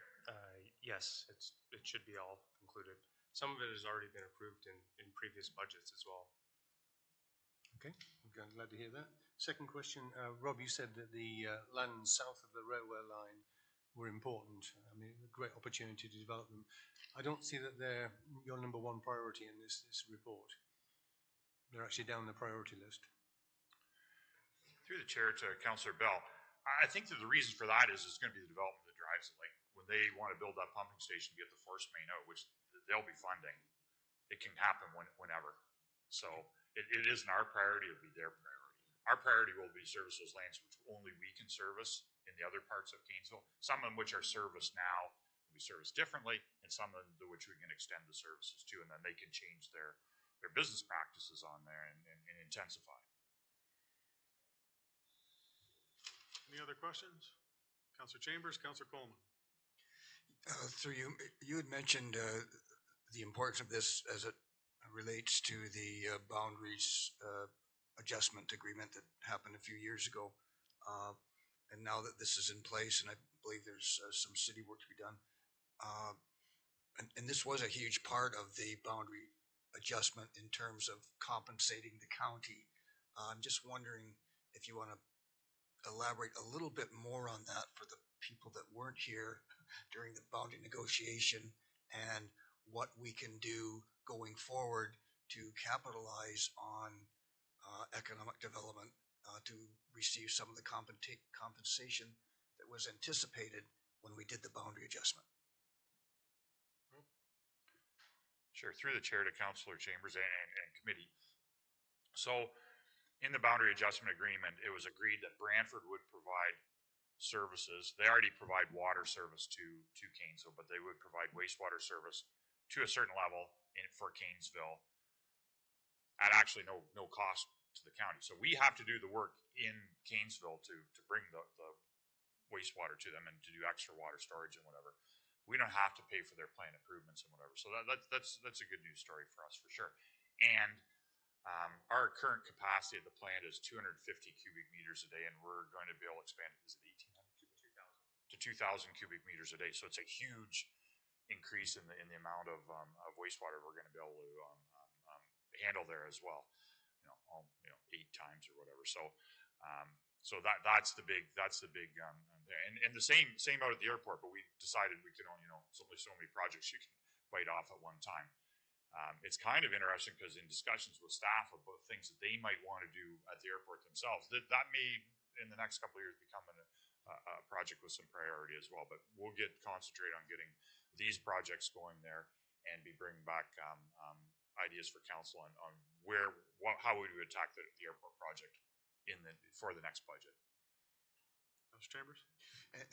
yes, it should be all included. Some of it has already been approved in previous budgets as well. Okay, I'm glad to hear that. Second question, Rob, you said that the lands south of the railway line were important. I mean, a great opportunity to develop them. I don't see that they're your number one priority in this report. They're actually down the priority list. Through the chair to Councillor Bell, I think that the reason for that is it's going to be the development that drives it. Like when they want to build that pumping station to get the force main out, which they'll be funding, it can happen whenever. So it isn't our priority, it'll be their priority. Our priority will be to service those lands which only we can service in the other parts of Gainesville. Some of them which are serviced now will be serviced differently, and some of them to which we can extend the services to, and then they can change their business practices on there and intensify. Any other questions? Councillor Chambers, Councillor Coleman. Through you, you had mentioned the importance of this as it relates to the boundaries adjustment agreement that happened a few years ago. And now that this is in place, and I believe there's some city work to be done, and this was a huge part of the boundary adjustment in terms of compensating the county. I'm just wondering if you want to elaborate a little bit more on that for the people that weren't here during the boundary negotiation, and what we can do going forward to capitalize on economic development to receive some of the compensation that was anticipated when we did the boundary adjustment. Sure, through the chair to Councillor Chambers and committee. So in the boundary adjustment agreement, it was agreed that Brantford would provide services. They already provide water service to Canesville, but they would provide wastewater service to a certain level for Canesville at actually no cost to the county. So we have to do the work in Canesville to bring the wastewater to them and to do extra water storage and whatever. We don't have to pay for their plant improvements and whatever. So that's a good news story for us for sure. And our current capacity of the plant is 250 cubic meters a day, and we're going to be able to expand it. Is it 1,800 to 2,000 cubic meters a day? So it's a huge increase in the amount of wastewater we're going to be able to handle there as well. 8 times or whatever. So that's the big and the same out at the airport. But we decided we could only only so many projects you can bite off at one time. It's kind of interesting because in discussions with staff about things that they might want to do at the airport themselves, that may in the next couple of years become a project with some priority as well. But we'll concentrate on getting these projects going there and be bringing back ideas for council on how would we attack the airport project for the next budget. Councillor Chambers?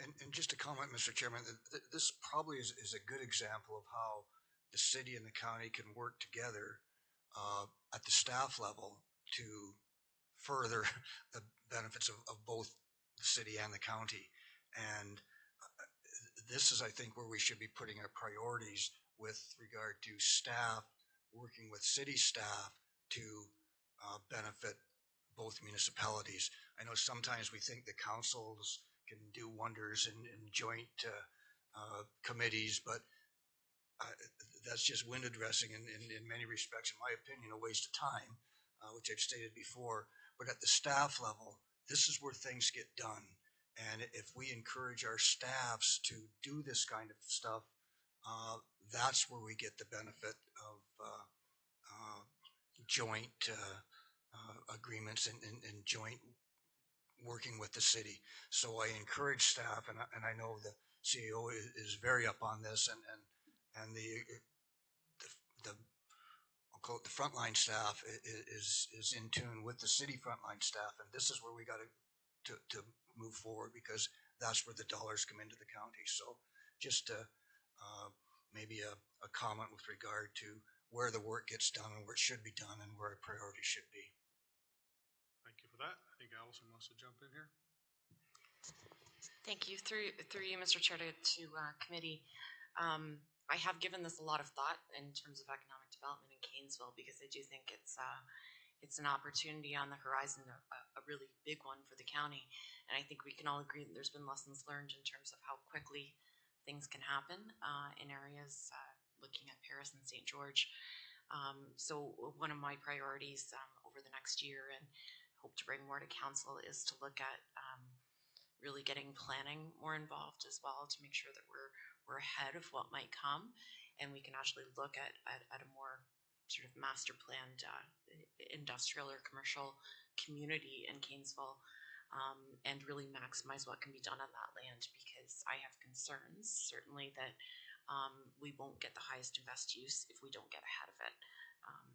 And just a comment, Mr. Chairman, this probably is a good example of how the city and the county can work together at the staff level to further the benefits of both the city and the county. And this is, I think, where we should be putting our priorities with regard to staff, working with city staff to benefit both municipalities. I know sometimes we think the councils can do wonders in joint committees, but that's just window dressing in many respects, in my opinion, a waste of time, which I've stated before. But at the staff level, this is where things get done. And if we encourage our staffs to do this kind of stuff, that's where we get the benefit of joint agreements and joint working with the city. So I encourage staff, and I know the CEO is very up on this, and the I'll call it the frontline staff is in tune with the city frontline staff, and this is where we got to move forward, because that's where the dollars come into the county. So just maybe a comment with regard to where the work gets done and where it should be done and where a priority should be. Thank you for that. I think Allison wants to jump in here. Thank you. Through you, Mr. Chair, to committee. I have given this a lot of thought in terms of economic development in Canesville, because I do think it's an opportunity on the horizon, a really big one for the county. And I think we can all agree that there's been lessons learned in terms of how quickly things can happen in areas looking at Paris and St. George. So one of my priorities over the next year, and hope to bring more to council, is to look at really getting planning more involved as well, to make sure that we're ahead of what might come, and we can actually look at a more sort of master planned industrial or commercial community in Canesville, and really maximize what can be done on that land, because I have concerns certainly that we won't get the highest and best use if we don't get ahead of it.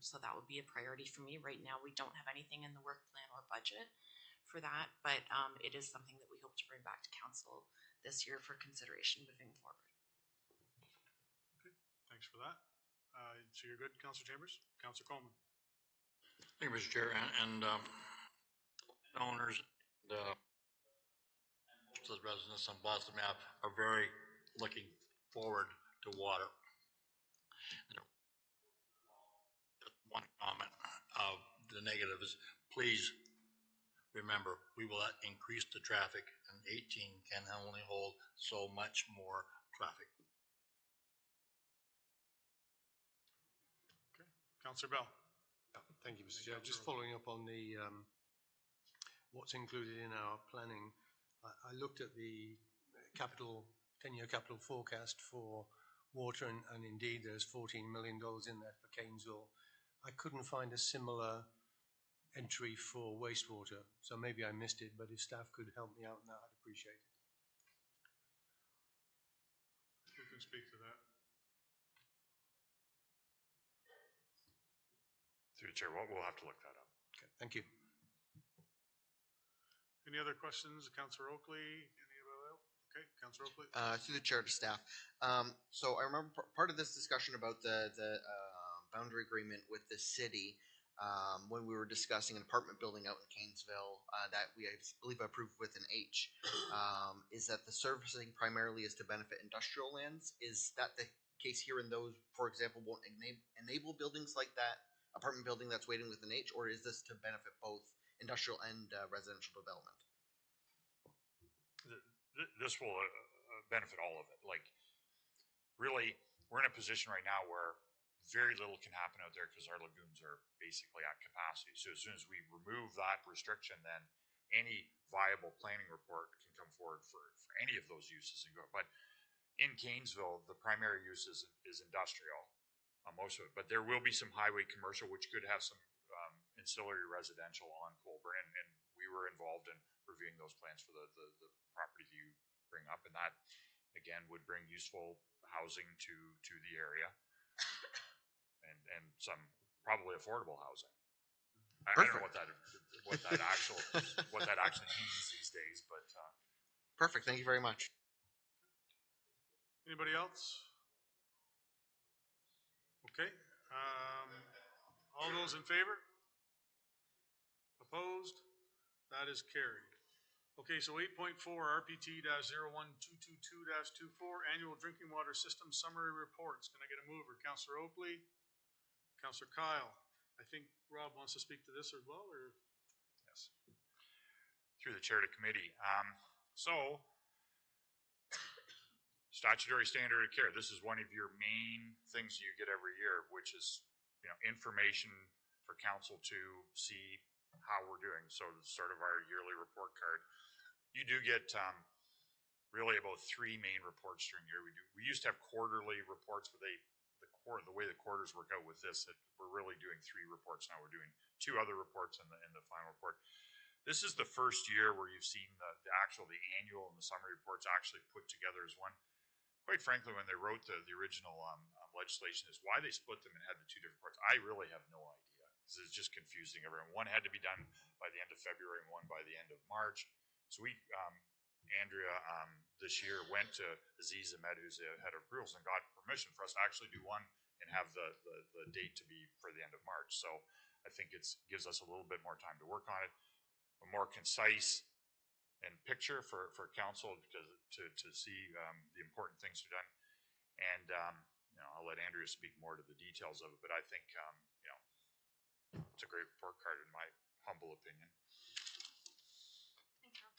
So that would be a priority for me. Right now, we don't have anything in the work plan or budget for that, but it is something that we hope to bring back to council this year for consideration moving forward. Okay, thanks for that. So you're good, Councillor Chambers? Councillor Coleman? Thank you, Mr. Chair, and owners, the residents on Boston Ave are very looking forward to water. Just one comment of the negative is, please remember, we will increase the traffic, and 18 can only hold so much more traffic. Councillor Bell. Thank you, Mr. Chair. Just following up on the what's included in our planning. I looked at the 10-year capital forecast for water, and indeed there's $14 million in there for Cairnsville. I couldn't find a similar entry for wastewater, so maybe I missed it, but if staff could help me out on that, I'd appreciate it. Who can speak to that? Through the chair, we'll have to look that up. Okay, thank you. Any other questions? Councillor Oakley? Anybody else? Okay, Councillor Oakley. Through the chair to staff. So I remember part of this discussion about the boundary agreement with the city when we were discussing an apartment building out in Cairnsville that I believe approved with an H. Is that the servicing primarily is to benefit industrial lands? Is that the case here in those, for example, won't enable buildings like that, apartment building that's waiting with an H, or is this to benefit both industrial and residential development? This will benefit all of it. Like, really, we're in a position right now where very little can happen out there because our lagoons are basically at capacity. So as soon as we remove that restriction, then any viable planning report can come forward for any of those uses and go. But in Cairnsville, the primary use is industrial, most of it. But there will be some highway commercial, which could have some ancillary residential on Colborne, and we were involved in reviewing those plans for the property that you bring up, and that again would bring useful housing to the area, and some probably affordable housing. I don't know what that actually means these days, but Perfect. Thank you very much. Anybody else? Okay. All those in favor? Opposed? That is carried. Okay, so 8.4 RPT-01222-24 Annual Drinking Water System Summary Reports. Can I get a mover? Councillor Oakley, Councillor Kyle. I think Rob wants to speak to this as well, or? Yes. Through the chair to committee. So, statutory standard of care. This is one of your main things you get every year, which is, information for council to see how we're doing. So it's sort of our yearly report card. You do get really about 3 main reports during the year. We used to have quarterly reports, but the way the quarters work out with this, we're really doing 3 reports now. We're doing 2 other reports in the final report. This is the first year where you've seen the annual and the summary reports actually put together as one. Quite frankly, when they wrote the original legislation, is why they split them and had the 2 different parts. I really have no idea. It's just confusing everyone. One had to be done by the end of February and one by the end of March. So Andrea, this year went to Aziz Ahmed, who's the head of rules, and got permission for us to actually do one and have the date to be for the end of March. So I think it gives us a little bit more time to work on it, a more concise and picture for council to see the important things to be done. And I'll let Andrea speak more to the details of it, but I think it's a great report card in my humble opinion. Thanks, Rob.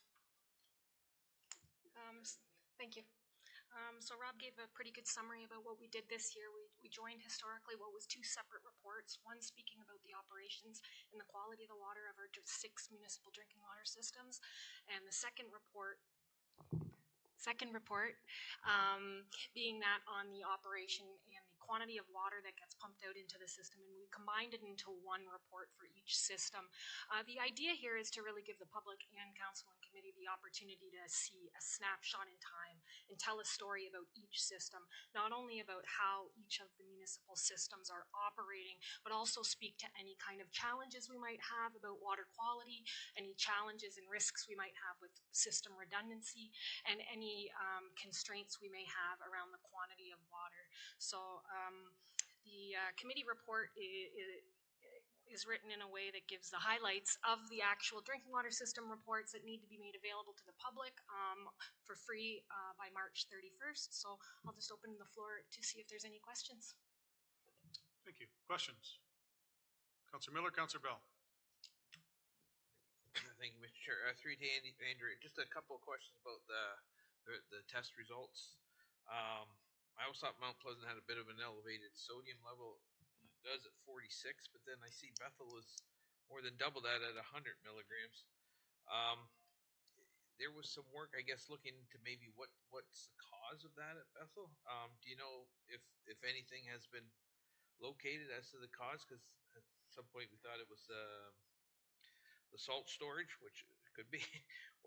Thank you. So Rob gave a pretty good summary about what we did this year. We joined historically what was 2 separate reports, one speaking about the operations and the quality of the water of our 6 municipal drinking water systems, and the second report being that on the operation and the quantity of water that gets pumped out into the system, and we combined it into one report for each system. The idea here is to really give the public and council and committee the opportunity to see a snapshot in time and tell a story about each system, not only about how each of the municipal systems are operating, but also speak to any kind of challenges we might have about water quality, any challenges and risks we might have with system redundancy, and any constraints we may have around the quantity of water. So the committee report is written in a way that gives the highlights of the actual drinking water system reports that need to be made available to the public for free by March 31st. So I'll just open the floor to see if there's any questions. Thank you. Questions? Councillor Miller, Councillor Bell. Thank you, Mr. Chair. Through to Andrew, just a couple of questions about the test results. I always thought Mount Pleasant had a bit of an elevated sodium level. does at 46, but then I see Bethel is more than double that at 100 milligrams. There was some work, I guess, looking into maybe what's the cause of that at Bethel. Do you know if anything has been located as to the cause? Because at some point we thought it was the salt storage, which it could be,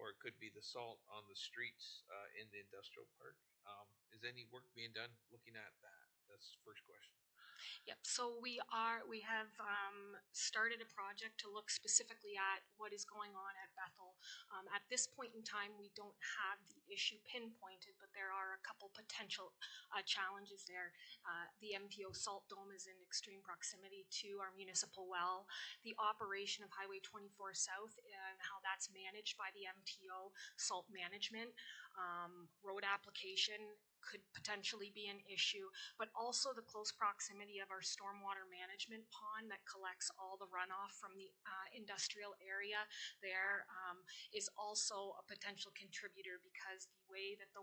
or it could be the salt on the streets in the industrial park. Is any work being done looking at that? That's the first question. Yep. So we have started a project to look specifically at what is going on at Bethel. At this point in time, we don't have the issue pinpointed, but there are a couple potential challenges there. The MTO salt dome is in extreme proximity to our municipal well. The operation of Highway 24 South and how that's managed by the MTO salt management, road application could potentially be an issue, but also the close proximity of our stormwater management pond that collects all the runoff from the industrial area there is also a potential contributor, because the way that the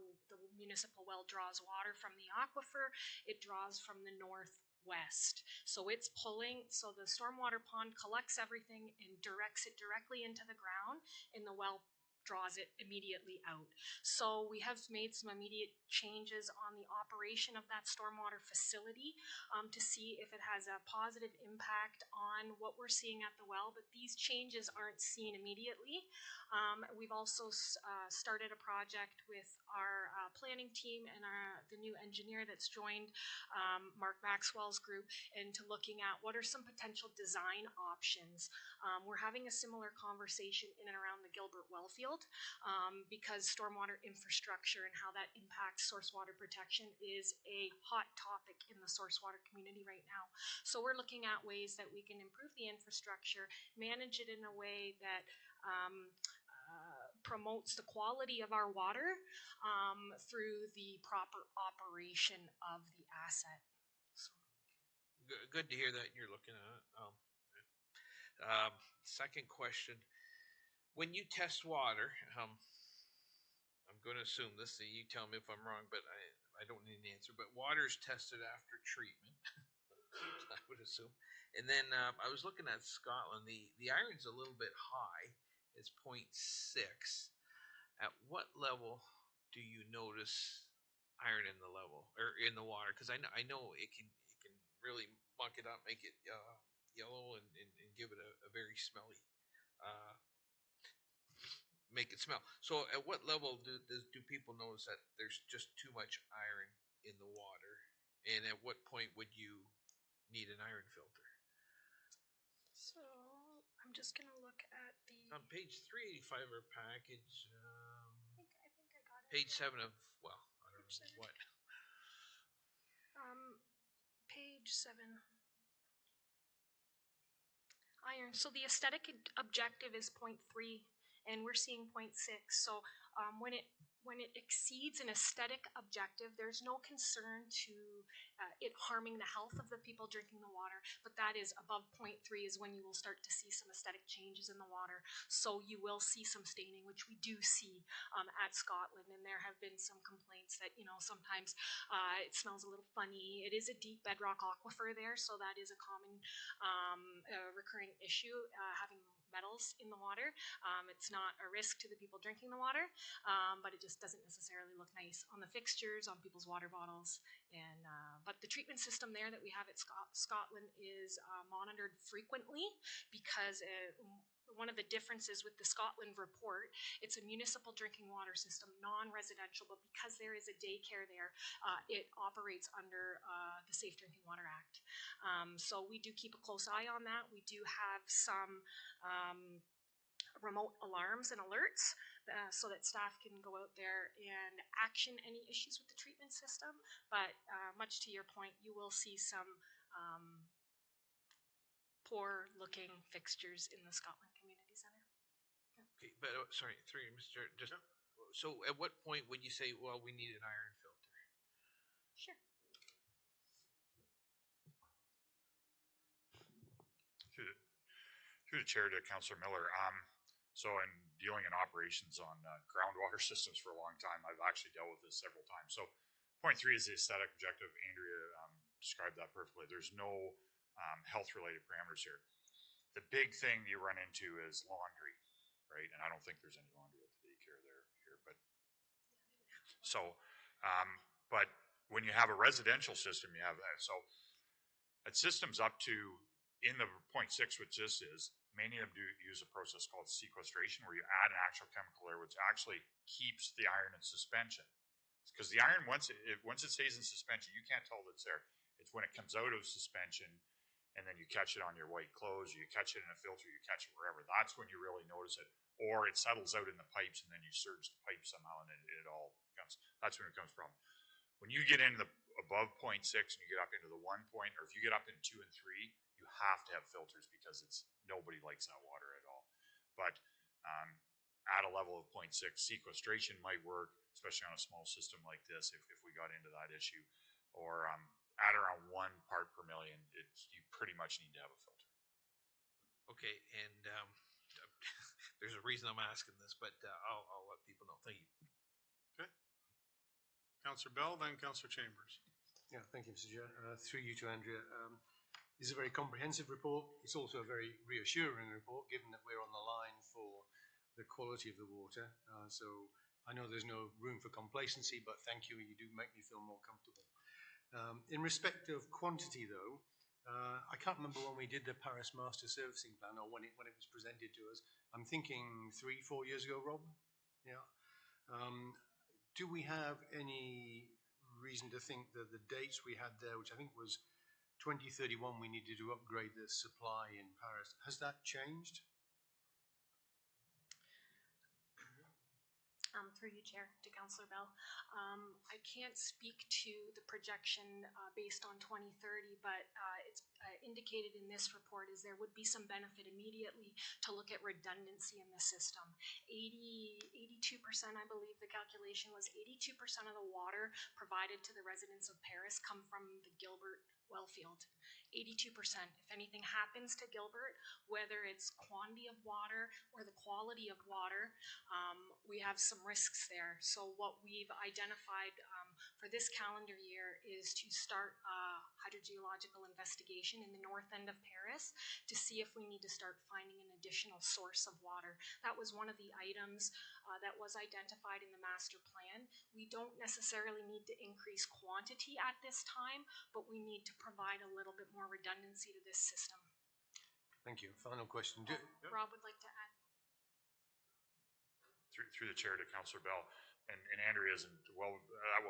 municipal well draws water from the aquifer, it draws from the northwest. So it's pulling, so the stormwater pond collects everything and directs it directly into the ground, and the well draws it immediately out. So we have made some immediate changes on the operation of that stormwater facility to see if it has a positive impact on what we're seeing at the well, but these changes aren't seen immediately. We've also started a project with our planning team and the new engineer that's joined Mark Maxwell's group into looking at what are some potential design options. We're having a similar conversation in and around the Gilbert Wellfield because stormwater infrastructure and how that impacts source water protection is a hot topic in the source water community right now. So we're looking at ways that we can improve the infrastructure, manage it in a way that promotes the quality of our water through the proper operation of the asset. So. Good to hear that you're looking at it. Second question. When you test water, I'm going to assume this, you tell me if I'm wrong, but I don't need an answer, but water is tested after treatment, I would assume. And then I was looking at Scotland, the iron's a little bit high, it's 0.6. At what level do you notice iron in the level, or in the water? Because I know it can really muck it up, make it yellow, and give it a very smelly make it smell. So at what level do people notice that there's just too much iron in the water? And at what point would you need an iron filter? So I'm just going to look at the... On page 385 of our package, I think I got it. page 7 of, well, I don't know what. Page 7. Iron. So the aesthetic objective is 0.3. And we're seeing 0.6. So when it exceeds an aesthetic objective, there's no concern to it harming the health of the people drinking the water. But that is above 0.3 is when you will start to see some aesthetic changes in the water. So you will see some staining, which we do see at Scotland. And there have been some complaints that, sometimes it smells a little funny. It is a deep bedrock aquifer there, so that is a common recurring issue, having metals in the water. It's not a risk to the people drinking the water, but it just doesn't necessarily look nice on the fixtures, on people's water bottles. And but the treatment system there that we have at Scotland is monitored frequently, because one of the differences with the Scotland report, it's a municipal drinking water system, non-residential, but because there is a daycare there, it operates under the Safe Drinking Water Act. So we do keep a close eye on that. We do have some remote alarms and alerts so that staff can go out there and action any issues with the treatment system. But much to your point, you will see some poor looking fixtures in the Scotland Community Centre. Okay, but sorry, Mr. Just so at what point would you say, well, we need an iron filter? Sure. Through the chair to Councillor Miller. So in dealing in operations on groundwater systems for a long time, I've actually dealt with this several times. So 0.3 is the aesthetic objective. Andrea described that perfectly. There's no health-related parameters here. The big thing you run into is laundry, right? And I don't think there's any laundry at the daycare here, but so, but when you have a residential system, you have that. So at systems up to in the 0.6, which this is, many of them do use a process called sequestration, where you add an actual chemical layer, which actually keeps the iron in suspension. Because the iron, once it stays in suspension, you can't tell that it's there. It's when it comes out of suspension, and then you catch it on your white clothes, you catch it in a filter, you catch it wherever. That's when you really notice it. Or it settles out in the pipes, and then you surge the pipe somehow, and it all becomes. That's when it becomes a problem. When you get into the above 0.6 and you get up into the 1 point, or if you get up into 2 and 3, you have to have filters because nobody likes that water at all. But at a level of 0.6, sequestration might work, especially on a small system like this, if we got into that issue. Or at around 1 part per million, you pretty much need to have a filter. Okay, and there's a reason I'm asking this, but I'll let people know. Thank you. Okay. Councillor Bell, then Councillor Chambers. Yeah, thank you, Mr. Chair. Through you to Andrea. This is a very comprehensive report. It's also a very reassuring report, given that we're on the line for the quality of the water. So I know there's no room for complacency, but thank you. You do make me feel more comfortable. In respect of quantity, though, I can't remember when we did the Paris Master Servicing Plan, or when it was presented to us. I'm thinking 3-4 years ago, Rob. Yeah. Do we have any reason to think that the dates we had there, which I think was 2031, we needed to upgrade the supply in Paris, has that changed? Through you, Chair, to Councillor Bell. I can't speak to the projection based on 2030, but it's indicated in this report is there would be some benefit immediately to look at redundancy in the system. 82%, I believe the calculation was 82% of the water provided to the residents of Paris come from the Gilbert wellfield. 82%. If anything happens to Gilbert, whether it's quantity of water or the quality of water, we have some risks there. So what we've identified for this calendar year is to start a hydrogeological investigation in the north end of Paris to see if we need to start finding an additional source of water. That was one of the items that was identified in the master plan. We don't necessarily need to increase quantity at this time, but we need to provide a little bit more redundancy to this system. Thank you. Final question. Rob would like to add. Through the chair to Councillor Bell, and Andrea isn't well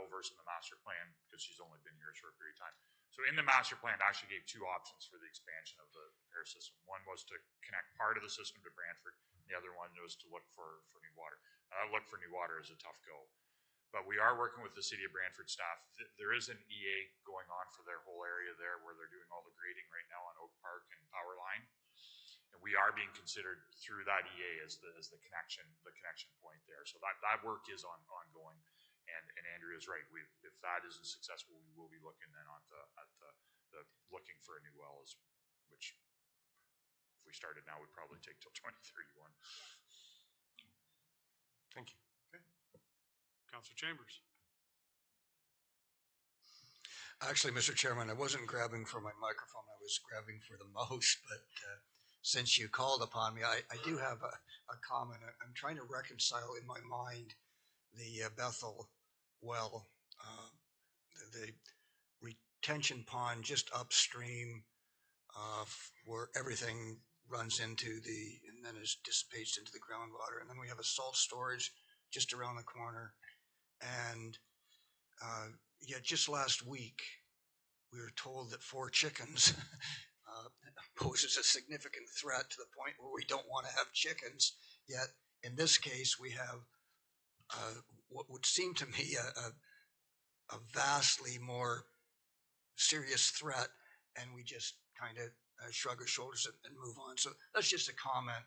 versed in the master plan because she's only been here a short period of time. So in the master plan, it actually gave 2 options for the expansion of the Paris system. One was to connect part of the system to Brantford. The other one was to look for new water. Look for new water is a tough go. But we are working with the City of Brantford staff. There is an EA going on for their whole area there where they're doing all the grading right now on Oak Park and Power Line. And we are being considered through that EA as the connection point there. So that work is ongoing. And Andrea is right. If that isn't successful, we will be looking then at the looking for a new well, which if we started now would probably take till 2031. Thank you. Okay. Councillor Chambers. Actually, Mr. Chairman, I wasn't grabbing for my microphone. I was grabbing for the mouse, but since you called upon me, I do have a comment. I'm trying to reconcile in my mind the Bethel well, the retention pond just upstream where everything runs into and then is dissipates into the groundwater. And then we have a salt storage just around the corner. And yet just last week, we were told that 4 chickens poses a significant threat to the point where we don't want to have chickens. Yet in this case, we have what would seem to me a vastly more serious threat, and we just kind of shrug our shoulders and move on. So that's just a comment.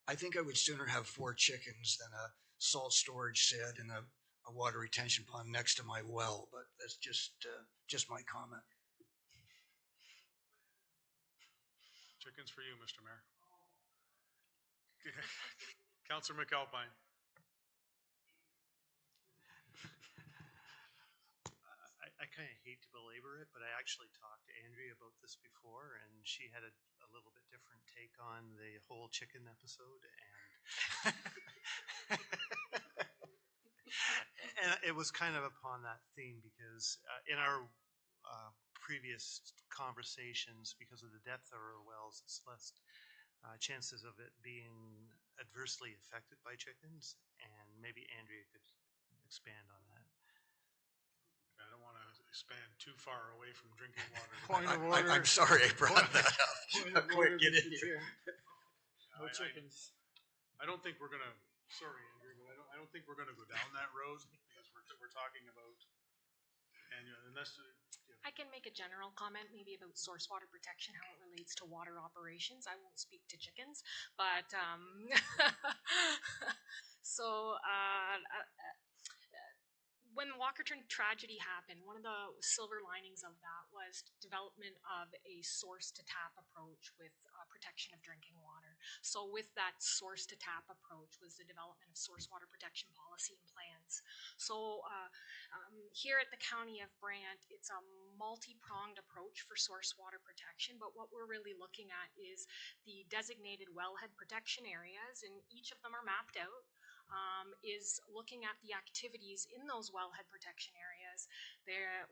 I think I would sooner have 4 chickens than a salt storage shed and a water retention pond next to my well, but that's just my comment. Chickens for you, Mr. Mayor. Councillor McAlpine. I kind of hate to belabor it, but I actually talked to Andrea about this before, and she had a little bit different take on the whole chicken episode, and and it was kind of upon that theme because in our previous conversations, because of the depth of our wells, it's less chances of it being adversely affected by chickens, and maybe Andrea could expand on that. I don't want to expand too far away from drinking water. Point of order. I'm sorry I brought that up. Point of Quick, order, get in Mr. here. Chair. No chickens. I don't think we're gonna. Sorry, Andrew, but I don't think we're gonna go down that road because we're talking about and unless. I can make a general comment maybe about source water protection, how it relates to water operations. I won't speak to chickens, but so when the Walkerton tragedy happened, one of the silver linings of that was development of a source to tap approach with protection of drinking water. So with that source to tap approach was the development of source water protection policy and plans. So here at the County of Brant, it's a multi-pronged approach for source water protection, but what we're really looking at is the designated wellhead protection areas, and each of them are mapped out. Is looking at the activities in those wellhead protection areas.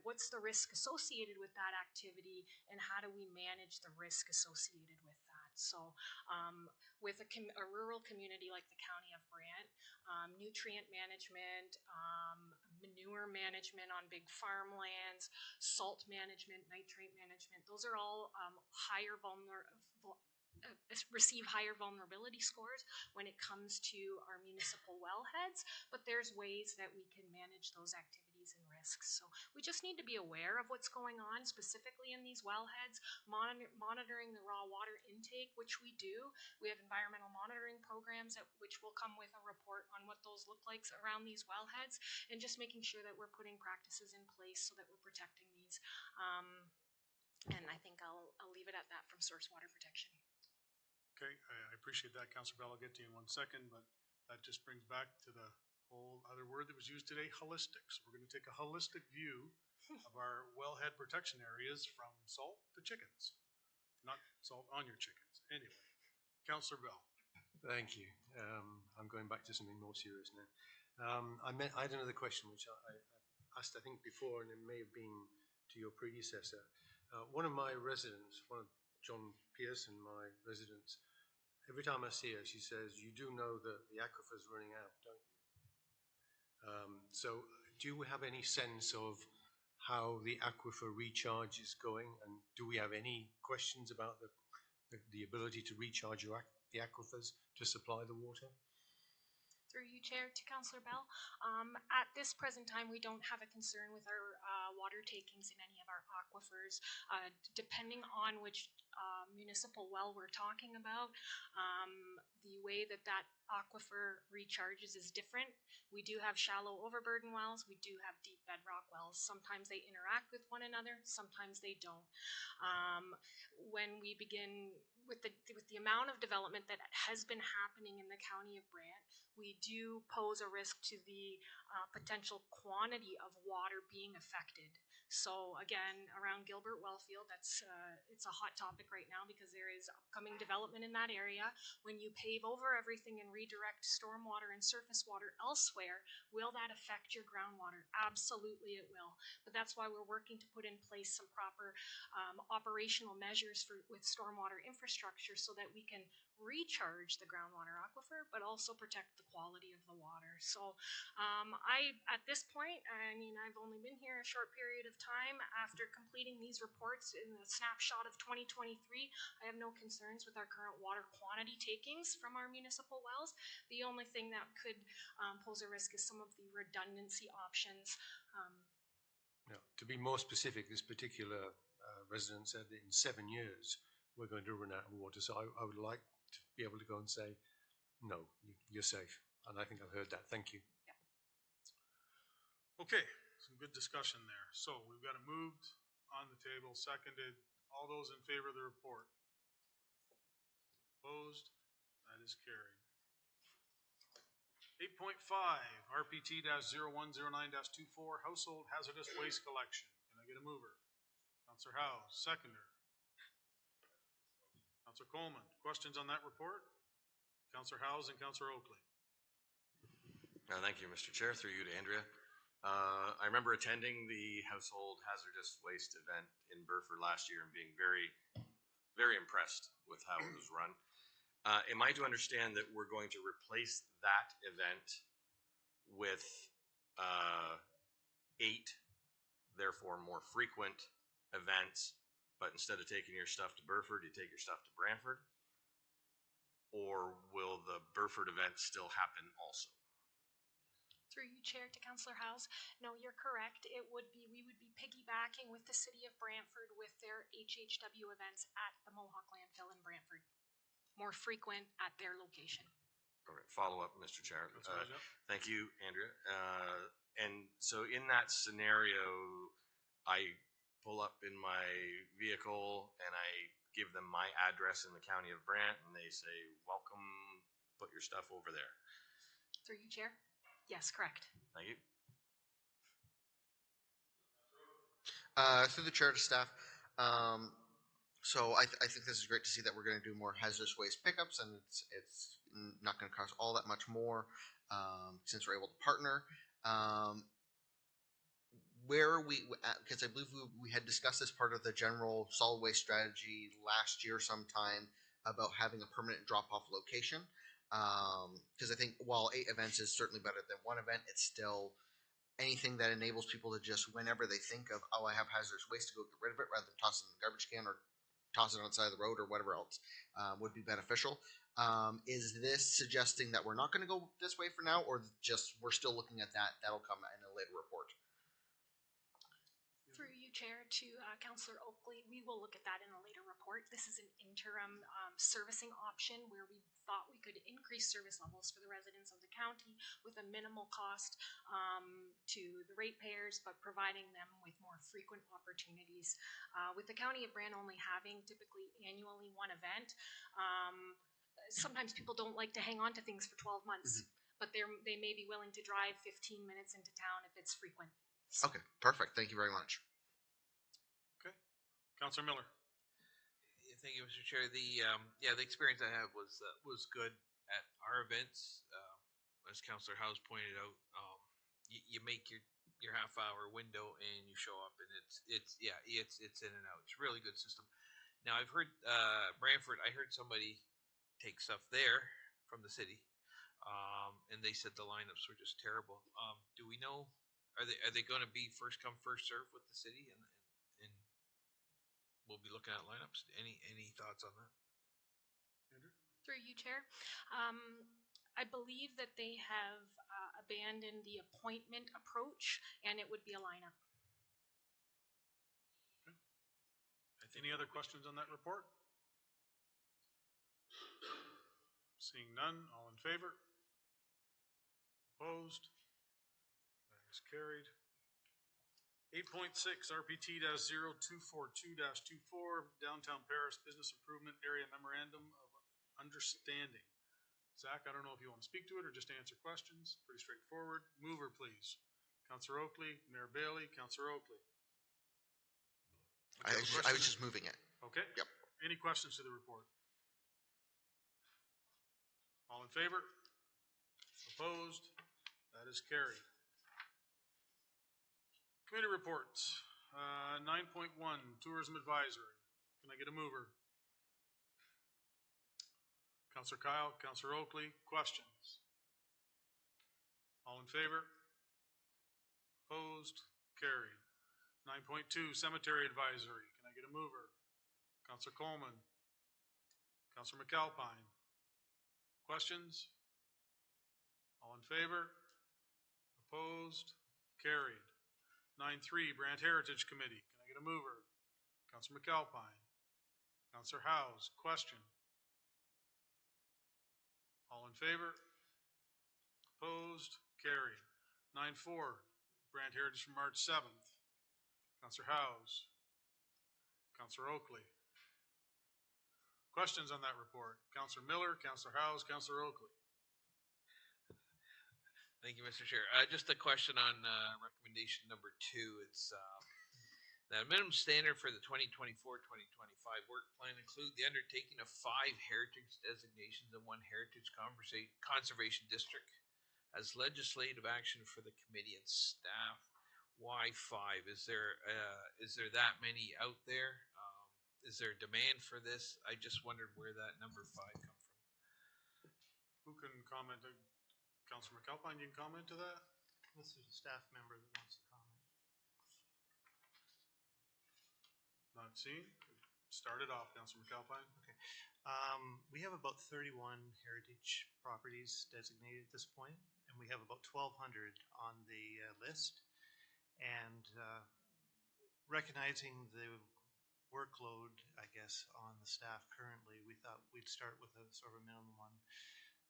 What's the risk associated with that activity, and how do we manage the risk associated with that? So with a rural community like the County of Brant, nutrient management, manure management on big farmlands, salt management, nitrate management, those are all receive higher vulnerability scores when it comes to our municipal wellheads, but there's ways that we can manage those activities and risks. So we just need to be aware of what's going on specifically in these wellheads, monitoring the raw water intake, which we do. We have environmental monitoring programs which will come with a report on what those look like around these wellheads, and just making sure that we're putting practices in place so that we're protecting these. And I think I'll leave it at that from source water protection. Okay, I appreciate that, Councillor Bell. I'll get to you in 1 second, but that just brings back to the whole other word that was used today, holistic. So we're going to take a holistic view of our wellhead protection areas from salt to chickens, not salt on your chickens. Anyway, Councillor Bell. Thank you. I'm going back to something more serious now. I had another question which I asked, I think, before, and it may have been to your predecessor. One of my residents, one of John Pearson, my residents, every time I see her, she says, "You do know that the aquifer's running out, don't you?" So do you have any sense of how the aquifer recharge is going, and do we have any questions about the ability to recharge the aquifers to supply the water? Through you, Chair, to Councillor Bell. At this present time, we don't have a concern with our water takings in any of our aquifers. Depending on which municipal well we're talking about, the way that aquifer recharges is different. We do have shallow overburden wells. We do have deep bedrock wells. Sometimes they interact with one another. Sometimes they don't. When we begin with the amount of development that has been happening in the County of Brant, we do pose a risk to the potential quantity of water being affected. So again, around Gilbert Wellfield, it's a hot topic right now because there is upcoming development in that area. When you pave over everything and redirect stormwater and surface water elsewhere, will that affect your groundwater? Absolutely it will. But that's why we're working to put in place some proper operational measures with stormwater infrastructure so that we can recharge the groundwater aquifer, but also protect the quality of the water. So at this point, I mean, I've only been here a short period of time. After completing these reports in the snapshot of 2023, I have no concerns with our current water quantity takings from our municipal wells. The only thing that could pose a risk is some of the redundancy options. Now, to be more specific, this particular resident said that in 7 years we're going to run out of water. So I would like to be able to go and say, no, you're safe. And I think I've heard that. Thank you. Yeah. Okay, some good discussion there. So we've got it moved on the table, seconded. All those in favor of the report? Opposed? That is carried. 8.5, RPT-0109-24, household hazardous waste collection. Can I I get a mover? Counselor Howe, seconder. Counselor Coleman, questions on that report? Counselor Howes and Counselor Oakley. Thank you, Mr. Chair. Through you to Andrea. I remember attending the household hazardous waste event in Burford last year and being very, very impressed with how it was run. Am I to understand that we're going to replace that event with 8, therefore more frequent events, but instead of taking your stuff to Burford, you take your stuff to Brantford? Or will the Burford event still happen also? Through you, Chair, to Councillor Howes. No, you're correct. We would be piggybacking with the City of Brantford with their HHW events at the Mohawk landfill in Brantford. More frequent at their location. All right, follow up, Mr. Chair. Right, yep. Thank you, Andrea. And so in that scenario, I pull up in my vehicle and I give them my address in the county of Brant and they say, welcome, put your stuff over there. Through you, Chair. Yes, correct. Thank you. Through the chair to staff. So I think this is great to see that we're going to do more hazardous waste pickups, and it's not going to cost all that much more since we're able to partner. Where because I believe we had discussed this part of the general solid waste strategy last year sometime about having a permanent drop-off location. Because I think while 8 events is certainly better than 1 event, it's still anything that enables people to just, whenever they think of, oh, I have hazardous waste, to go get rid of it rather than toss it in the garbage can or toss it on the side of the road or whatever else would be beneficial. Is this suggesting that we're not going to go this way for now, or just we're still looking at that? That'll come in a later report. Through you, Chair, to Councillor Oakley, we will look at that in a later report. This is an interim servicing option where we thought we could increase service levels for the residents of the county with a minimal cost to the ratepayers, but providing them with more frequent opportunities. With the County of Brant only having typically annually 1 event, sometimes people don't like to hang on to things for 12 months, but they may be willing to drive 15 minutes into town if it's frequent. So. Okay, perfect. Thank you very much. Okay. Councillor Miller. Thank you, Mr. Chair. The experience I had was good at our events. As Councillor Howes pointed out, you make your half-hour window and you show up, and it's in and out. It's a really good system. Now I've heard Brantford. I heard somebody take stuff there from the city, and they said the lineups were just terrible. Do we know? Are they going to be first come first serve with the city, and we'll be looking at lineups? Any thoughts on that? Andrew? Through you, Chair. I believe that they have abandoned the appointment approach, and it would be a lineup. Okay. Any other questions on that report? Seeing none, all in favor? Opposed? That is carried. 8.6 RPT-0242-24 Downtown Paris Business Improvement Area Memorandum of Understanding. Zach, I don't know if you want to speak to it or just answer questions. Pretty straightforward. Mover, please. Councillor Oakley, Mayor Bailey, Councillor Oakley. I was just moving it. Okay. Yep. Any questions to the report? All in favor? Opposed? That is carried. Committee reports. 9.1 Tourism Advisory. Can I get a mover? Councillor Kyle, Councillor Oakley, questions? All in favor? Opposed? Carried. 9.2 Cemetery Advisory. Can I get a mover? Councillor Coleman. Councillor McAlpine. Questions? All in favor? Opposed? Carried. 9.3 Brant Heritage Committee. Can I get a mover? Councillor McAlpine. Councillor Howes. Question? All in favor? Opposed? Carried. 9.4 Brant Heritage from March 7th. Councillor Howes. Councillor Oakley. Questions on that report? Councillor Miller, Councillor Howes, Councillor Oakley. Thank you, Mr. Chair. Just a question on recommendation number 2. It's Now, the minimum standard for the 2024-2025 work plan include the undertaking of 5 heritage designations and 1 heritage conservation district. As legislative action for the committee and staff, why 5? Is there that many out there? Is there a demand for this? I just wondered where that number 5 come from. Who can comment? Councilor McAlpine, you can comment to that? Unless there's a staff member that wants to comment. Not seen. Start it off, Councilor McAlpine. Okay. We have about 31 heritage properties designated at this point, and we have about 1,200 on the list. And recognizing the workload, I guess, on the staff currently, we thought we'd start with a sort of a minimum one.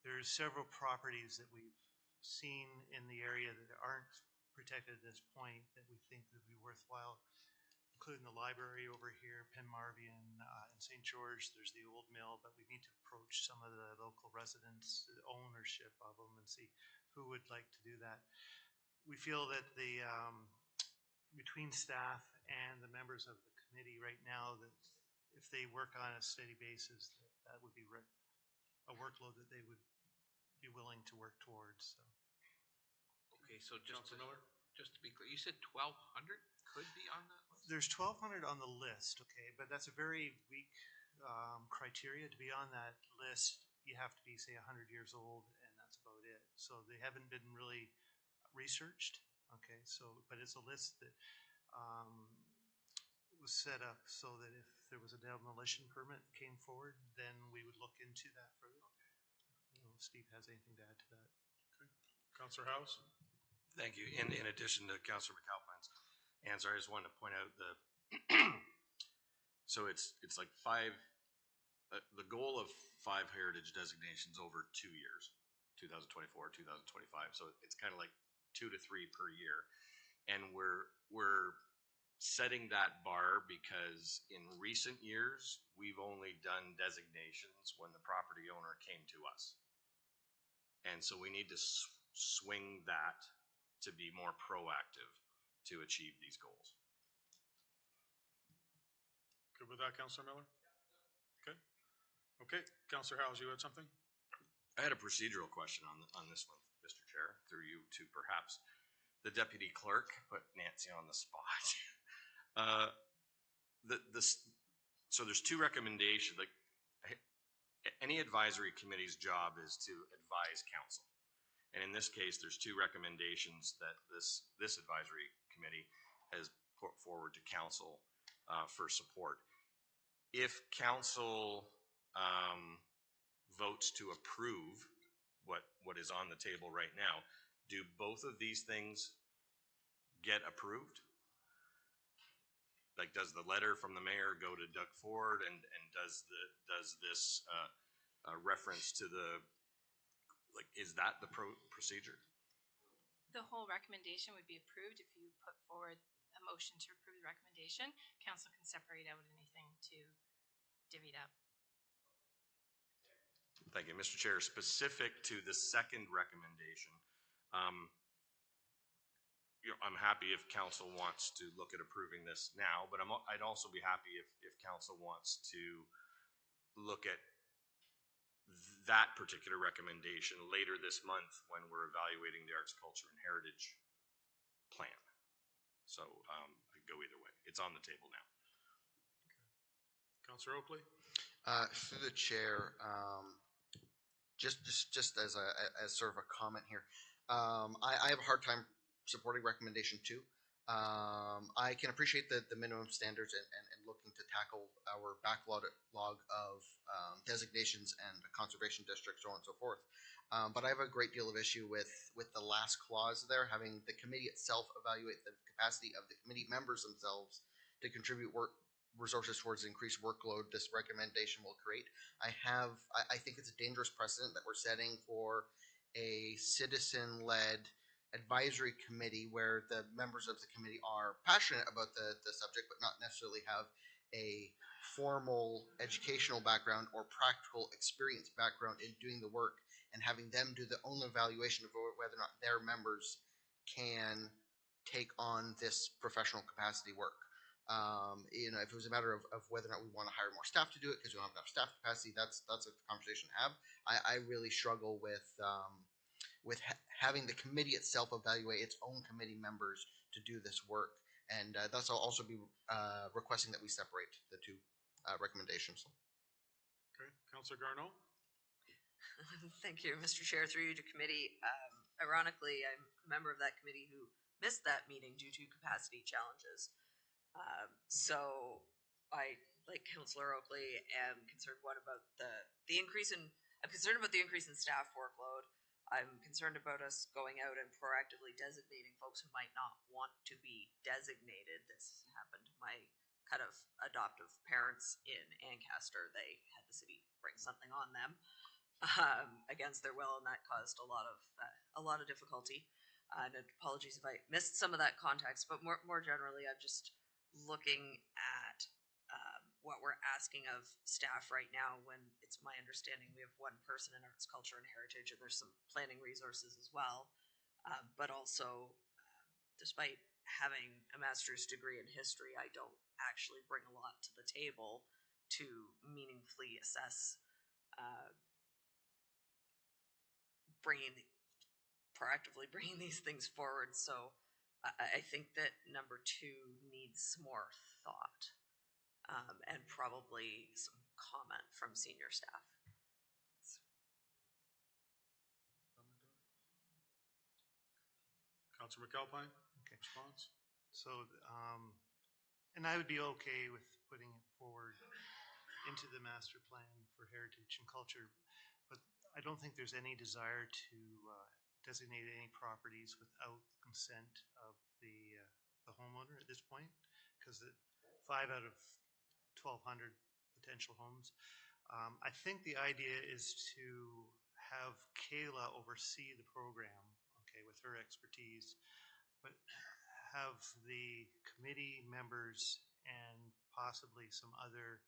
There's several properties that we've seen in the area that aren't protected at this point that we think would be worthwhile, including the library over here, Penmarvian, and St. George. There's the old mill, but we need to approach some of the local residents, the ownership of them, and see who would like to do that. We feel that the between staff and the members of the committee right now, that if they work on a steady basis, that would be a workload that they would be willing to work towards. So. Okay, so just to be clear, you said 1,200 could be on that list? There's 1,200 on the list, okay, but that's a very weak criteria. To be on that list, you have to be, say, 100 years old, and that's about it. So they haven't been really researched, okay, so, but it's a list that was set up so that if there was a demolition permit that came forward, then we would look into that further. I don't know if Steve has anything to add to that. Okay. Councilor House? Thank you. In addition to Councilor McAlpine's answer, I just wanted to point out the so it's like 5. The goal of 5 heritage designations over 2 years, 2024, 2025. So it's kind of like 2 to 3 per year, and we're setting that bar because in recent years we've only done designations when the property owner came to us, and so we need to swing that to be more proactive to achieve these goals. Good with that, Councilor Miller? Okay. Okay, Councilor Howes, you had something? I had a procedural question on this one, Mr. Chair, through you to perhaps the deputy clerk, put Nancy on the spot. So there's 2 recommendations. Like any advisory committee's job is to advise council. And in this case, there's 2 recommendations that this advisory committee has put forward to council for support. If council votes to approve what is on the table right now, do both of these things get approved? Like, does the letter from the mayor go to Doug Ford, and does this reference to the, like, is that the procedure? The whole recommendation would be approved if you put forward a motion to approve the recommendation. Council can separate out anything to divvy it up. Thank you, Mr. Chair. Specific to the second recommendation, I'm happy if council wants to look at approving this now, but I'd also be happy if council wants to look at that particular recommendation later this month when we're evaluating the arts, culture, and heritage plan. So I could go either way. It's on the table now. Councilor Oakley? Through the chair, just as sort of a comment here, I have a hard time supporting recommendation 2. I can appreciate the minimum standards and looking to tackle our backlog of designations and conservation districts, so on and so forth. But I have a great deal of issue with the last clause there, having the committee itself evaluate the capacity of the committee members themselves to contribute resources towards the increased workload this recommendation will create. I think it's a dangerous precedent that we're setting for a citizen-led advisory committee where the members of the committee are passionate about the subject but not necessarily have a formal educational background or practical experience background in doing the work, and having them do their own evaluation of whether or not their members can take on this professional capacity work. If it was a matter of whether or not we want to hire more staff to do it because we don't have enough staff capacity, that's a conversation to have. I really struggle with having the committee itself evaluate its own committee members to do this work, and thus I'll also be requesting that we separate the two recommendations. Okay, Councillor Garneau? Thank you, Mr. Chair. Through you to committee. Ironically, I'm a member of that committee who missed that meeting due to capacity challenges. So I, like Councillor Oakley, am concerned about the increase in. I'm concerned about the increase in staff workload. I'm concerned about us going out and proactively designating folks who might not want to be designated. This happened to my kind of adoptive parents in Ancaster. They had the city bring something on them against their will, and that caused a lot of difficulty. And apologies if I missed some of that context, but more generally, I'm just looking at what we're asking of staff right now, when it's my understanding we have one person in arts, culture, and heritage, and there's some planning resources as well. But also, despite having a master's degree in history, I don't actually bring a lot to the table to meaningfully assess proactively bringing these things forward. So I think that number 2 needs more thought, and probably some comment from senior staff. Councillor McAlpine, response? So, and I would be okay with putting it forward into the master plan for heritage and culture, but I don't think there's any desire to designate any properties without consent of the homeowner at this point, because 5 out of 1,200 potential homes. I think the idea is to have Kayla oversee the program, okay, with her expertise, but have the committee members and possibly some other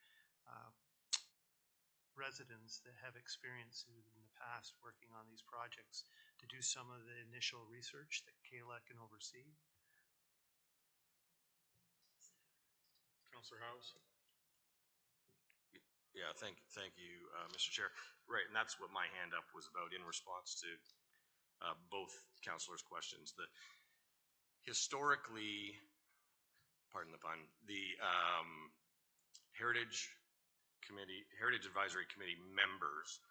residents that have experience in the past working on these projects to do some of the initial research that Kayla can oversee. Councillor House? Yeah, thank you, Mr. Chair. Right, and that's what my hand up was about in response to both councillors' questions. Historically, pardon the pun, the Heritage Advisory Committee members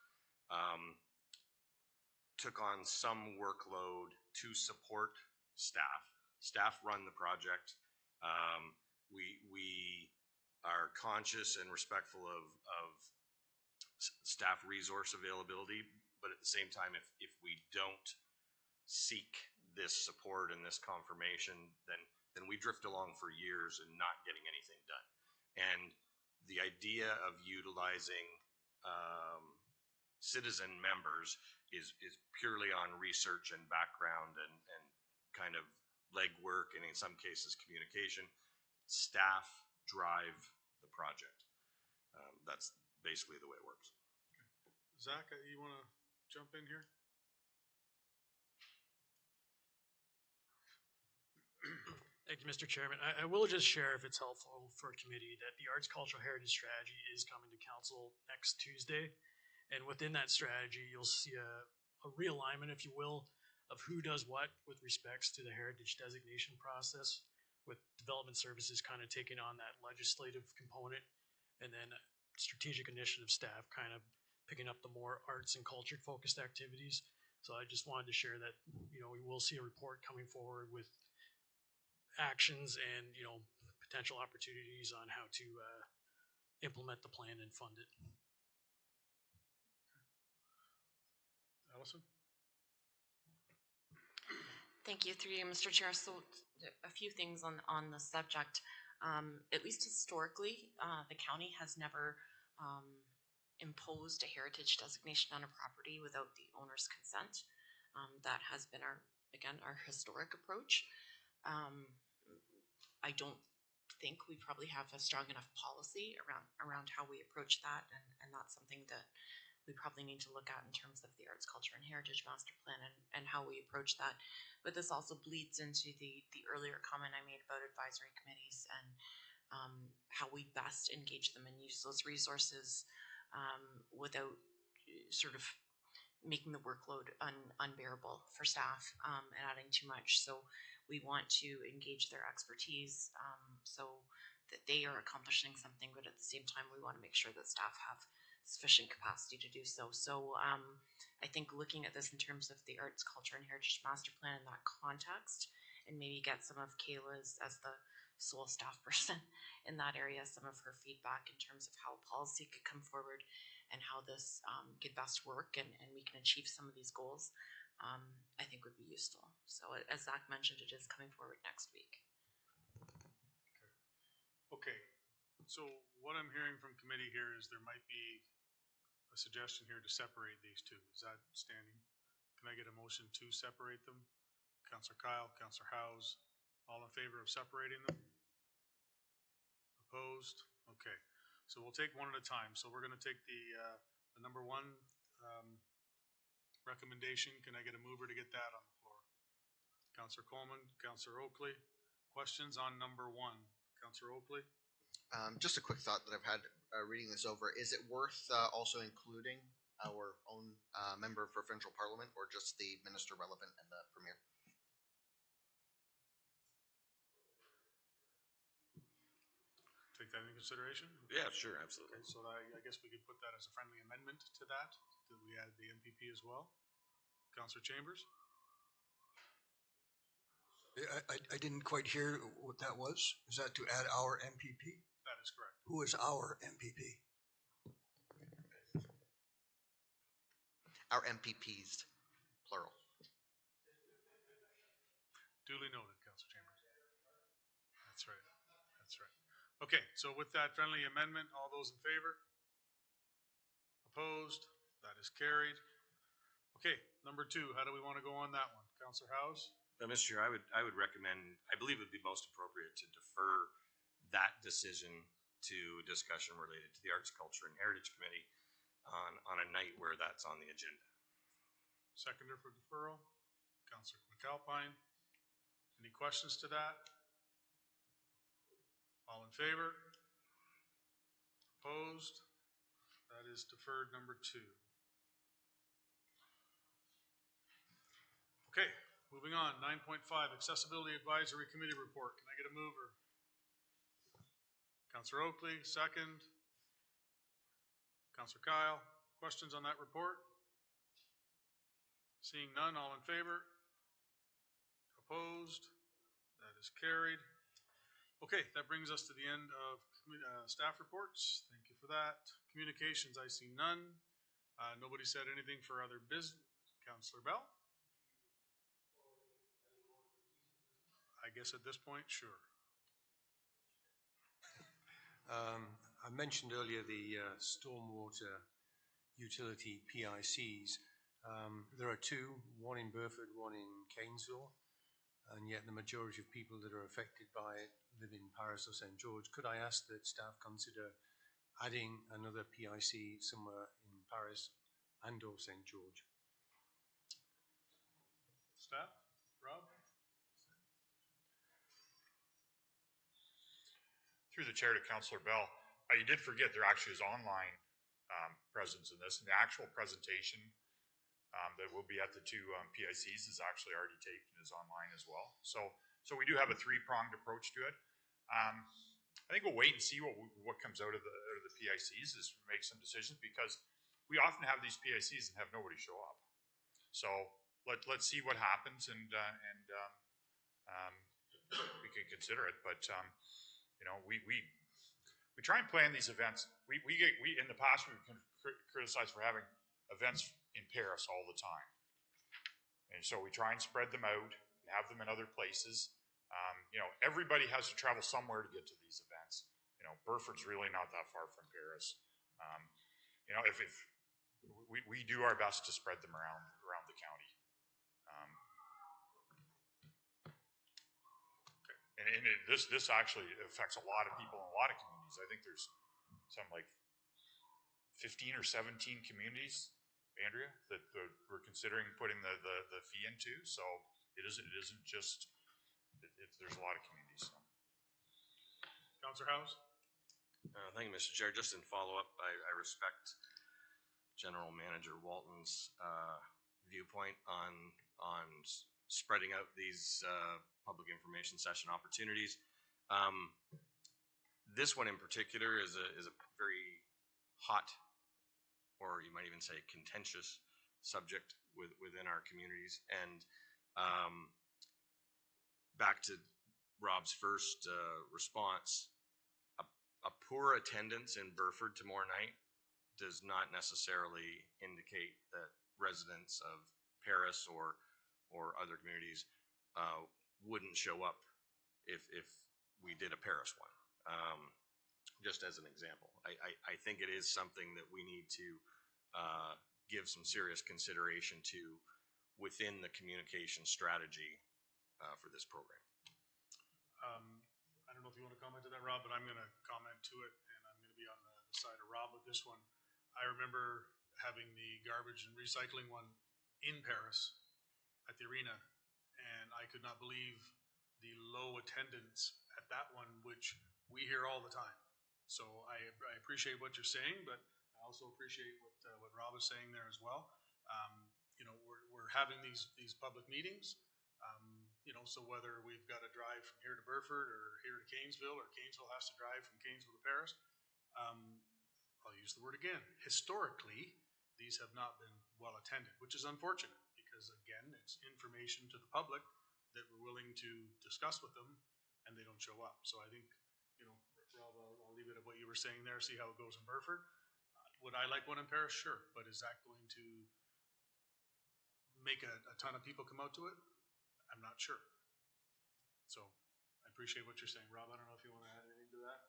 took on some workload to support staff. Staff run the project. We are conscious and respectful of staff resource availability, but at the same time, if we don't seek this support and this confirmation, then we drift along for years and not getting anything done. And the idea of utilizing citizen members is purely on research and background and kind of legwork, and in some cases communication. Staff drive the project. That's basically the way it works. Zach, you want to jump in here? Thank you, Mr. Chairman. I will just share, if it's helpful for committee, that the Arts Cultural Heritage Strategy is coming to council next Tuesday. And within that strategy, you'll see a realignment, if you will, of who does what with respects to the heritage designation process, with development services kind of taking on that legislative component, and then strategic initiative staff kind of picking up the more arts and culture focused activities. So I just wanted to share that, we will see a report coming forward with actions and, potential opportunities on how to implement the plan and fund it. Allison? Thank you, through you, Mr. Chair. So a few things on the subject. At least historically, the county has never imposed a heritage designation on a property without the owner's consent. That has been our historic approach. I don't think we probably have a strong enough policy around how we approach that, and that's something that we probably need to look at in terms of the Arts, Culture, and Heritage Master Plan and how we approach that. But this also bleeds into the earlier comment I made about advisory committees and how we best engage them and use those resources without sort of making the workload unbearable for staff and adding too much. So we want to engage their expertise so that they are accomplishing something, but at the same time, we want to make sure that staff have sufficient capacity to do so. So I think looking at this in terms of the Arts, Culture, and Heritage Master Plan in that context, and maybe get some of Kayla's, as the sole staff person in that area, some of her feedback in terms of how policy could come forward and how this could best work and we can achieve some of these goals, I think would be useful. So as Zach mentioned, it is coming forward next week. Okay, so what I'm hearing from committee here is there might be a suggestion here to separate these two. Is that standing? Can I get a motion to separate them? Councillor Kyle, Councillor Howes, all in favor of separating them? Opposed? Okay, so we'll take one at a time. So we're gonna take the number one recommendation. Can I get a mover to get that on the floor? Councillor Coleman, Councillor Oakley, questions on number one? Councillor Oakley? Just a quick thought that I've had reading this over. Is it worth also including our own member for provincial parliament, or just the minister relevant and the premier? Take that into consideration? Yeah, sure, absolutely. Okay, so I guess we could put that as a friendly amendment to that. Did we add the MPP as well? Councillor Chambers? I didn't quite hear what that was. Is that to add our MPP? That is correct. Who is our MPP? Our MPPs, plural. Duly noted, Councillor Chambers. That's right. That's right. Okay, so with that friendly amendment, all those in favor? Opposed? That is carried. Okay, number two, how do we want to go on that one? Councillor Howes? Mr. Chair, I would recommend, I believe it would be most appropriate to defer that decision to discussion related to the Arts, Culture, and Heritage Committee on a night where that's on the agenda. Seconder for deferral, Councillor McAlpine. Any questions to that? All in favor? Opposed? That is deferred number two. Okay, moving on, 9.5, Accessibility Advisory Committee Report. Can I get a mover? Councillor Oakley, second. Councillor Kyle, questions on that report? Seeing none, all in favor? Opposed? That is carried. Okay, that brings us to the end of staff reports. Thank you for that. Communications, I see none. Nobody said anything for other business. Councillor Bell? I guess at this point, sure. I mentioned earlier the stormwater utility PICs. There are two, one in Burford, one in Cairnsville, and yet the majority of people that are affected by it live in Paris or St. George. Could I ask that staff consider adding another PIC somewhere in Paris and or St. George? Staff? Rob? Through the chair to Councillor Bell, you did forget there actually is online presence in this, and the actual presentation that will be at the two PICs is actually already taped and is online as well. So we do have a three-pronged approach to it. I think we'll wait and see what comes out of the PICs as we make some decisions, because we often have these PICs and have nobody show up. So let's see what happens, and we can consider it. But you know, we try and plan these events. We in the past we've been criticized for having events in Paris all the time, and so we try and spread them out and have them in other places. You know, everybody has to travel somewhere to get to these events. You know, Burford's really not that far from Paris. You know, if we do our best to spread them around the county. And this actually affects a lot of people in a lot of communities. I think there's something like 15 or 17 communities, Andrea, that we're considering putting the fee into. So it isn't just, there's a lot of communities. So. Counselor House? Thank you, Mr. Chair. Just in follow-up, I respect General Manager Walton's viewpoint on spreading out these public information session opportunities. This one in particular is a very hot, or you might even say contentious subject within our communities. And back to Rob's first response, a poor attendance in Burford tomorrow night does not necessarily indicate that residents of Paris or other communities wouldn't show up if we did a Paris one. Just as an example, I think it is something that we need to give some serious consideration to within the communication strategy for this program. I don't know if you want to comment to that, Rob, but I'm going to comment to it, and I'm going to be on the side of Rob with this one. I remember having the garbage and recycling one in Paris at the arena, and I could not believe the low attendance at that one, which we hear all the time. So I appreciate what you're saying, but I also appreciate what Rob is saying there as well. You know, we're having these public meetings. You know, so whether we've got to drive from here to Burford or here to Canesville, or Canesville has to drive from Canesville to Paris, I'll use the word again. Historically, these have not been well attended, which is unfortunate because, again, it's information to the public that we're willing to discuss with them, and they don't show up. So I think, you know, Rob, I'll leave it at what you were saying there, see how it goes in Burford. Would I like one in Paris? Sure. But is that going to make a ton of people come out to it? I'm not sure. So I appreciate what you're saying. Rob, I don't know if you want to add anything to that.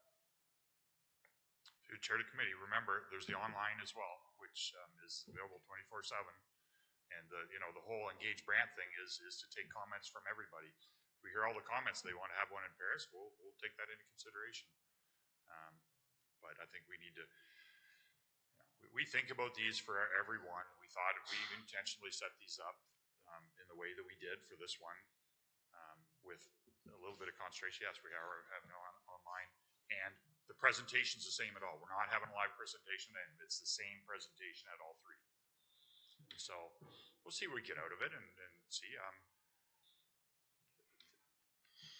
To chair the committee, remember, there's the online as well, which is available 24/7. And the whole Engage Brant thing is to take comments from everybody. If we hear all the comments, they want to have one in Paris, we'll take that into consideration. But I think we need to, we think about these for everyone. We thought if we intentionally set these up in the way that we did for this one, with a little bit of concentration, yes, we are having online, and the presentation's the same at all. We're not having a live presentation, and it's the same presentation at all three. So we'll see what we get out of it, and see.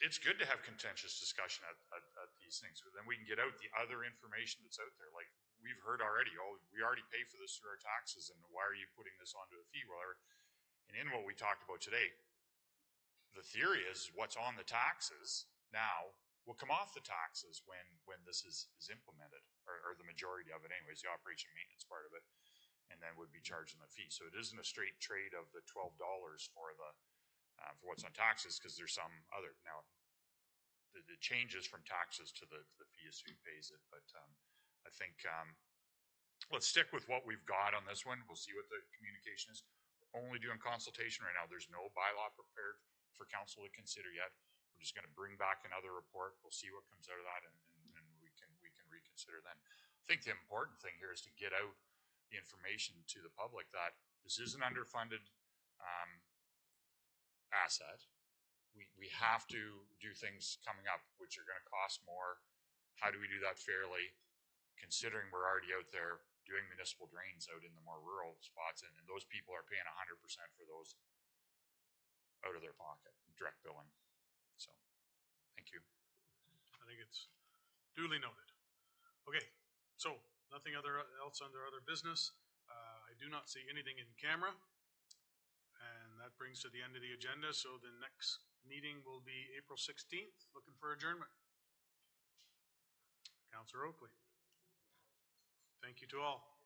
It's good to have contentious discussion at these things. Then we can get out the other information that's out there. Like we've heard already, we already pay for this through our taxes, and why are you putting this onto a fee? Well, and in what we talked about today, the theory is what's on the taxes now will come off the taxes when this is implemented, or the majority of it anyways, the operation maintenance part of it, and then would be charging the fee. So it isn't a straight trade of the $12 for what's on taxes, because there's some other, now the changes from taxes to the fee is who pays it. But I think let's stick with what we've got on this one. We'll see what the communication is. We're only doing consultation right now. There's no bylaw prepared for council to consider yet. We're just going to bring back another report. We'll see what comes out of that, and we can reconsider then. I think the important thing here is to get out the information to the public that this is an underfunded asset. We have to do things coming up which are going to cost more. How do we do that fairly, considering we're already out there doing municipal drains out in the more rural spots, and those people are paying 100% for those out of their pocket, direct billing. So, thank you. I think it's duly noted. Okay, so nothing else under other business. I do not see anything in camera, and that brings to the end of the agenda. So the next meeting will be April 16th. Looking for adjournment. Councillor Oakley. Thank you to all.